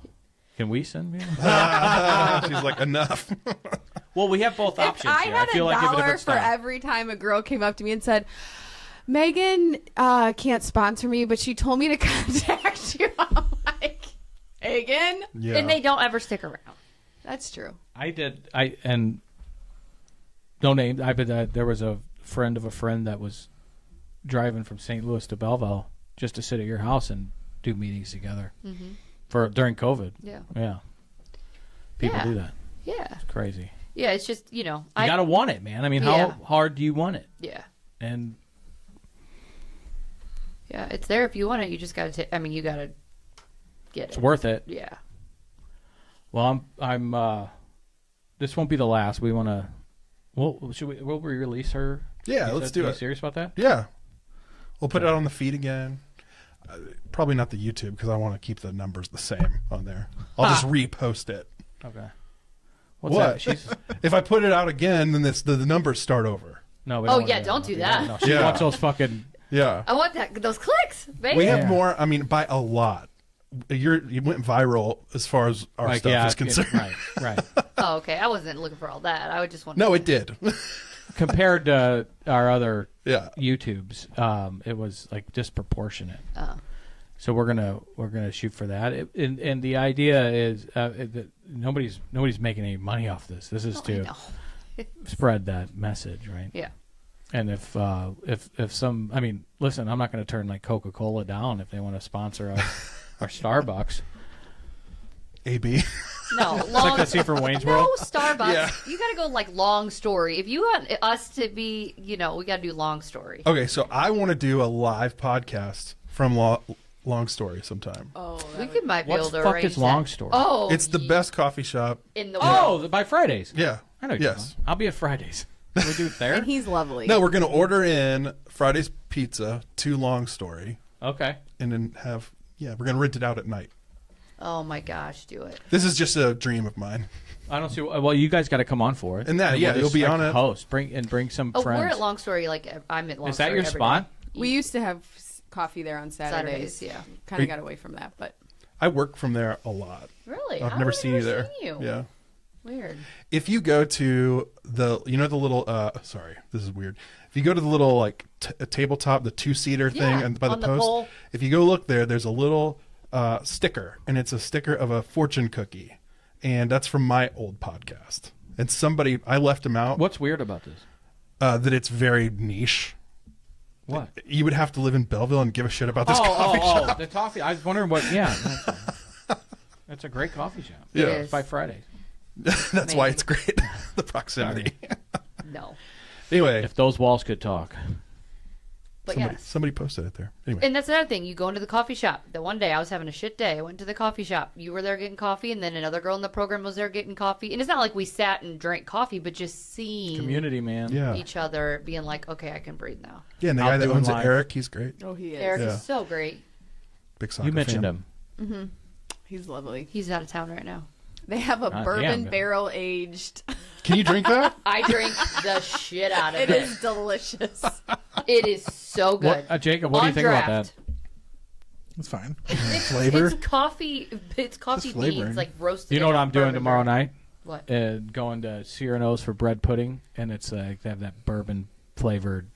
Can we send people? She's like, enough. Well, we have both If options I here. had I feel $1 like give it a for every time a girl came up to me and said, Megan can't sponsor me, but she told me to contact you. I'm like, Megan? Yeah. And they don't ever stick around. That's true. And no name. There was a friend of a friend that was driving from St. Louis to Belleville just to sit at your house and do meetings together for during COVID. Yeah. Yeah. People do that. Yeah. It's crazy. Yeah, it's just, you know. You got to want it, man. I mean, how hard do you want it? Yeah. And yeah, it's there if you want it. You just got to you got to get it. it's worth it. Yeah. Well, I'm this won't be the last. We want to will we release her? Yeah, let's do Are it. you serious about that? Yeah. We'll put it out on the feed again. Probably not the YouTube because I want to keep the numbers the same on there. I'll just repost it. Okay. What's What? that? She's If I put it out again, then the numbers start over. no. We Oh, don't yeah, wanna don't do that. No, she Yeah. wants those fucking. Yeah. I want those clicks, baby. We have Yeah. more, I mean, by a lot. You went viral as far as our Like, stuff yeah, is concerned. right. Oh, okay. I wasn't looking for all that. I would just want No, it did. Compared to our other Yeah. YouTubes, it was like disproportionate. Oh. So we're gonna shoot for that. And the idea is that nobody's making any money off this. This is to spread that message, right? Yeah. And if some, I mean, listen, I'm not going to turn like Coca-Cola down if they want to sponsor our Starbucks. AB. No, It's like that scene from Wayne's no World. Starbucks. Yeah. You got to go like long story. If you want us to be, we got to do long story. Okay, so I want to do a live podcast from Long Story sometime. Oh, We might be What able the to fuck arrange is Long that. Story? Oh, It's the best coffee shop. in the world. by Fridays. Yeah. I know. You're Yes. talking. I'll be at Fridays. Can we do it there? and he's lovely. No, we're going to order in Friday's pizza to Long Story Okay. and then we're going to rent it out at night. Oh my gosh, do it. This is just a dream of mine. I don't see. Well, you guys got to come on for it. And that, we'll yeah, just, you'll be like, on it. Host. Bring some Oh, friends. we're at Long Story. Like I'm at Long Is that Story your every spot? day. We used to have coffee there on Saturdays. Yeah. Kind of got away from that, but I work from there a lot. Really? I've How never have I seen you there. seen you? Yeah. Weird. If you go to the little sorry, this is weird. If you go to the little like tabletop, the 2-seater thing Yeah, and by the on the post, pole. if you go look there's a little sticker, and it's a sticker of a fortune cookie, and that's from my old podcast. And I left him out. What's weird about this? That it's very niche. What? You would have to live in Belleville and give a shit about this coffee shop. The coffee. I was wondering what. Yeah, that's a great coffee shop. Yeah. It is. By Fridays. That's why it's great. The proximity. No. Anyway, If those walls could talk. But yes. somebody posted it there. Anyway, And that's another thing. You go into the coffee shop. The one day I was having a shit day. I went to the coffee shop. You were there getting coffee, and then another girl in the program was there getting coffee. And it's not like we sat and drank coffee, but just seeing Community, man. yeah. each other, being like, okay, I can breathe now. Yeah, and the Out guy that doing owns it, live. Eric, he's great. oh, he is. Eric Yeah. is so great. Big soccer You mentioned fan. him. He's lovely. He's out of town right now. They have a damn. bourbon barrel aged. Can you drink that? I drink the shit out of It it. is delicious. It is so good. What, Jacob? What do you On think about draft. that? It's fine. Flavor? It's coffee. It's coffee flavoring. beans, like roasted. You know in what a I'm doing bourbon tomorrow barrel. night? What? Going to Cyrano's for bread pudding, and it's they have that bourbon flavored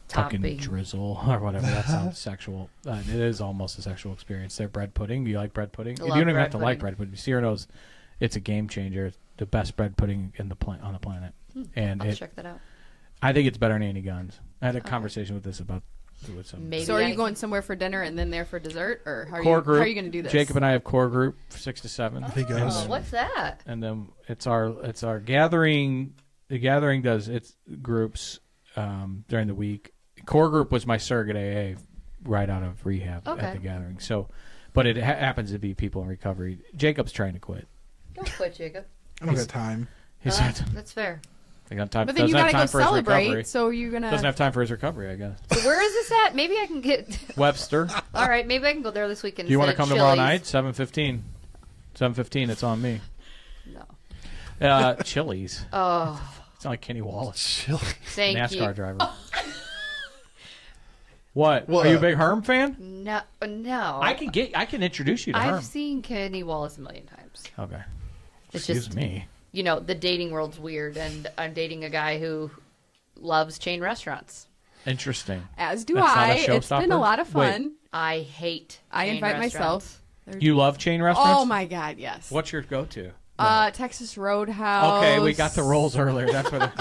fucking Topping. drizzle or whatever. That sounds sexual. It is almost a sexual experience. Their bread pudding. Do you like bread pudding? I You love don't even bread have to like pudding. bread pudding. Cyrano's, it's a game changer. It's the best bread pudding on the planet, and I'll check that out. I think it's better than Annie Gunn's. I had a conversation with some Maybe So are I- you going somewhere for dinner and then there for dessert, or how are core you? group. How are you going to do this? Jacob and I have core group 6 to 7. He goes. Oh, what's that? And then it's our gathering. The gathering does its groups during the week. Core group was my surrogate AA right out of rehab Okay. at the gathering. So, but it happens to be people in recovery. Jacob's trying to quit. Don't quit, Jacob. I don't got time. He's That's fair. he got time, But then you doesn't have got to go time for his recovery. celebrate. So you're gonna. Doesn't have time for his recovery, I guess. So where is this at? Maybe I can get. Webster, All right, maybe I can go there this weekend. do you want to instead come of tomorrow Chili's. night? 7:15. 7:15. It's on me. No. Chili's. Oh, It's not like Kenny Wallace, Chili. thank NASCAR you. driver. What? Well, Are you a big Herm fan? No, no. I can introduce you to Herm. I've seen Kenny Wallace a million times. Okay. It's Excuse just me. You know, the dating world's weird, and I'm dating a guy who loves chain restaurants. Interesting. As do That's not a I. It's been a showstopper? lot of fun. I hate. I chain invite restaurants. myself. You love chain restaurants? Oh my God, yes. What's your go-to? Texas Roadhouse. Okay, we got the rolls earlier. That's where the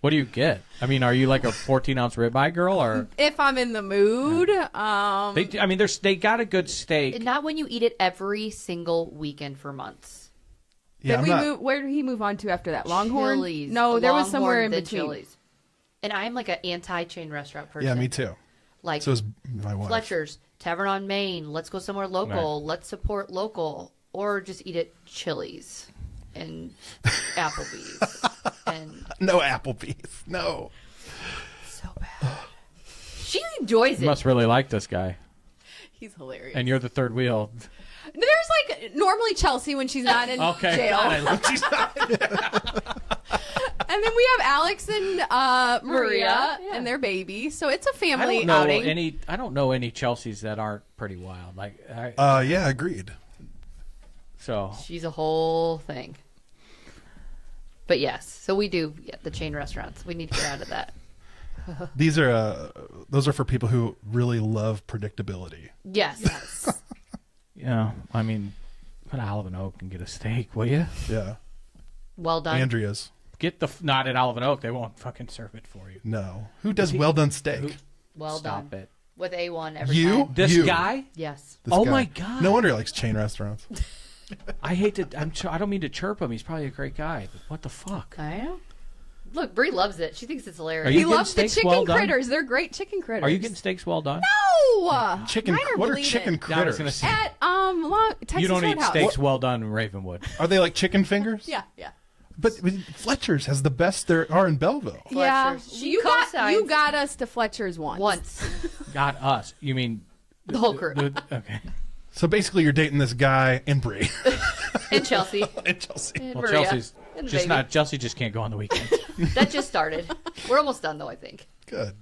What do you get? I mean, are you like a 14-ounce ribeye girl, or If I'm in the mood, they got a good steak. Not when you eat it every single weekend for months. Yeah, where did he move on to after that? Longhorn? Chili's. No, there was Longhorn, somewhere in then between. Chili's. And I'm like an anti-chain restaurant person. Yeah, me too. Like So is my wife. Fletcher's, Tavern on Main, let's go somewhere local, Right. let's support local, or just eat at Chili's and Applebee's. And No Applebee's. No. so bad. She enjoys You it. must really like this guy, He's hilarious. and you're the third wheel. There's like normally Chelsea when she's not in Okay. jail. And then we have Alex and Maria Yeah. and their baby. So it's a I family don't know outing. I don't know any Chelseas that aren't pretty wild. Like, Yeah, agreed. so She's a whole thing. But yes, so we do the chain restaurants. We need to get out of that. These are those are for people who really love predictability. Yes. yeah. I mean, go to Olive and Oak and get a steak, will you? Yeah. Well done. Andrea's. Get the not at Olive and Oak. They won't fucking serve it for you. No. Who does well done steak? Well Stop done. it. With A1 every You? time. This You. guy? Yes. This Oh guy. my God. No wonder he likes chain restaurants. I hate to. I don't mean to chirp him. He's probably a great guy. But what the fuck? I know. Look, Bree loves it. She thinks it's hilarious. Are you He getting loves the steaks chicken well done? critters. They're great chicken critters. Are you getting steaks well done? No! Chicken. Mine are What are bleeding. chicken Yeah, I was critters? gonna say. At Texas You don't eat Roadhouse. steaks well done in Ravenwood. Are they like chicken fingers? Yeah. But Fletcher's has the best there are in Belleville. Yeah. Fletcher's. She You co-signs. got us to Fletcher's once. Not us. You mean The whole crew. okay. So basically, you're dating this guy and Bree And Chelsea. and Chelsea. And Well, Maria. Chelsea's And the just baby. not. Chelsea just can't go on the weekends. That just started. We're almost done, though, I think. Good.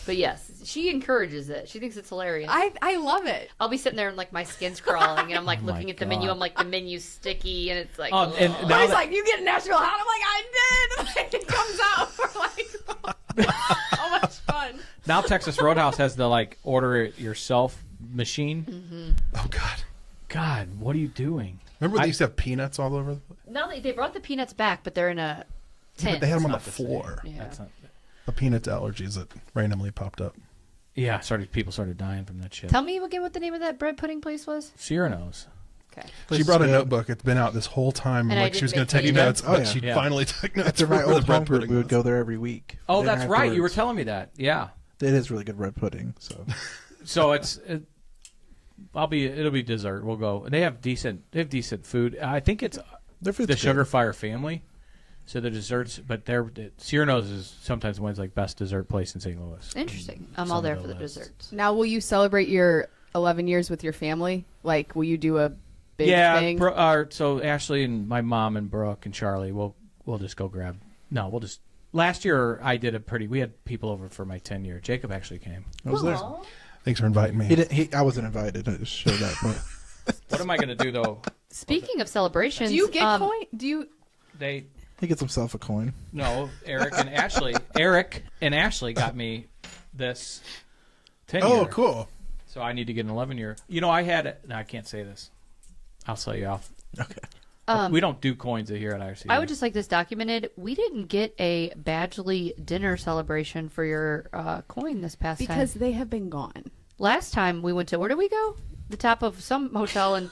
But yes, she encourages it. She thinks it's hilarious. I love it. I'll be sitting there and like my skin's crawling, and I'm like Oh my looking at the menu. God. I'm like, the menu's sticky, and it's like, Oh, and ugh. now He's that- like, you get Nashville hot. I'm like, I did. Like, it comes out. We're like, so much fun. Now Texas Roadhouse has the like order it yourself machine. Oh God. God, what are you doing? Remember when they used to have peanuts all over? No, they brought the peanuts back, but they're in a tin. But they had them on the Not the same. floor. Yeah. That's not. The peanuts allergies that randomly popped up. Yeah, people started dying from that shit. Tell me again what the name of that bread pudding place was. Cyrano's. Okay. She brought a good. notebook. It's been out this whole time. And I Like she was didn't going to make take any notes, notes. but Oh, she yeah. finally took notes. After my for the old bread home group, pudding we would was. go there every week. Oh, Dinner that's right. You were afterwards. telling me that. Yeah. It is really good bread pudding. So So it'll be dessert. We'll go. They have decent food. I think it's their food's the good. Sugar Fire family. So the desserts, but Cyrano's is sometimes wins like best dessert place in St. Louis. Interesting. I'm Some all there of for the lists. desserts. Now, will you celebrate your 11 years with your family? Like, will you do a big Yeah. thing? So Ashley and my mom and Brooke and Charlie, we'll just go grab. No, we'll just. Last year I did we had people over for my 10-year. Jacob actually came. I was there. Thanks for inviting me. He didn't. I wasn't invited. I just showed up. But What am I going to do though? Speaking of celebrations, do you get coin? Do you? They he gets himself a coin. no Eric and Ashley got me this 10-year. Oh, cool. So I need to get an 11-year. You know, I had. No, I can't say this. I'll tell you off. Okay. We don't do coins here at IRC. I would just like this documented. We didn't get a Badgley dinner celebration for your coin this past Because time. they have been gone. Last time we went to, where did we go? The top of some hotel in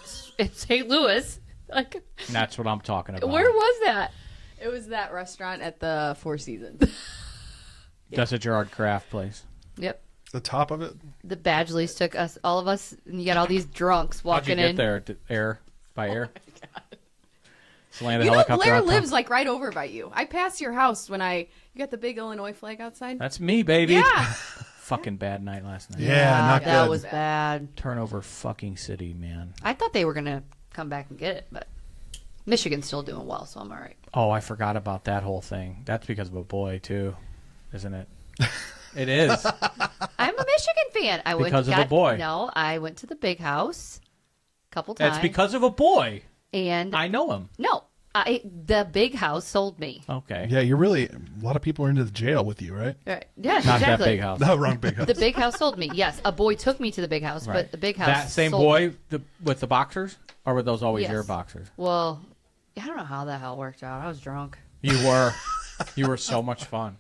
St. Louis. Like, That's what I'm talking about. where was that? It was that restaurant at the Four Seasons. That's a Gerard Craft place. Yep. The top of it. The Badgleys took us, all of us, and you got all these drunks How'd you walking get in. there? Air? By air? Just land the You know, helicopter Blair on top? lives like right over by you. I passed your house when you got the big Illinois flag outside. That's me, baby. Yeah. Fucking bad night last night. Yeah, not that good. was bad. Turnover fucking city, man. I thought they were going to come back and get it, but Michigan's still doing well, so I'm all right. Oh, I forgot about that whole thing. That's because of a boy, too. Isn't it? It is. I'm a Michigan fan. Because of a boy. No, I went to the big house a couple times. That's because of a boy. And I know him. no, the big house sold me. Okay. Yeah, you're really. A lot of people are into the jail with you, right? Right. Yeah, Not exactly. that big house. No, wrong big house. The big house sold me. Yes, a boy took me to the big house, Right. but the big house That same sold boy me. with the boxers? Or were those always Yes. your boxers? Well, I don't know how the hell it worked out. I was drunk. You were. You were so much fun.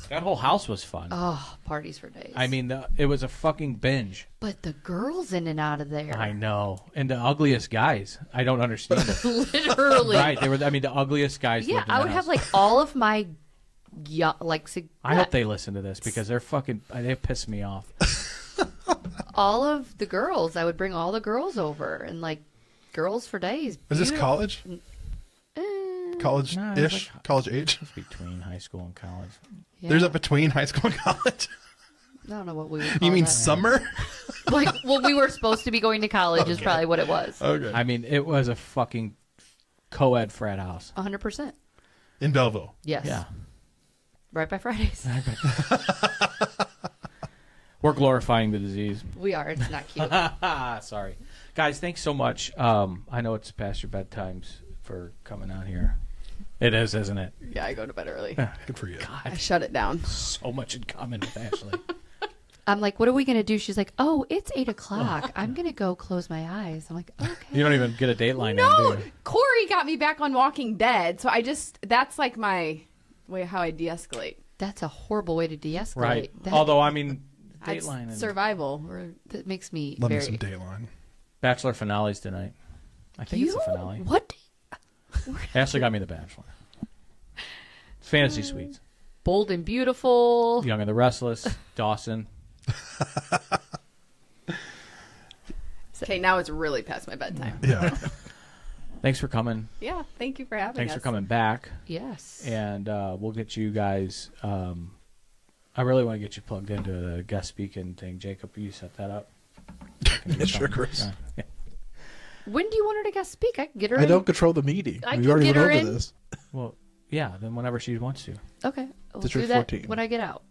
That whole house was fun. Oh, parties for days. I mean, it was a fucking binge. But the girls in and out of there. I know. And the ugliest guys. I don't understand it. Literally. Right. They were, I mean, the ugliest guys. Yeah, lived in I that would house. have like all of my, I hope they listen to this because they're fucking, they piss me off. all of the girls. I would bring all the girls over and like girls for days. Is this Beautiful. college? College-ish? No, it's College age? It's between high school and college. Yeah. There's a between high school and college? I don't know what we would call You mean that. summer? Like, well, we were supposed to be going to college is probably what it was. Okay. I mean, it was a fucking co-ed frat house. 100%. In Belleville. Yes. Yeah. Right by Fridays. We're glorifying the disease. We are. It's not cute. Sorry. Guys, thanks so much. I know it's past your bedtimes for coming out here. It is, isn't it? Yeah, I go to bed early. Good for you. I shut it down. So much in common with Ashley. I'm like, what are we going to do? She's like, oh, it's 8 o'clock. I'm going to go close my eyes. I'm like, okay. You don't even get a dateline No, in, do you? Corey got me back on Walking Dead, so that's like my way how I de-escalate. That's a horrible way to de-escalate. Right. That, Although, I mean, It's dateline and survival. that makes me Love me very... some Dateline. Bachelor finales tonight. I think it's a finale. What? Ashley got me The Bachelor. Fantasy Suites. Bold and Beautiful. Young and the Restless. Dawson. Okay, now it's really past my bedtime. Yeah. Thanks for coming. Yeah, thank you for having Thanks us. for coming back. Yes. And we'll get you guys. I really want to get you plugged into the guest speaking thing. Jacob, you set that up? Yeah, sure, Chris. Yeah. When do you want her to guest speak? I can get her I in. don't control the meeting. I We've can already get went her over in. this. Well, yeah, then whenever she wants to. Okay. We'll District do that 14. when I get out.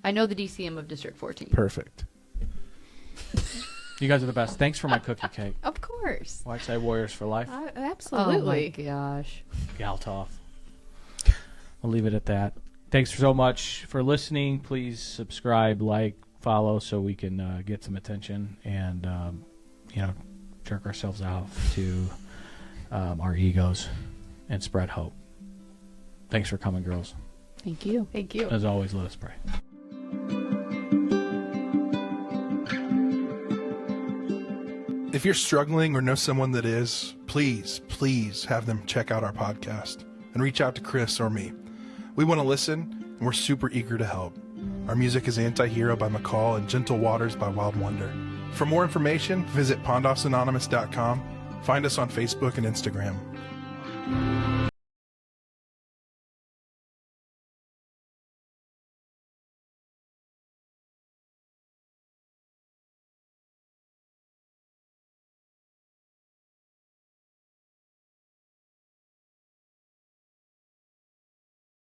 I know the DCM of District 14. Perfect. You guys are the best. Thanks for my cookie cake. Of course. White Side Warriors for life. Absolutely. Oh my gosh. Galtoff. I'll leave it at that. Thanks so much for listening. Please subscribe, like, follow so we can get some attention and, jerk ourselves out to our egos and spread hope. Thanks for coming, girls. Thank you. Thank you. As always, let us pray. If you're struggling or know someone that is, please have them check out our podcast and reach out to Chris or me. We want to listen, and we're super eager to help. Our music is Anti-Hero by McCall and Gentle Waters by Wild Wonder. For more information, visit pondossanonymous.com. Find us on Facebook and Instagram.